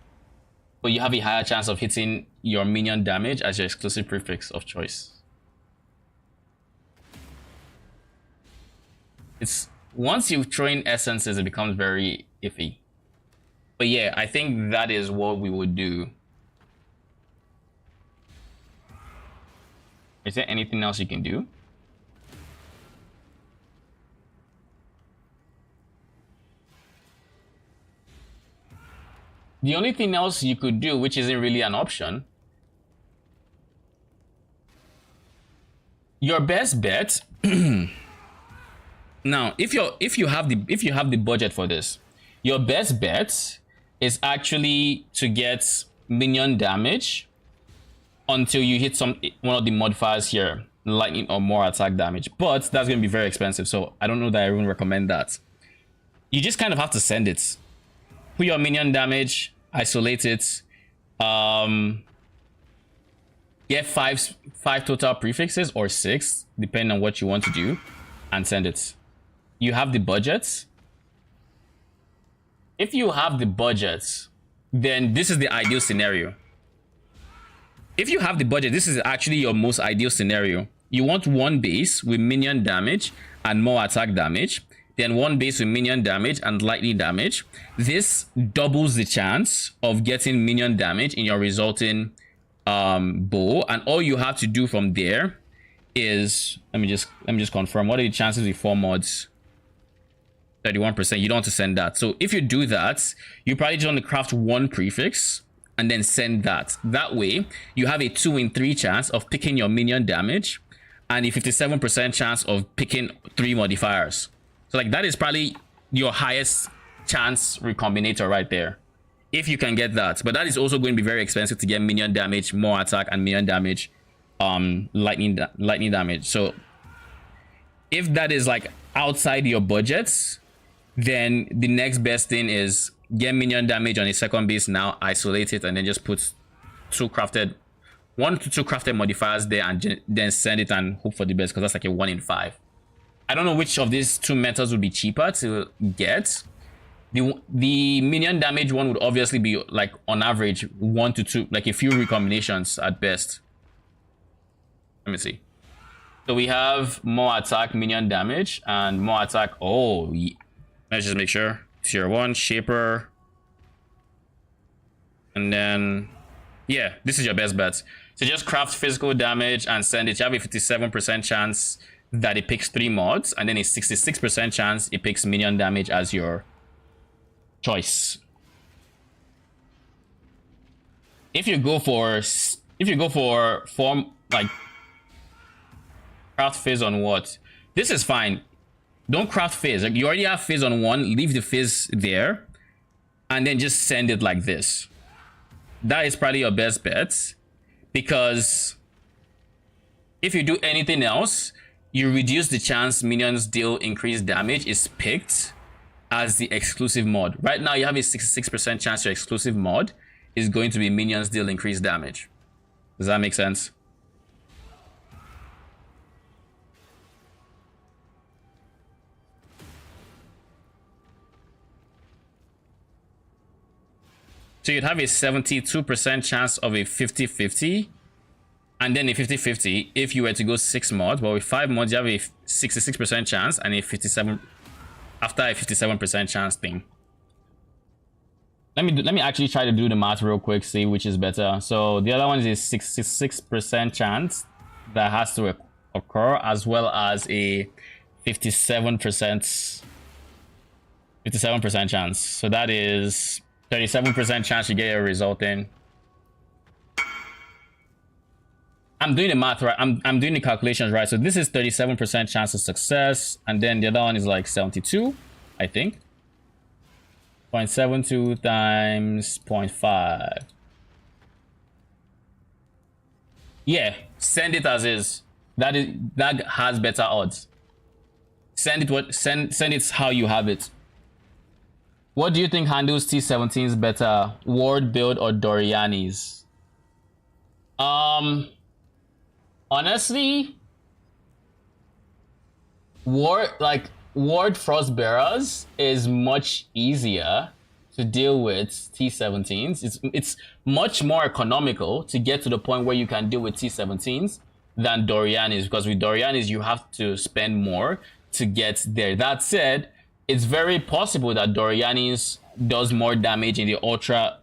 but you have a higher chance of hitting your minion damage as your exclusive prefix of choice. It's once you throw in essences, it becomes very iffy. But yeah, I think that is what we would do. Is there anything else you can do? The only thing else you could do, which isn't really an option, your best bet. Now, if you have the budget for this, your best bet is actually to get minion damage until you hit one of the modifiers here, lightning or more attack damage. But that's going to be very expensive, so I don't know that I even recommend that. You just kind of have to send it. Put your minion damage, isolate it, get five total prefixes or 6, depending on what you want to do, and send it. You have the budget. If you have the budget, then this is the ideal scenario. If you have the budget, this is actually your most ideal scenario. You want 1 base with minion damage and more attack damage, then 1 base with minion damage and lightning damage. This doubles the chance of getting minion damage in your resulting bow, and all you have to do from there is, let me just confirm, what are the chances with 4 mods? 31%. You don't want to send that. So if you do that, you probably just want to craft 1 prefix and then send that. That way, you have a 2 in 3 chance of picking your minion damage and a 57% chance of picking 3 modifiers. So like that is probably your highest chance recombinator right there, if you can get that. But that is also going to be very expensive to get minion damage, more attack, and minion damage, lightning damage. So if that is like outside your budgets, then the next best thing is get minion damage on a second base now, isolate it, and then just put 1 to 2 crafted modifiers there, and then send it and hope for the best, because that's like a 1 in 5. I don't know which of these 2 methods would be cheaper to get. The minion damage one would obviously be like on average 1 to 2, like a few recombinations at best. Let me see. So we have more attack, minion damage, and more attack. Oh, yeah. Let's just make sure. Tier 1, Shaper. And then, yeah, this is your best bet. So just craft physical damage and send it. You have a 57% chance that it picks 3 mods, and then a 66% chance it picks minion damage as your choice. If you go for form like craft fizz on what? This is fine. Don't craft fizz. Like, you already have fizz on one, leave the fizz there, and then just send it like this. That is probably your best bet, because if you do anything else, you reduce the chance minions deal increased damage is picked as the exclusive mod. Right now, you have a 66% chance your exclusive mod is going to be minions deal increased damage. Does that make sense? So you'd have a 72% chance of a 50-50, and then a 50-50 if you were to go 6 mods. But with 5 mods, you have a 66% chance and a 57 after a 57% chance thing. Let me actually try to do the math real quick, see which is better. So the other one is a 66% chance that has to occur, as well as a 57% chance. So that is 37% chance you get a result in. I'm doing the math right. I'm doing the calculations right. So this is 37% chance of success, and then the other one is like 72, I think. 0.72 times 0.5. Yeah, send it as is. That has better odds. Send it how you have it. What do you think handles T17's better, Ward build or Doriani's? Honestly, Ward Frostbearers is much easier to deal with T17s. It's much more economical to get to the point where you can deal with T17s than Doriani's, because with Doriani's you have to spend more to get there. That said, it's very possible that Doriani's does more damage in the ultra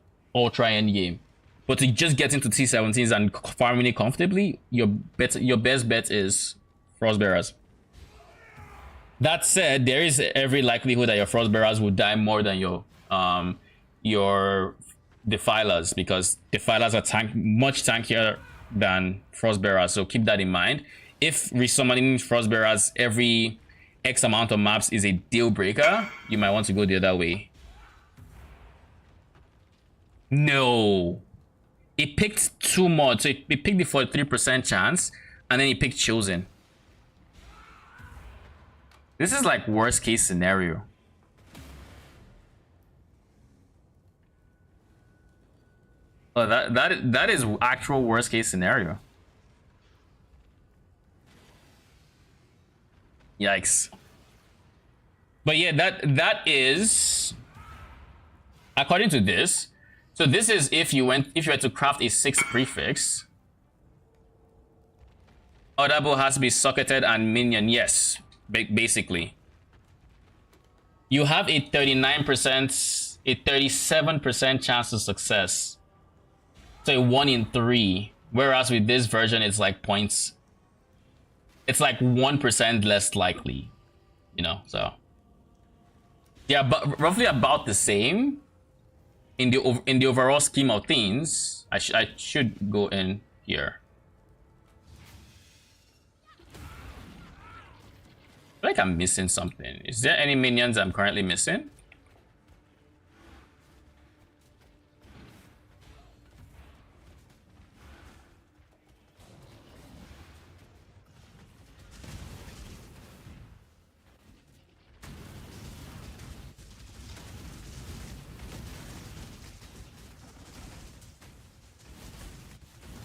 end game. But to just get into T17s and farming it comfortably, your best bet is Frostbearers. That said, there is every likelihood that your Frostbearers will die more than your Defilers, because Defilers are much tankier than Frostbearers, so keep that in mind. If resummoning Frostbearers every X amount of maps is a deal breaker, you might want to go the other way. No. It picked 2 mods, so it picked the 43% chance, and then it picked Chosen. This is like worst case scenario. Oh, that is actual worst case scenario. Yikes. But yeah, that is according to this. So this is if you had to craft a 6th prefix. Audible has to be socketed and minion. Yes, basically. You have a 39%, a 37% chance of success. So a 1 in 3. Whereas with this version, it's like points. It's like 1% less likely, you know. So yeah, but roughly about the same in the overall scheme of things. I should go in here. I feel like I'm missing something. Is there any minions I'm currently missing?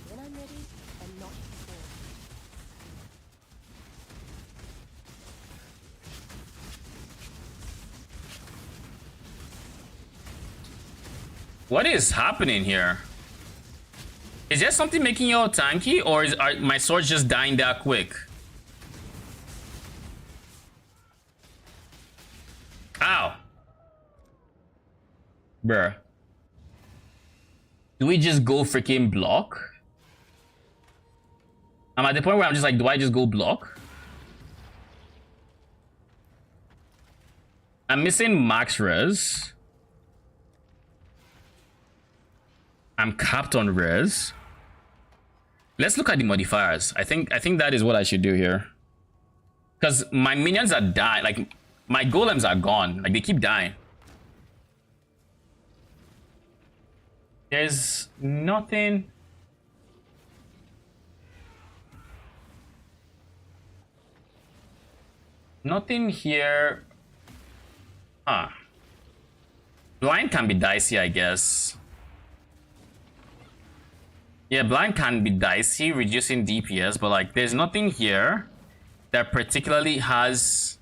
When I'm ready and not before. What is happening here? Is there something making you all tanky, or are my swords just dying that quick? Ow. Bruh. Do we just go freaking block? I'm at the point where I'm just like, do I just go block? I'm missing max res. I'm capped on res. Let's look at the modifiers. I think that is what I should do here. Because my minions are dying. Like, my golems are gone. Like, they keep dying. There's nothing. Nothing here. Huh. Blind can be dicey, I guess. Yeah, blind can be dicey, reducing DPS, but like, there's nothing here that particularly has.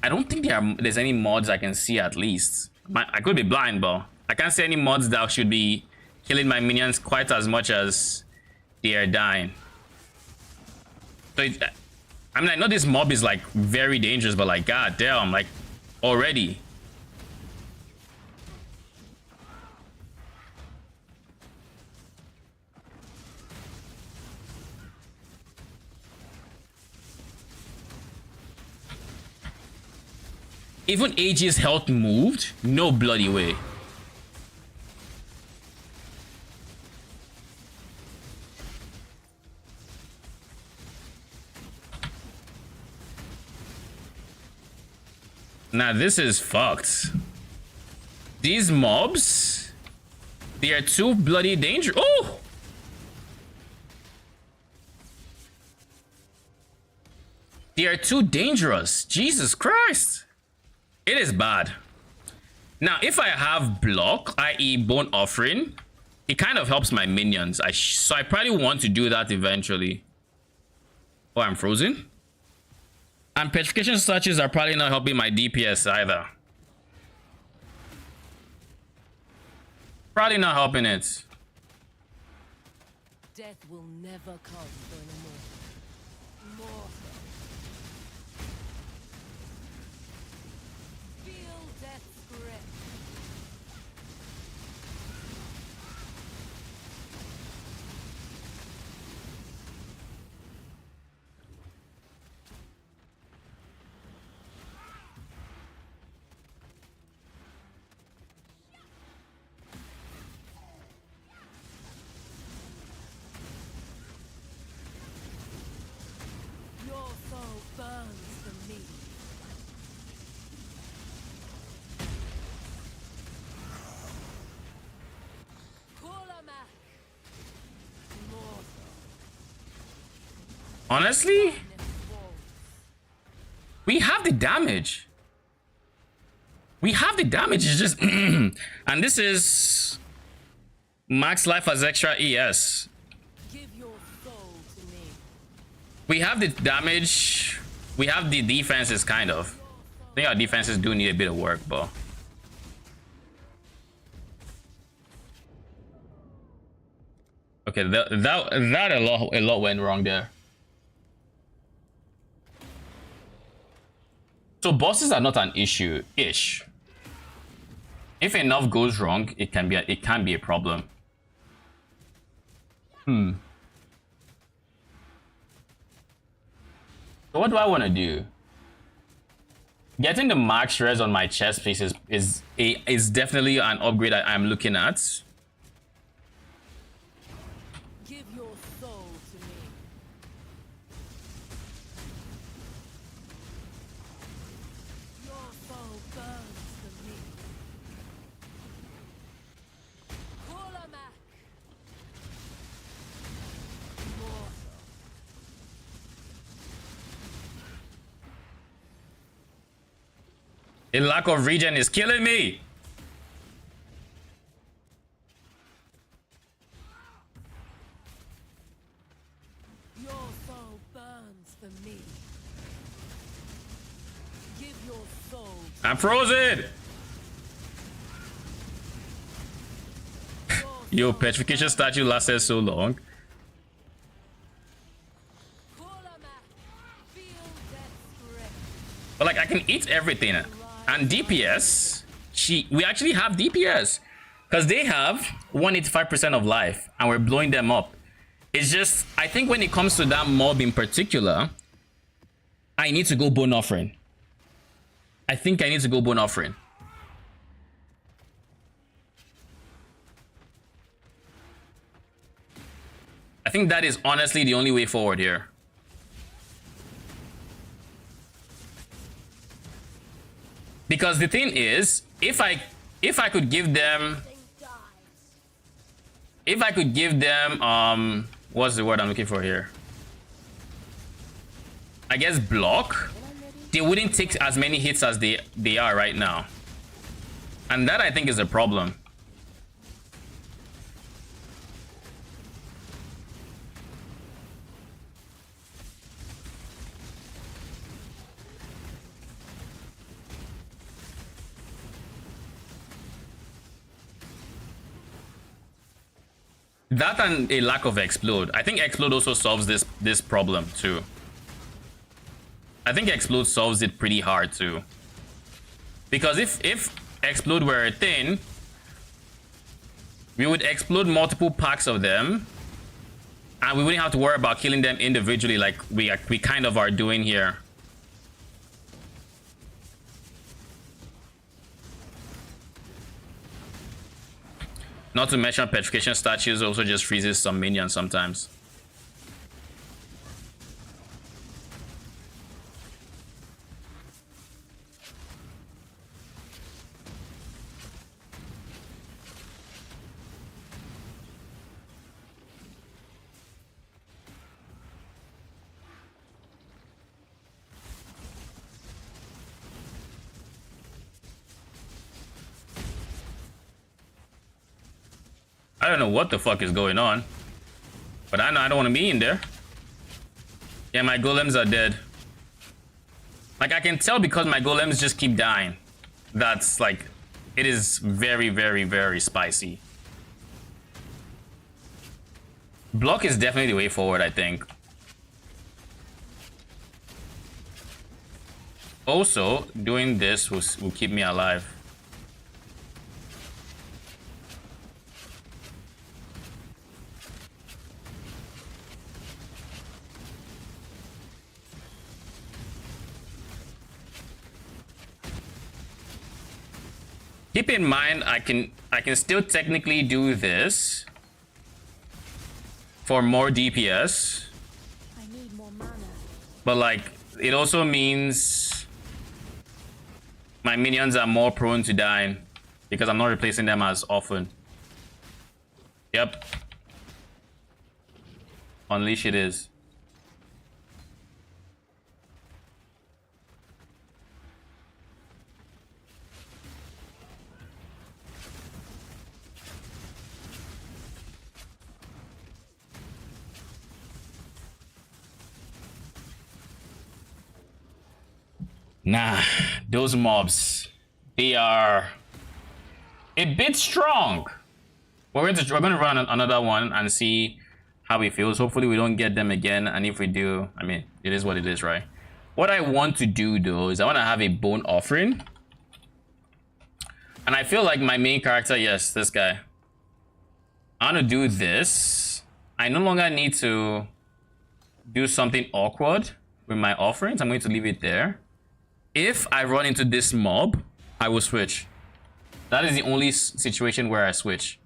I don't think there's any mods I can see, at least. I could be blind, but I can't see any mods that should be killing my minions quite as much as they are dying. So I mean, I know this mob is like very dangerous, but like, god damn, like, already. Even AG's health moved? No bloody way. Now this is fucked. These mobs, they are too bloody dangerous. Oh! They are too dangerous. Jesus Christ. It is bad. Now, if I have block, i.e. bone offering, it kind of helps my minions. So I probably want to do that eventually. Oh, I'm frozen. And petrification statues are probably not helping my DPS either. Probably not helping it. Death will never come for an immortal. Feel death's grip. Your soul burns for me. Honestly, we have the damage. We have the damage. It's just and this is max life as extra ES. Give your soul to me. We have the damage. We have the defenses, kind of. I think our defenses do need a bit of work, but okay, that a lot went wrong there. So bosses are not an issue-ish. If enough goes wrong, it can be a problem. So what do I want to do? Getting the max res on my chest piece is definitely an upgrade I'm looking at. Give your soul to me. Your soul burns for me. Kulamak. Immortal. A lack of regen is killing me. Your soul burns for me. Give your soul to I'm frozen. Yo, petrification statue lasted so long. Kulamak. Feel death's grip. But like, I can eat everything. And DPS, we actually have DPS. Because they have 185% of life. And we're blowing them up. It's just, I think when it comes to that mob in particular, I need to go bone offering. I think I need to go bone offering. I think that is honestly the only way forward here. Because the thing is, if I could give them, what's the word I'm looking for here? I guess block, they wouldn't take as many hits as they are right now. And that I think is a problem. That and a lack of explode. I think explode also solves this problem too. I think explode solves it pretty hard too. Because if explode were a thing, we would explode multiple packs of them, and we wouldn't have to worry about killing them individually like we kind of are doing here. Not to mention petrification statues also just freezes some minions sometimes. I don't know what the fuck is going on, but I know I don't want to be in there. Yeah, my golems are dead. Like, I can tell because my golems just keep dying. That's like, it is very, very, very spicy. Block is definitely the way forward, I think. Also, doing this will keep me alive. Keep in mind, I can still technically do this for more DPS. I need more mana. But like, it also means my minions are more prone to dying because I'm not replacing them as often. Yep. Unleash it is. Nah, those mobs, they are a bit strong. We're gonna run another one and see how it feels. Hopefully we don't get them again, and if we do, I mean, it is what it is, right? What I want to do though is I want to have a bone offering, and I feel like my main character, yes, this guy, I want to do this. I no longer need to do something awkward with my offerings. I'm going to leave it there. If I run into this mob, I will switch. That is the only situation where I switch.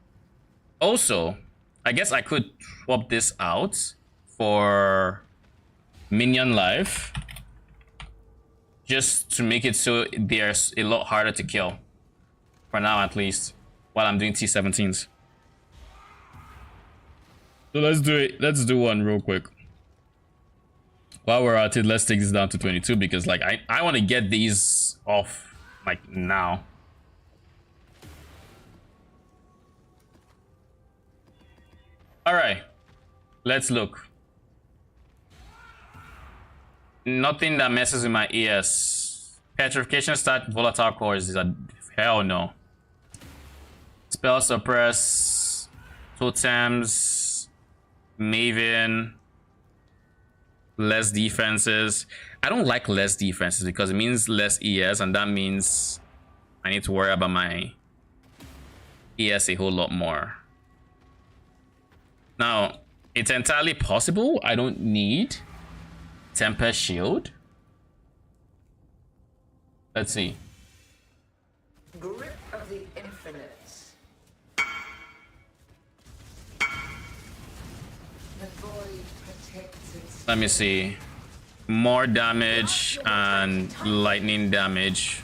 Also, I guess I could swap this out for minion life, just to make it so they're a lot harder to kill. For now, at least, while I'm doing T17s. So let's do it. Let's do one real quick. While we're at it, let's take this down to 22 because like I want to get these off like now. All right, let's look. Nothing that messes with my ES. Petrification start volatile cores is a hell no. Spell suppress, totems, Maven. Less defenses. I don't like less defenses because it means less ES, and that means I need to worry about my ES a whole lot more. Now, it's entirely possible I don't need Tempest Shield. Let's see. Grip of the Infinite. The Let me see. More damage and lightning damage.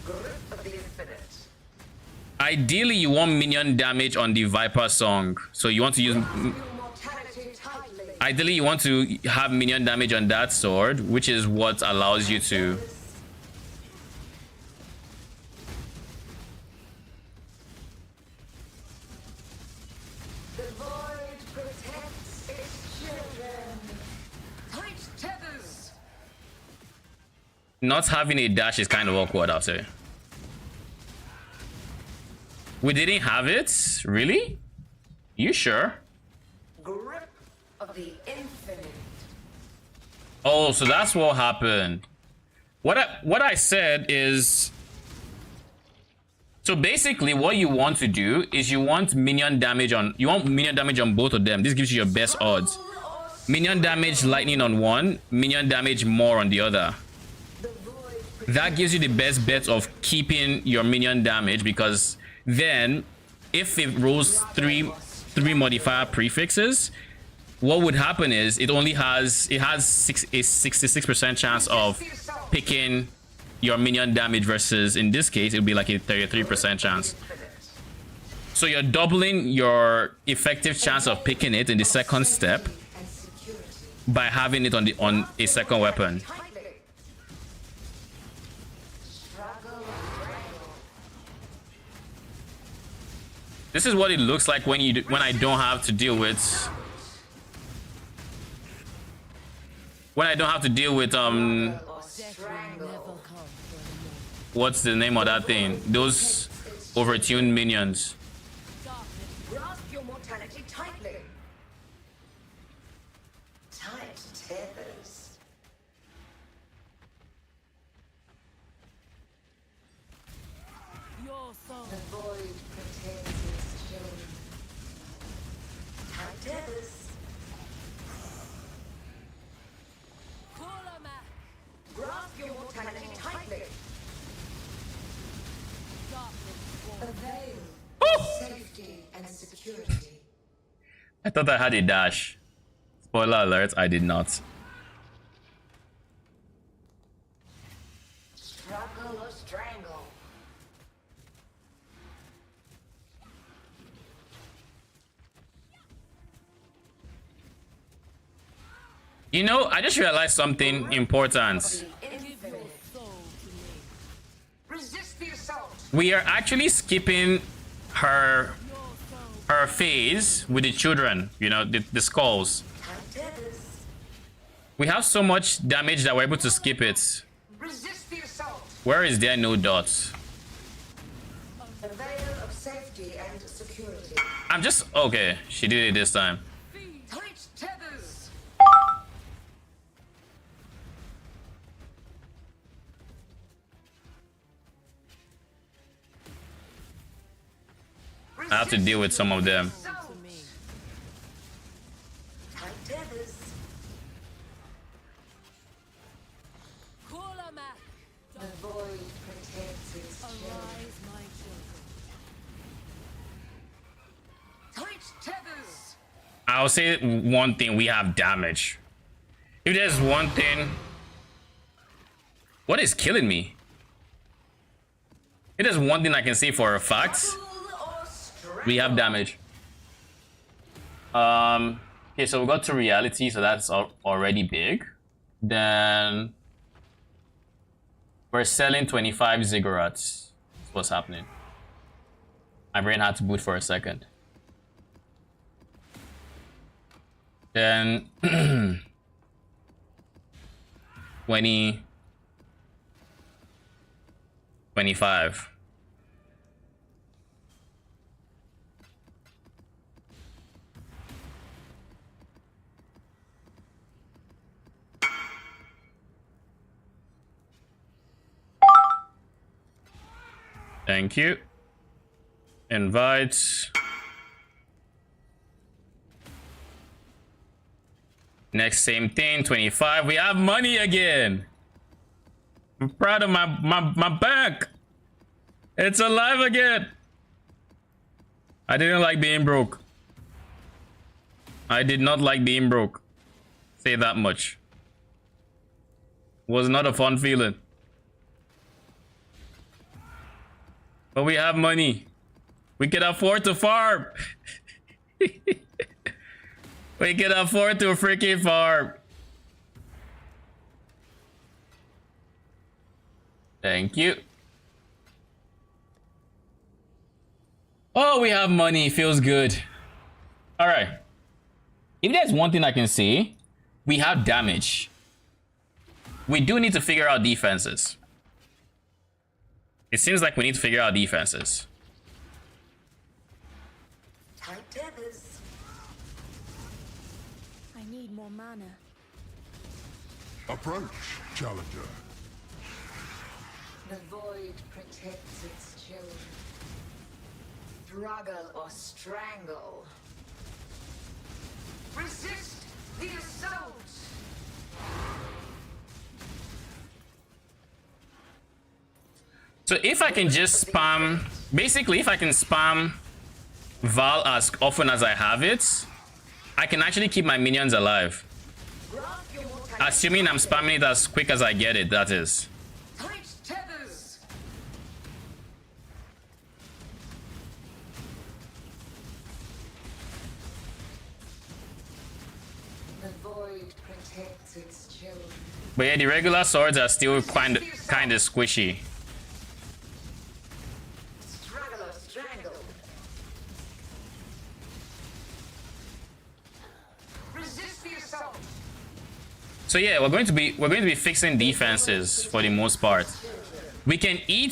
Grip of the infinite. Ideally, you want minion damage on the Viper Song. So you want to use... Your mortality tightly. Ideally, you want to have minion damage on that sword, which is what allows you to... The void protects its children. Tight tethers. Not having a dash is kind of awkward, I'll say. We didn't have it? Really? You sure? Grip of the infinite. Oh, so that's what happened. What I said is... So basically what you want to do is you want minion damage on both of them. This gives you your best odds. Minion damage lightning on one, minion damage more on the other. That gives you the best bet of keeping your minion damage, because then if it rolls three modifier prefixes, what would happen is it has a 66% chance of picking your minion damage, versus in this case it would be like a 33% chance. So you're doubling your effective chance of picking it in the second step by having it on a second weapon. This is what it looks like when I don't have to deal with what's the name of that thing? Those overtuned minions. Grasp your mortality tightly. Tight tethers. Your soul. The void protects its children. Tight tethers. Grasp your mortality tightly. Avail safety and security. I thought I had a dash. Spoiler alert, I did not. Struggle or strangle. You know, I just realized something important. The infinite. Resist the assault. We are actually skipping her phase with the children, you know, the skulls. Tight tethers. We have so much damage that we're able to skip it. Resist the assault. Where is there no dots? A veil of safety and security. I'm just... Okay, she did it this time. Tight tethers. I have to deal with some of them. Tight tethers. The void protects its children. Arise, my children. Tight tethers. I'll say one thing: we have damage. If there's one thing... What is killing me? If there's one thing I can say for a fact, we have damage. Okay, so we got to reality, so that's already big. Then we're selling 25 ziggurats. That's what's happening. My brain had to boot for a second. Then 20, 25. Thank you. Invite. Next same thing, 25. We have money again. I'm proud of my bank. It's alive again. I didn't like being broke. I did not like being broke. Say that much. Was not a fun feeling. But we have money. We can afford to farm. We can afford to freaking farm. Thank you. Oh, we have money. Feels good. All right. If there's one thing I can say, we have damage. We do need to figure out defenses. It seems like we need to figure out defenses. Tight tethers. I need more mana. Approach, challenger. The void protects its children. Struggle or strangle. Resist the assault. So if I can just spam, basically if I can spam Val as often as I have it, I can actually keep my minions alive. Assuming I'm spamming it as quick as I get it, that is. Tight tethers. The void protects its children. But yeah, the regular swords are still kind of squishy. Struggle or strangle. Resist the assault. So yeah, we're going to be fixing defenses for the most part. We can eat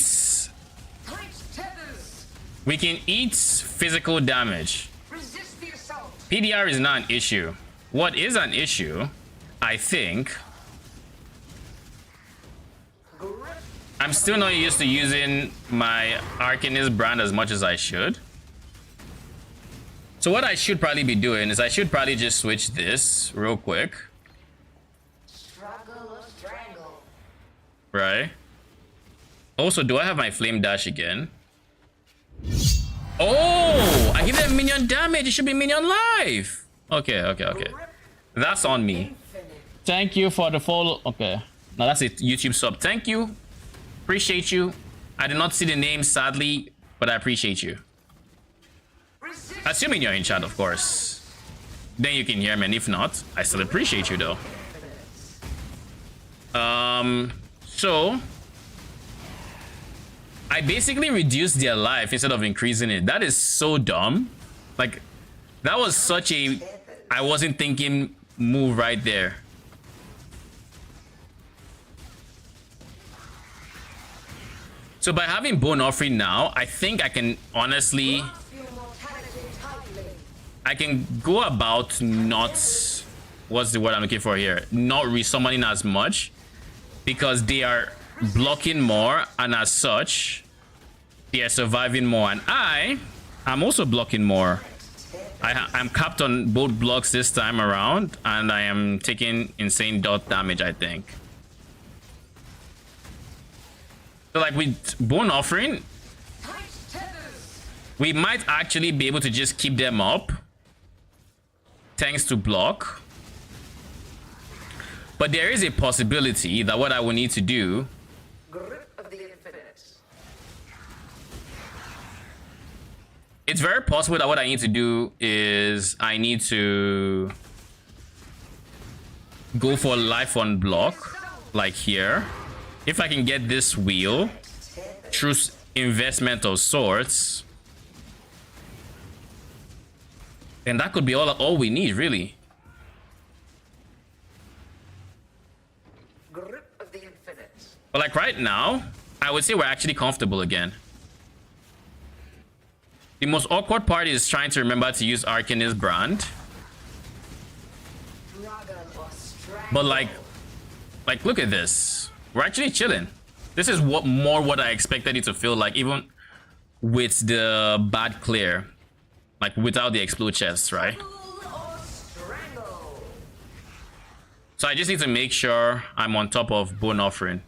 Tight tethers. we can eat physical damage. Resist the assault. PDR is not an issue. What is an issue, I think, Grip. I'm still not used to using my Arcanist brand as much as I should. So what I should probably be doing is I should probably just switch this real quick, Struggle or strangle. right? Also, do I have my flame dash again? Oh, I give them minion damage. It should be minion life. Okay. That's on me. Infinite. Thank you for the follow. Okay. Now that's a YouTube sub. Thank you. Appreciate you. I did not see the name, sadly, but I appreciate you. Resist. Assuming you're in chat, of course. Then you can hear me, and if not, I still appreciate you though. So I basically reduced their life instead of increasing it. That is so dumb. Like, that was such a I wasn't thinking move right there. So by having Bone Offering now, I think I can honestly, Your mortality tightly. I can go about not, what's the word I'm looking for here? Not resummoning as much, because they are blocking more, and as such, they are surviving more. And I'm also blocking more. I'm capped on both blocks this time around, and I am taking insane dot damage, I think. So like with Bone Offering, Tight tethers. we might actually be able to just keep them up thanks to block. But there is a possibility that what I will need to do, Grip of the infinite. it's very possible that what I need to do is I need to go for life on block, like here. If I can get this wheel through investment of sorts, then that could be all we need, really. Grip of the infinite. But like right now, I would say we're actually comfortable again. The most awkward part is trying to remember to use Arcanist brand. Struggle or strangle. But like look at this. We're actually chilling. This is what I expected it to feel like, even with the bad clear. Like without the explode chests, right? Struggle or strangle. So I just need to make sure I'm on top of Bone Offering.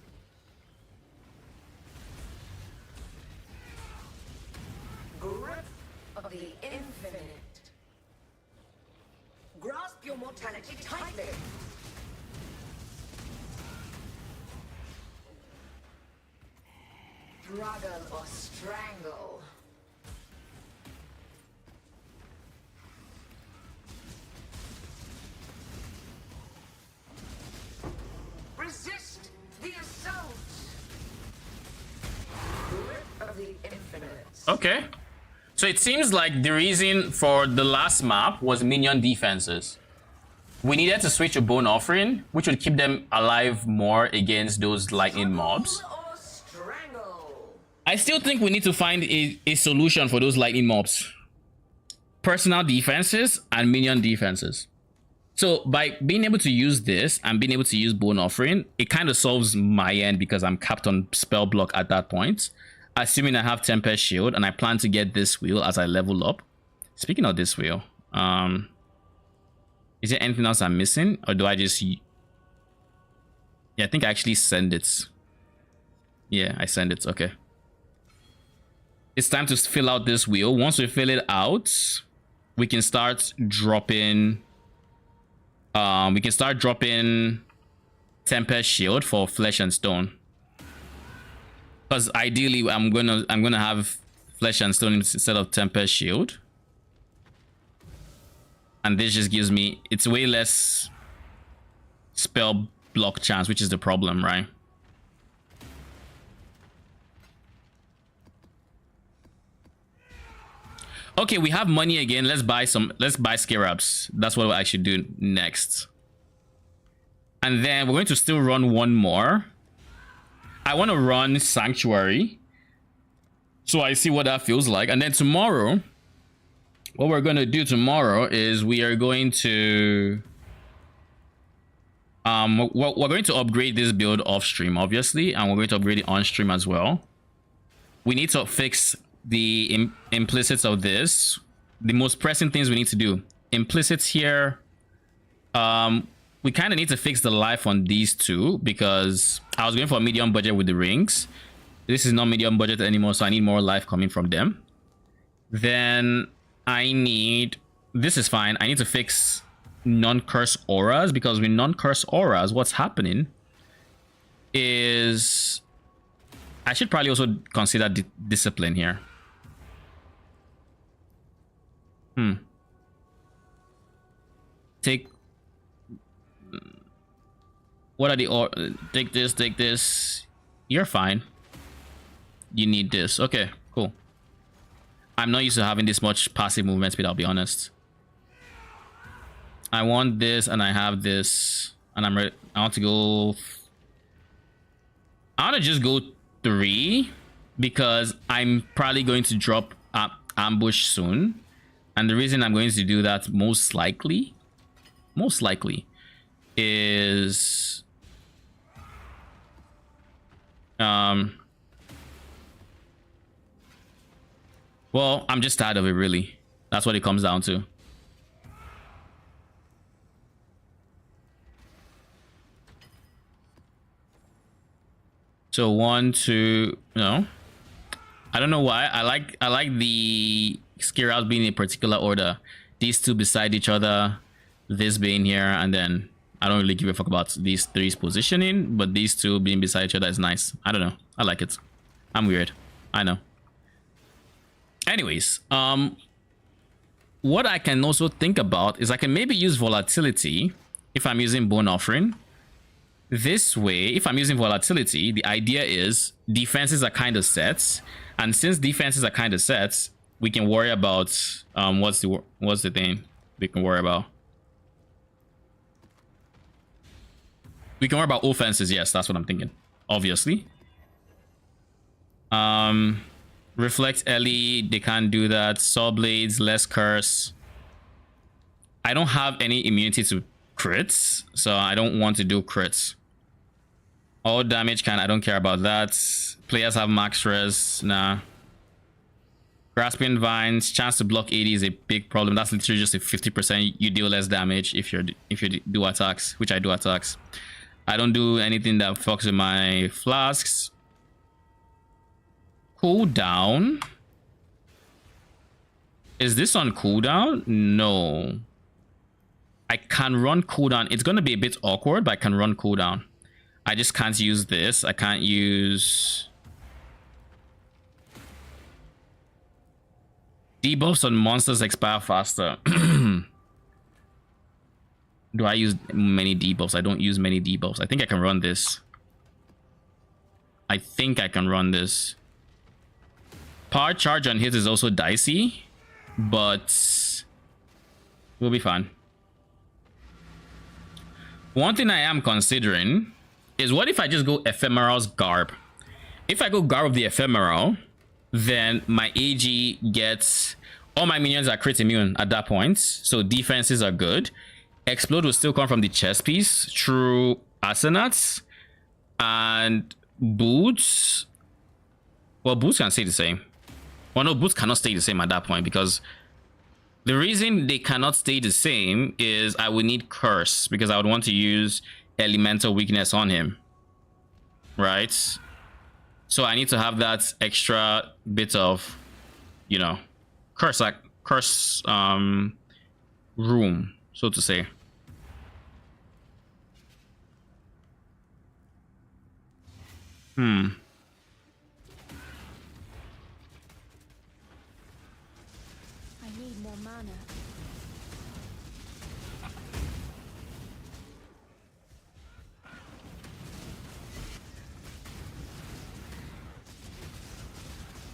Grip of the infinite. Grasp your mortality tightly. Struggle or strangle. Resist the assault. Grip of the infinite. Okay. So it seems like the reason for the last map was minion defenses. We needed to switch a bone offering, which would keep them alive more against those lightning mobs. Or strangle. I still think we need to find a solution for those lightning mobs. Personal defenses and minion defenses. So by being able to use this and being able to use bone offering, it kind of solves my end because I'm capped on spell block at that point. Assuming I have Tempest Shield and I plan to get this wheel as I level up. Speaking of this wheel, is there anything else I'm missing, or do I just? Yeah, I think I actually send it. Yeah, I send it. Okay. It's time to fill out this wheel. Once we fill it out, we can start dropping. We can start dropping Tempest Shield for Flesh and Stone. Because ideally, I'm gonna have Flesh and Stone instead of Tempest Shield, and this just gives me, it's way less spell block chance, which is the problem, right? Okay, we have money again. Let's buy scarabs. That's what I should do next, and then we're going to still run one more. I want to run Sanctuary, so I see what that feels like. And then tomorrow, what we're going to do tomorrow is we are going to we're going to upgrade this build off stream, obviously, and we're going to upgrade it on stream as well. We need to fix the implicits of this. The most pressing things we need to do. Implicits here. We kind of need to fix the life on these two because I was going for a medium budget with the rings. This is not medium budget anymore, so I need more life coming from them. Then I need, this is fine, I need to fix non-curse auras, because with non-curse auras, what's happening is I should probably also consider discipline here. Take, what are the, take this. You're fine. You need this. Okay, cool. I'm not used to having this much passive movement speed, I'll be honest. I want this and I have this, and I'm ready. I want to go, I want to just go 3 because I'm probably going to drop ambush soon, and the reason I'm going to do that most likely is well, I'm just tired of it, really. That's what it comes down to. So 1, 2, no. I don't know why. I like the Skirals being in a particular order. These two beside each other, this being here, and then I don't really give a fuck about these three's positioning, but these two being beside each other is nice. I don't know. I like it. I'm weird. I know. Anyways, what I can also think about is I can maybe use volatility if I'm using bone offering. This way, if I'm using volatility, the idea is defenses are kind of set, and since defenses are kind of set, we can worry about what's the thing we can worry about. We can worry about offenses. Yes, that's what I'm thinking. Obviously. Reflect Ellie, they can't do that. Saw blades, less curse. I don't have any immunity to crits, so I don't want to do crits. All damage can, I don't care about that. Players have max res, nah. Grasping vines, chance to block 80 is a big problem. That's literally just a 50% you deal less damage if you do attacks, which I do attacks. I don't do anything that fucks with my flasks. Cooldown. Is this on cooldown? No. I can run cooldown. It's gonna be a bit awkward, but I can run cooldown. I just can't use this. I can't use Debuffs on monsters expire faster. Do I use many debuffs? I don't use many debuffs. I think I can run this. I think I can run this. Power charge on hits is also dicey, but we'll be fine. One thing I am considering is, what if I just go Ephemeral's Garb? If I go Garb of the Ephemeral, then my AG gets... all my minions are crit immune at that point, so defenses are good. Explode will still come from the chest piece through Asenats, and boots... well, boots can stay the same. Well, no, boots cannot stay the same at that point, because the reason they cannot stay the same is I would need curse, because I would want to use elemental weakness on him, right? So I need to have that extra bit of, you know, curse room, so to say.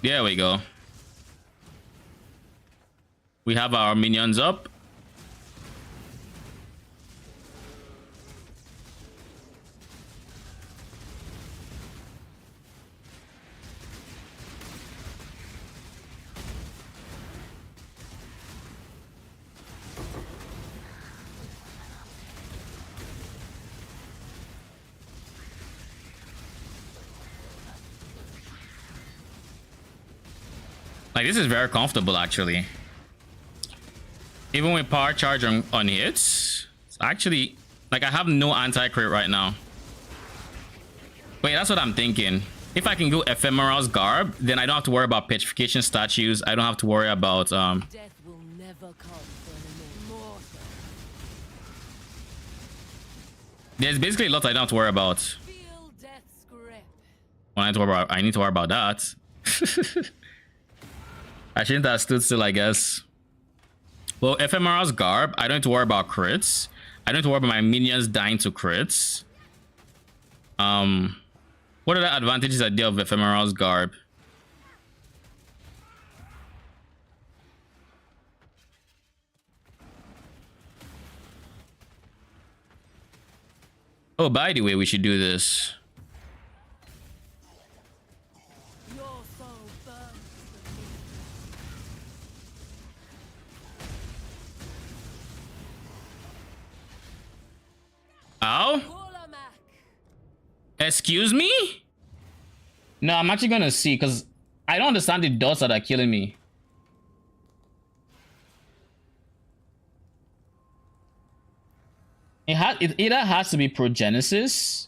There we go. We have our minions up. Like, this is very comfortable, actually. Even with power charge on hits, it's actually, like, I have no anti-crit right now. Wait, that's what I'm thinking. If I can go Ephemeral's Garb, then I don't have to worry about petrification statues. I don't have to worry about Death will never come for an immortal. there's basically a lot I don't have to worry about. Feel death's grip. Well, I need to worry about that. I shouldn't have stood still, I guess. Well, Ephemeral's Garb, I don't have to worry about crits. I don't have to worry about my minions dying to crits. What are the advantages I deal of Ephemeral's Garb? Oh, by the way, we should do this. Your soul burns for me. Ow? Excuse me? No, I'm actually gonna see, because I don't understand the dots that are killing me. It either has to be Progenesis,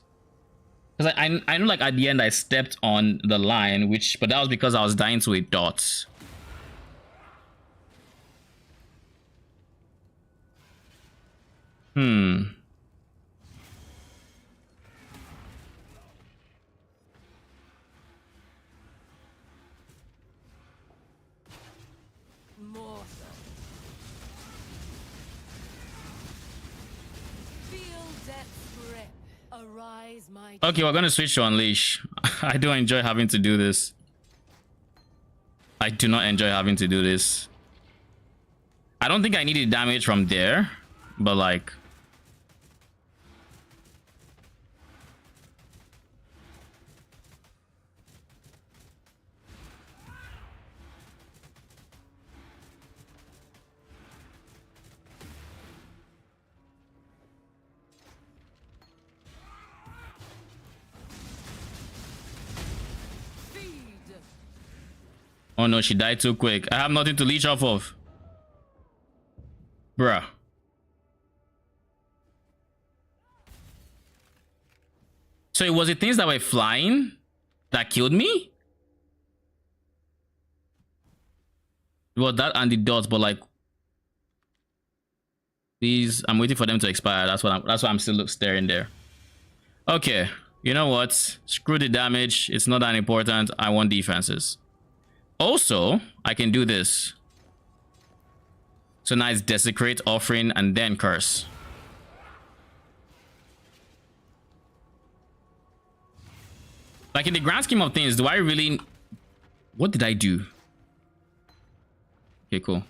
because I know, like, at the end I stepped on the line, but that was because I was dying to a dot. Okay, we're gonna switch to Unleash. I do enjoy having to do this. I do not enjoy having to do this. I don't think I needed damage from there, but like... oh no, she died too quick. I have nothing to leech off of. Bruh. So it was the things that were flying that killed me? Well, that and the dots, but like... these, I'm waiting for them to expire. That's why I'm still staring there. Okay, you know what? Screw the damage. It's not that important. I want defenses. Also, I can do this. So now it's Desecrate, Offering, and then Curse. Like, in the grand scheme of things, do I really... What did I do? Okay, cool.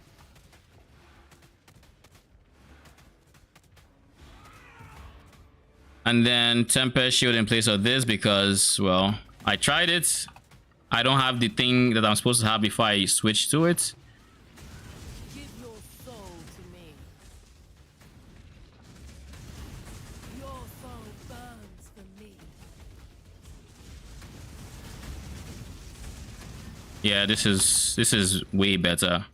And then Tempest Shield in place of this because, well, I tried it. I don't have the thing that I'm supposed to have before I switch to it. Give your soul to me. Your soul burns for me. Yeah, this is way better.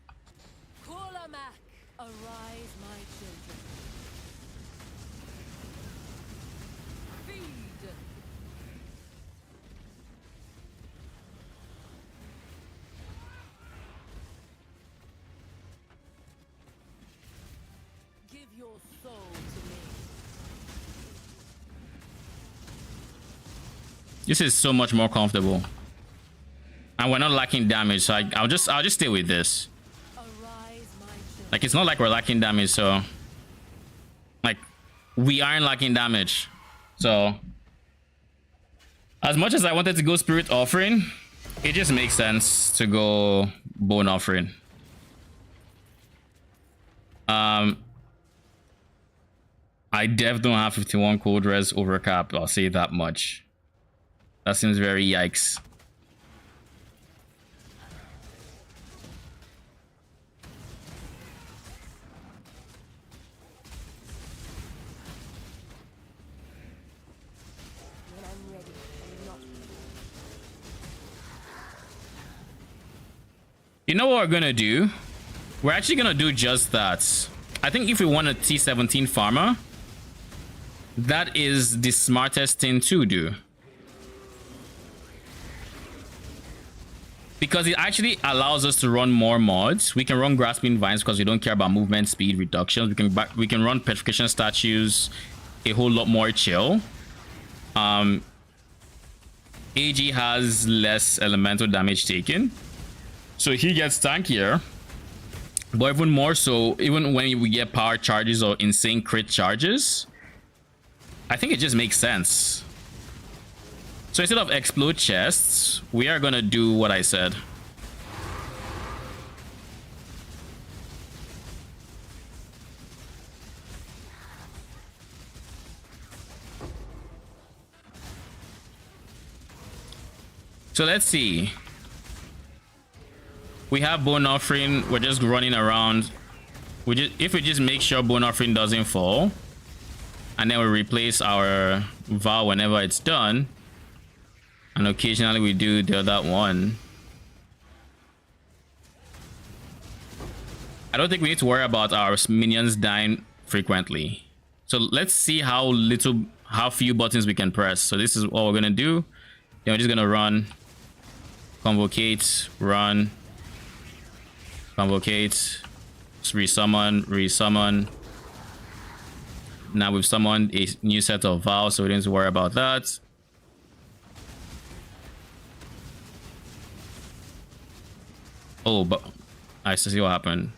Kulamak, arise, my children. Feed. Give your soul to me. This is so much more comfortable. And we're not lacking damage, so I'll just stay with this. Arise, my children. Like, it's not like we're lacking damage, so like we aren't lacking damage. So as much as I wanted to go Spirit Offering, it just makes sense to go Bone Offering. I definitely don't have 51 cold res overcap, I'll say that much. That seems very yikes. When I'm ready, I'm not ready. You know what we're gonna do? We're actually gonna do just that. I think if we want a T17 farmer, that is the smartest thing to do. Because it actually allows us to run more mods. We can run Grasping Vines because we don't care about movement speed reductions. We can run Petrification Statues a whole lot more chill. AG has less elemental damage taken, so he gets tankier. But even more so, even when we get power charges or insane crit charges, I think it just makes sense. So instead of explode chests, we are gonna do what I said. So let's see. We have Bone Offering. We're just running around. If we just make sure Bone Offering doesn't fall, and then we replace our Vow whenever it's done, and occasionally we do the other one. I don't think we need to worry about our minions dying frequently. So let's see how few buttons we can press. So this is what we're gonna do. Then we're just gonna run, Convocate, run, Convocate, resummon. Now we've summoned a new set of vows, so we don't need to worry about that. Oh, but I see what happened.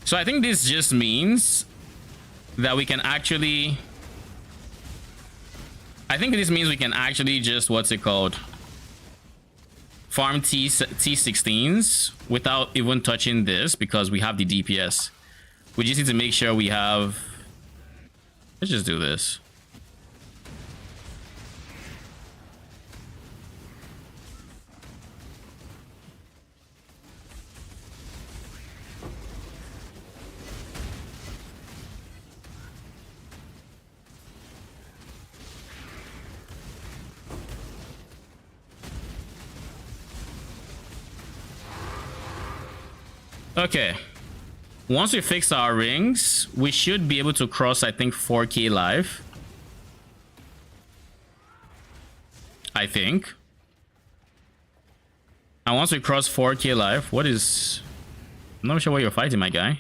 So I think this just means that we can actually... I think this means we can actually just, what's it called? Farm T16s without even touching this because we have the DPS. We just need to make sure we have... Let's just do this. Okay. Once we fix our rings, we should be able to cross, I think, 4K live. I think. And once we cross 4K live, what is... I'm not sure what you're fighting, my guy.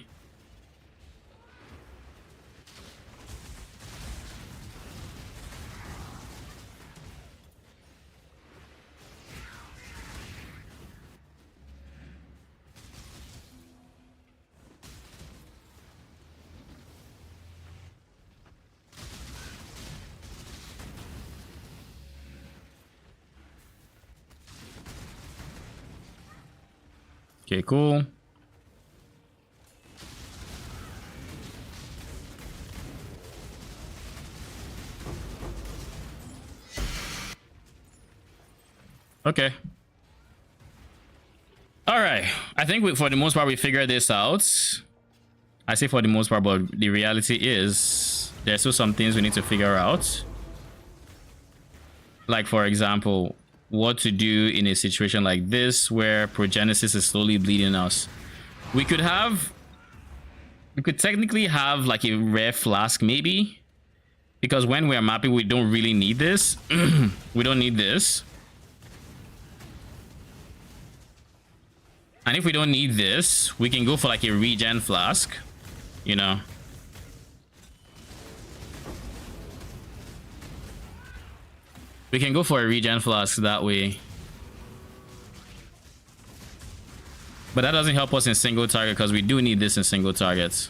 Okay, cool. Okay. All right. I think for the most part we figured this out. I say for the most part, but the reality is there's still some things we need to figure out. Like, for example, what to do in a situation like this where Progenesis is slowly bleeding us. We could technically have like a rare flask maybe, because when we're mapping we don't really need this. We don't need this. And if we don't need this, we can go for like a regen flask, you know. We can go for a regen flask that way. But that doesn't help us in single target because we do need this in single targets.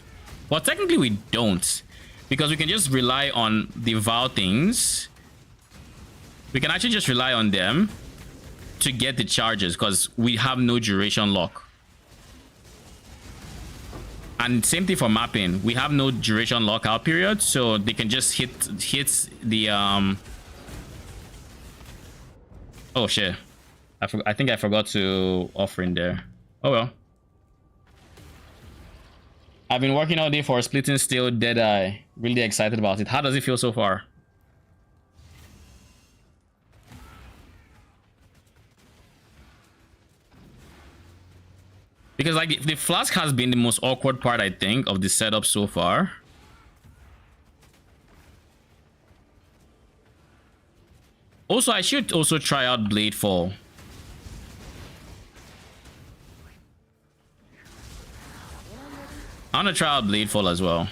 Well, technically we don't, because we can just rely on the Vow things. We can actually just rely on them to get the charges because we have no duration lock. And same thing for mapping. We have no duration lockout period, so they can just hit the Oh shit. I think I forgot to offer in there. Oh well. I've been working all day for Splitting Steel Deadeye. Really excited about it. How does it feel so far? Because like the flask has been the most awkward part, I think, of the setup so far. Also, I should also try out Bladefall. I want to try out Bladefall as well.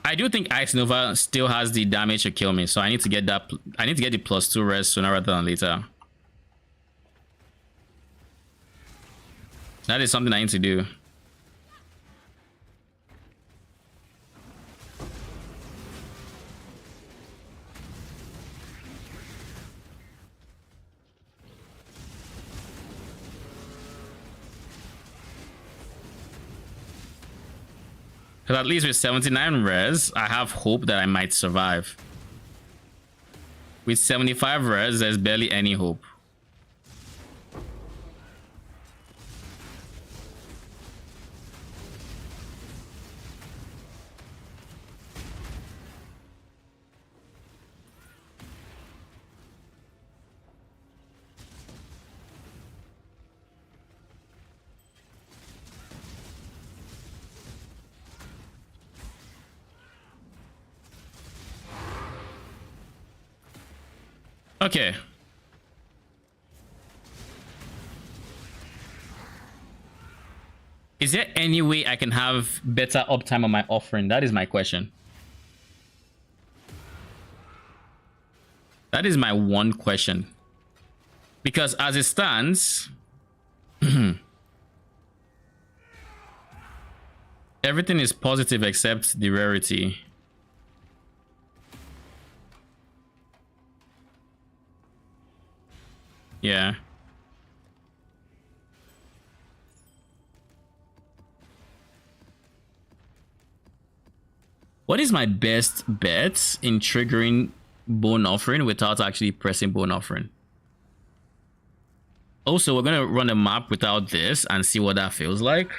I do think Ice Nova still has the damage to kill me, so I need to get that. I need to get the +2 res sooner rather than later. That is something I need to do. Because at least with 79 res, I have hope that I might survive. With 75 res, there's barely any hope. Okay. Is there any way I can have better uptime on my offering? That is my question. That is my one question. Because as it stands, everything is positive except the rarity. Yeah. What is my best bet in triggering Bone Offering without actually pressing Bone Offering? Also, we're gonna run a map without this and see what that feels like.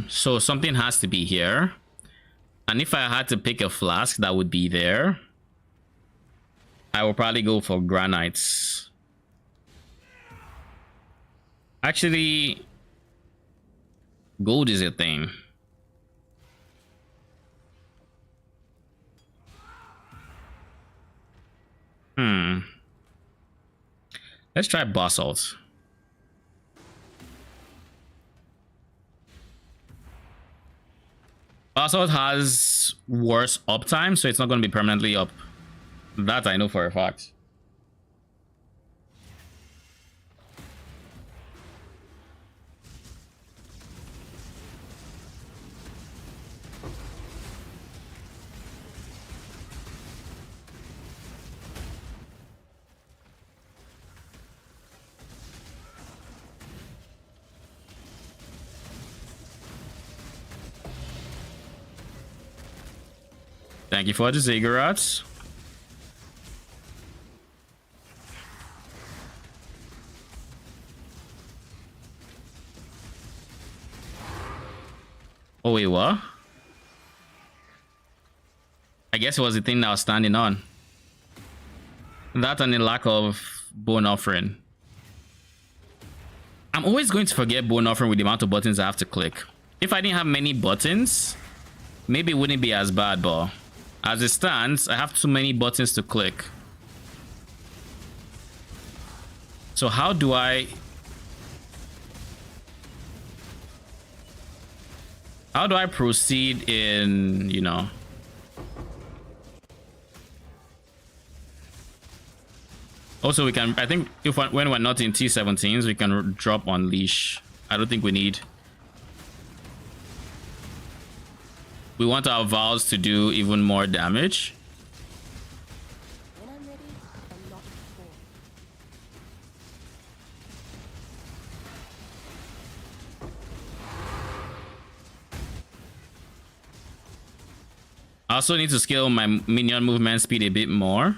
So something has to be here. And if I had to pick a flask that would be there, I will probably go for granites. Actually, gold is a thing. Let's try basalt. Basalt has worse uptime, so it's not going to be permanently up. That I know for a fact. Thank you for the ziggurats. Oh wait, what? I guess it was the thing that I was standing on. That and the lack of bone offering. I'm always going to forget bone offering with the amount of buttons I have to click. If I didn't have many buttons, maybe it wouldn't be as bad, but as it stands, I have too many buttons to click. So how do I proceed in, you know? Also, we can, I think if when we're not in T17s, we can drop Unleash. I don't think we need. We want our Vowels to do even more damage. When I'm ready and not before. I also need to scale my minion movement speed a bit more.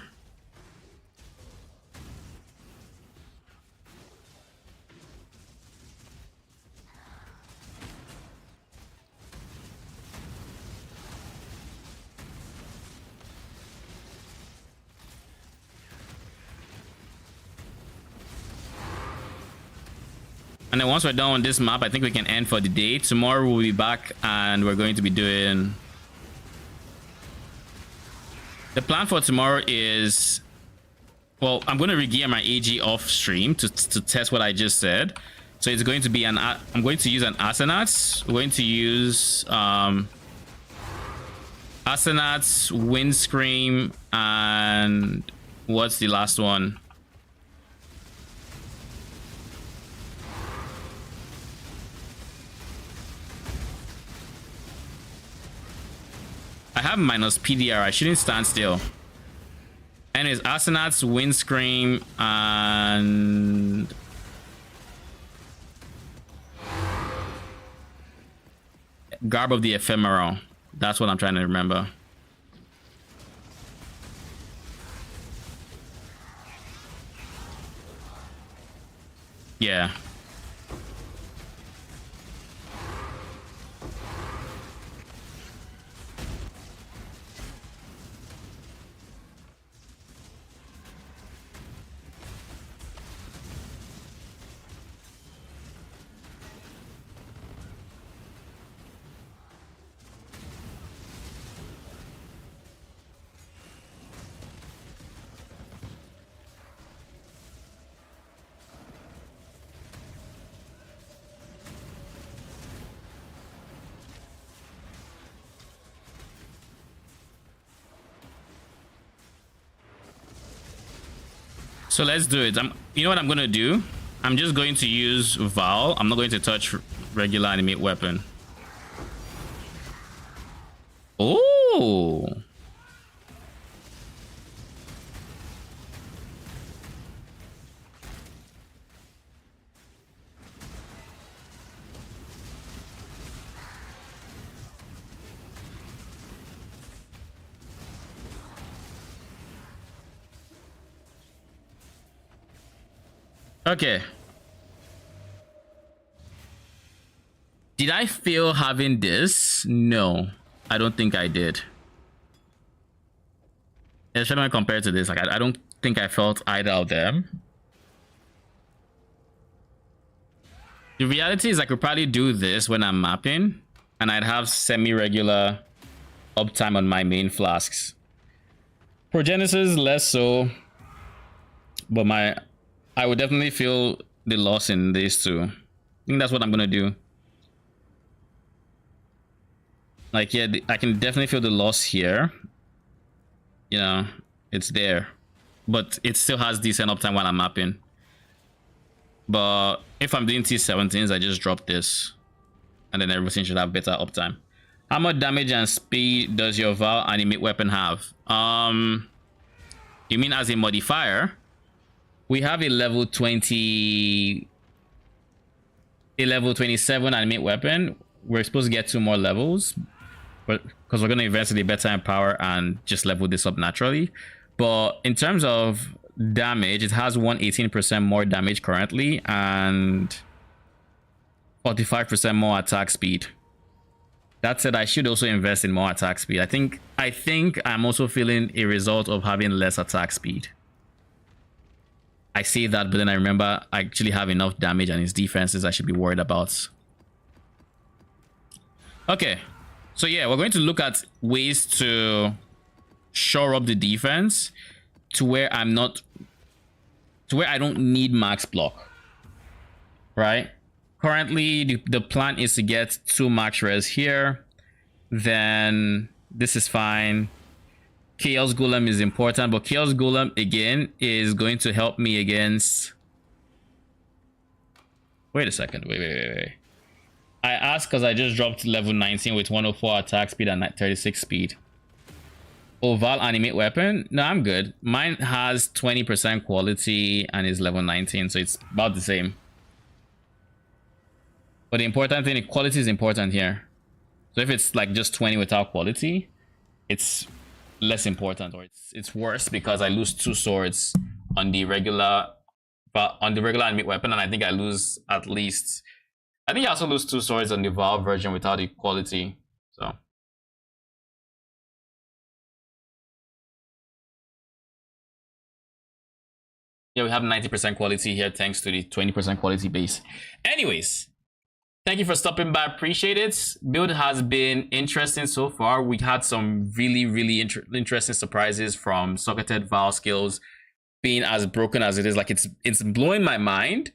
And then once we're done on this map, I think we can end for the day. Tomorrow we'll be back and we're going to be doing... The plan for tomorrow is... Well, I'm going to regear my AG off stream to test what I just said. So it's going to be an... I'm going to use an Asenat. We're going to use... Asenat's Windscream and... What's the last one? I have minus PDR. I shouldn't stand still. Anyways, Asenat's Windscream and... Garb of the Ephemeral. That's what I'm trying to remember. Yeah. So let's do it. You know what I'm gonna do? I'm just going to use Val. I'm not going to touch regular animate weapon. Oh. Okay. Did I feel having this? No, I don't think I did. Especially when compared to this, like I don't think I felt either of them. The reality is I could probably do this when I'm mapping, and I'd have semi-regular uptime on my main flasks. Progenesis less so, but I would definitely feel the loss in this too. I think that's what I'm gonna do. Like, yeah, I can definitely feel the loss here. You know, it's there, but it still has decent uptime while I'm mapping. But if I'm doing T17s, I just drop this, and then everything should have better uptime. How much damage and speed does your Val animate weapon have? You mean as a modifier? We have a level 20, a level 27 animate weapon. We're supposed to get 2 more levels, but because we're gonna invest in a better power and just level this up naturally. But in terms of damage, it has 118% more damage currently and 45% more attack speed. That said, I should also invest in more attack speed. I think I'm also feeling a result of having less attack speed. I say that, but then I remember I actually have enough damage and his defenses I should be worried about. Okay, so yeah, we're going to look at ways to shore up the defense to where I don't need max block, right? Currently, the plan is to get 2 max res here. Then this is fine. Chaos Golem is important, but Chaos Golem again is going to help me against. Wait a second. Wait. I asked because I just dropped level 19 with 104 attack speed and 36 speed. Oval animate weapon? No, I'm good. Mine has 20% quality and is level 19, so it's about the same. But the important thing, quality is important here. So if it's like just 20 without quality, it's less important, or it's worse because I lose 2 swords on the regular animate weapon, and I think I lose at least. I think I also lose 2 swords on the Valve version without the quality. So yeah, we have 90% quality here thanks to the 20% quality base. Anyways, thank you for stopping by. Appreciate it. Build has been interesting so far. We had some really interesting surprises from socketed Val skills being as broken as it is. Like it's blowing my mind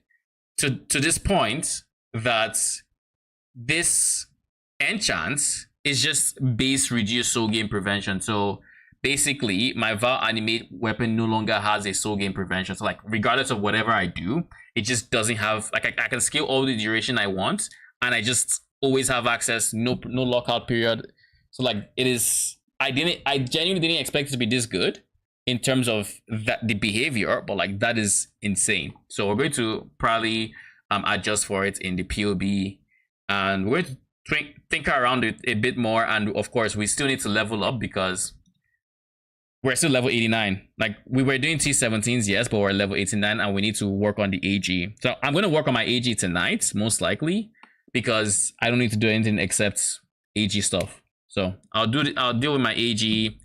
to this point that this enchant is just base reduce soul gain prevention. So basically, my Val animate weapon no longer has a soul gain prevention. So like regardless of whatever I do, it just doesn't have, like I can scale all the duration I want, and I just always have access, no lockout period. So like it is, I genuinely didn't expect it to be this good in terms of the behavior, but like that is insane. So we're going to probably adjust for it in the PoB, and we're going to think around it a bit more. And of course, we still need to level up because we're still level 89. Like we were doing T17s, yes, but we're level 89 and we need to work on the AG. So I'm going to work on my AG tonight, most likely, because I don't need to do anything except AG stuff. So I'll deal with my AG,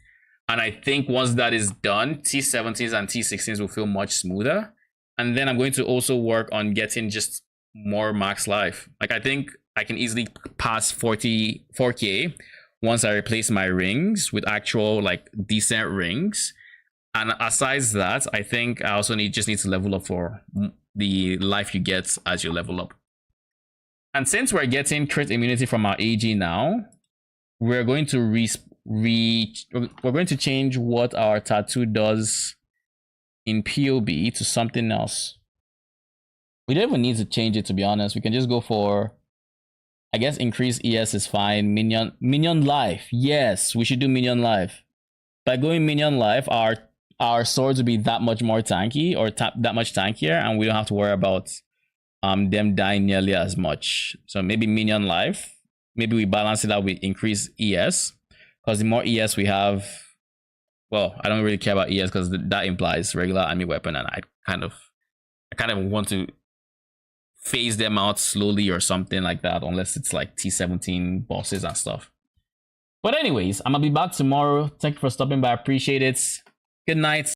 and I think once that is done, T17s and T16s will feel much smoother. And then I'm going to also work on getting just more max life. Like I think I can easily pass 4K once I replace my rings with actual like decent rings. And aside that, I think I also just need to level up for the life you get as you level up. And since we're getting crit immunity from our AG now, we're going to we're going to change what our tattoo does in PoB to something else. We don't even need to change it, to be honest. We can just go for, I guess, increase ES is fine. Minion life. Yes, we should do Minion life. By going Minion life, our swords will be that much more tanky, or that much tankier, and we don't have to worry about them dying nearly as much. So maybe Minion life. Maybe we balance it out with increased ES, because the more ES we have, well, I don't really care about ES because that implies regular enemy weapon, and I kind of want to phase them out slowly or something like that, unless it's like T17 bosses and stuff. But anyways, I'm gonna be back tomorrow. Thank you for stopping by. I appreciate it. Good night.